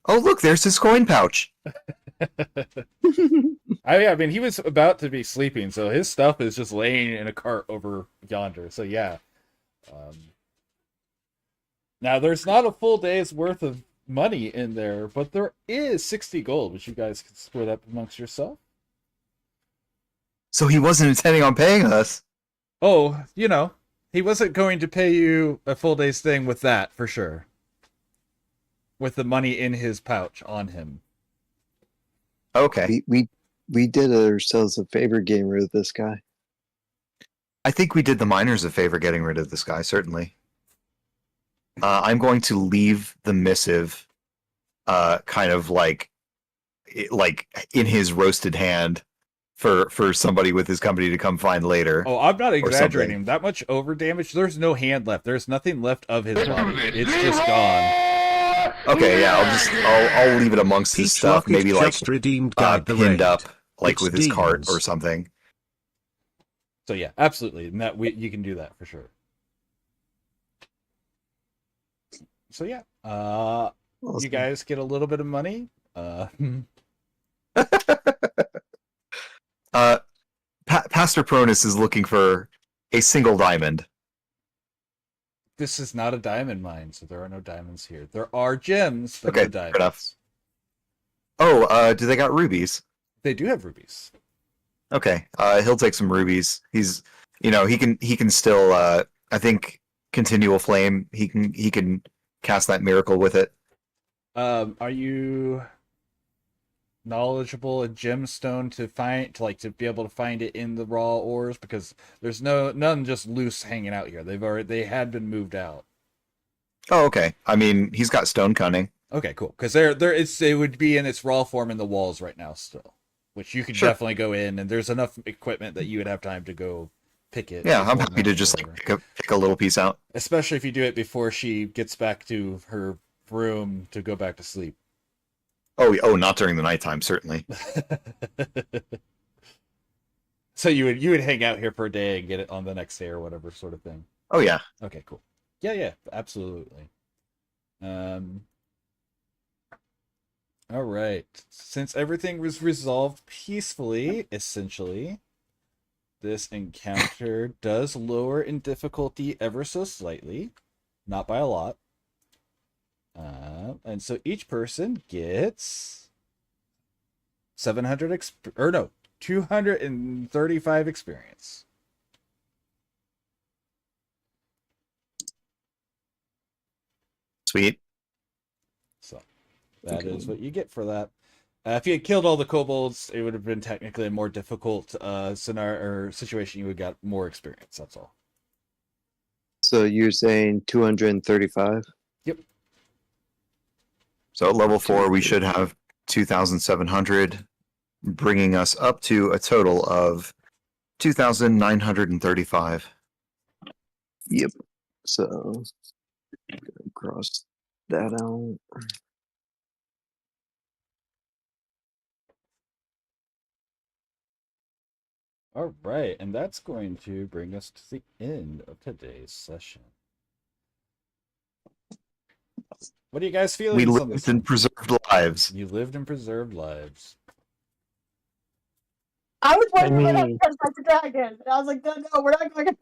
look, there's his coin pouch. I mean, he was about to be sleeping, so his stuff is just laying in a cart over yonder. So yeah. Now there's not a full day's worth of money in there, but there is 60 gold, which you guys can split up amongst yourself. So he wasn't intending on paying us. Oh, he wasn't going to pay you a full day's thing with that, for sure. With the money in his pouch on him. Okay. We did ourselves a favor getting rid of this guy. I think we did the miners a favor getting rid of this guy, certainly. I'm going to leave the missive kind of like in his roasted hand for somebody with his company to come find later. Oh, I'm not exaggerating. That much over damage, there's no hand left. There's nothing left of his body. It's just gone. Okay, yeah, I'll leave it amongst his stuff, maybe like pinned up like with his cart or something. So yeah, absolutely. And you can do that for sure. So yeah, Awesome. You guys get a little bit of money. Pastor Pronus is looking for a single diamond. This is not a diamond mine, so there are no diamonds here. There are gems, but Okay, no fair diamonds. enough. Oh, do they got rubies? They do have rubies. Okay, he'll take some rubies. He's, he can still, I think, continual flame. He can cast that miracle with it. Are you knowledgeable in gemstone to be able to find it in the raw ores? Because there's none just loose hanging out here. They had been moved out. Oh, okay. I mean, he's got stone cunning. Okay, cool. Because it would be in its raw form in the walls right now still, which you could Sure. definitely go in, and there's enough equipment that you would have time to go pick it. Yeah, I'm before happy to going just over. like pick a little piece out. Especially if you do it before she gets back to her room to go back to sleep. Oh, not during the nighttime, certainly. So you would hang out here for a day and get it on the next day or whatever sort of thing. Oh yeah. Okay, cool. Yeah, absolutely. All right. Since everything was resolved peacefully, essentially, this encounter does lower in difficulty ever so slightly, not by a lot. And so each person gets 235 experience. Sweet. So that is what you get for that. If you had killed all the kobolds, it would have been technically a more difficult scenario or situation. You would got more experience. That's all. So you're saying 235? Yep. So at level 4, we should have 2,700, bringing us up to a total of 2,935. Yep. So cross that out. All right, and that's going to bring us to the end of today's session. What are you guys feeling? We on this lived and one? preserved lives. You lived and preserved lives. I was waiting for I that mean- to touch the dragon. And I was like, no, we're not going to.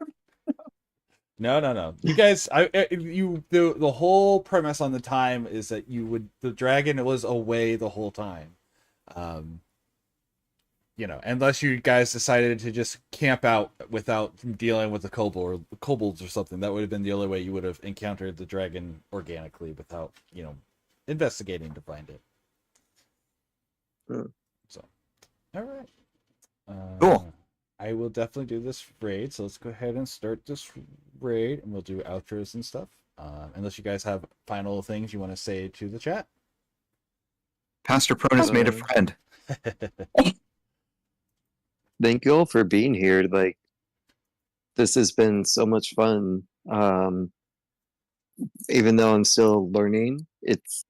No. You guys, the whole premise on the time is that the dragon was away the whole time. Unless you guys decided to just camp out without dealing with the kobolds or something, that would have been the only way you would have encountered the dragon organically without, investigating to find it. So, all right. Cool. I will definitely do this raid, so let's go ahead and start this raid, and we'll do outros and stuff. Unless you guys have final things you want to say to the chat. Pastor Prone has made a friend. Thank you all for being here. Like, this has been so much fun. Even though I'm still learning, it's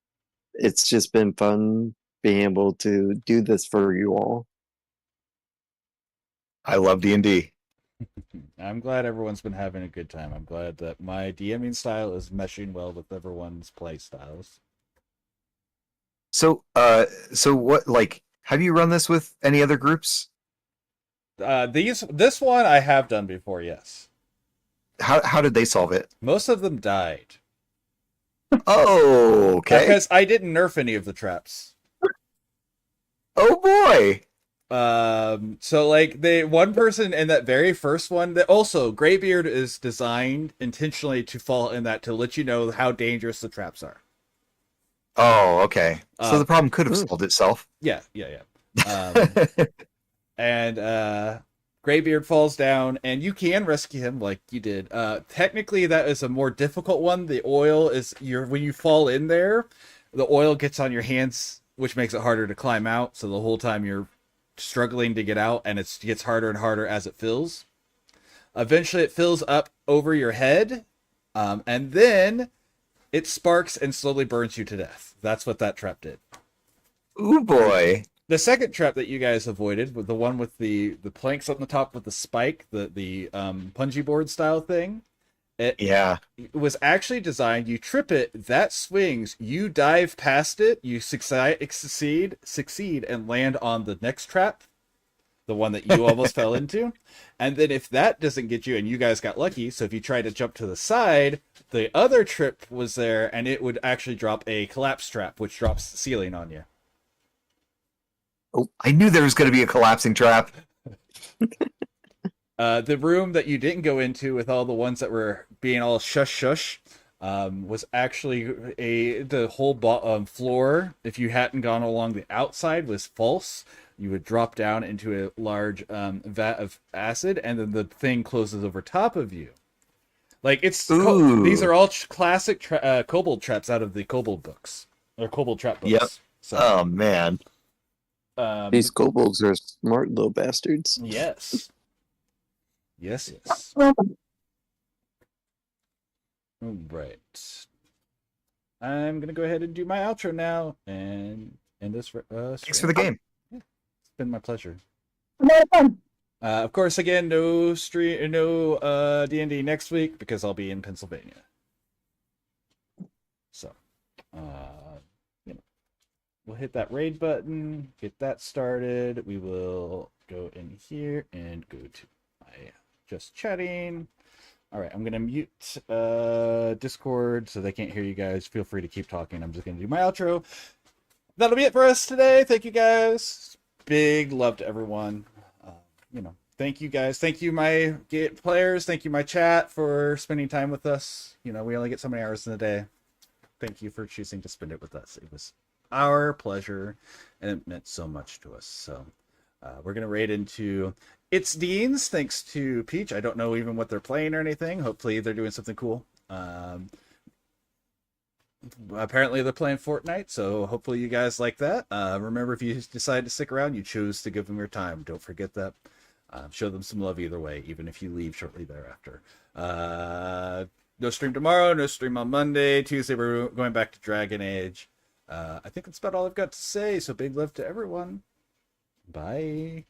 just been fun being able to do this for you all. I love D&D. I'm glad everyone's been having a good time. I'm glad that my DMing style is meshing well with everyone's play styles. So what, like, have you run this with any other groups? This one I have done before, yes. How did they solve it? Most of them died. Oh, okay. Because I didn't nerf any of the traps. Oh boy. So like one person in that very first one, that also Greybeard is designed intentionally to fall in that to let you know how dangerous the traps are. Oh, okay. So the problem could have solved itself. Yeah. And Greybeard falls down, and you can rescue him like you did. Technically, that is a more difficult one. The oil is when you fall in there, the oil gets on your hands, which makes it harder to climb out. So the whole time you're struggling to get out, and it gets harder and harder as it fills. Eventually, it fills up over your head, and then it sparks and slowly burns you to death. That's what that trap did. Ooh boy. The second trap that you guys avoided, with the one with the planks on the top with the spike, the punji board style thing, it was actually designed. You trip it, that swings, you dive past it, you succeed, and land on the next trap, the one that you almost fell into. And then if that doesn't get you, and you guys got lucky, so if you try to jump to the side, the other trip was there, and it would actually drop a collapse trap, which drops the ceiling on you. Oh, I knew there was going to be a collapsing trap. The room that you didn't go into with all the ones that were being all shush, was actually the whole floor. If you hadn't gone along the outside, was false. You would drop down into a large vat of acid, and then the thing closes over top of you. Like these are all classic kobold traps out of the kobold books or kobold trap books. Yep. So, Oh man. These kobolds are smart little bastards. yes. Yes. All right. I'm gonna go ahead and do my outro now and end this. Thanks for the game. It's been my pleasure. Very fun. Of course, again, no stream, no D&D next week because I'll be in Pennsylvania. So, we'll hit that raid button, get that started. We will go in here and go to my just chatting. All right, I'm gonna mute Discord so they can't hear you guys. Feel free to keep talking. I'm just gonna do my outro. That'll be it for us today. Thank you guys. Big love to everyone. Thank you guys. Thank you, my players. Thank you, my chat, for spending time with us. We only get so many hours in a day. Thank you for choosing to spend it with us. It was our pleasure, and it meant so much to us. So we're going to raid into It's Dean's, thanks to Peach. I don't know even what they're playing or anything. Hopefully they're doing something cool. Apparently they're playing Fortnite, so hopefully you guys like that. Remember, if you decide to stick around, you choose to give them your time. Don't forget that. Show them some love either way, even if you leave shortly thereafter. No stream tomorrow, no stream on Monday. Tuesday, we're going back to Dragon Age. I think that's about all I've got to say, so big love to everyone. Bye.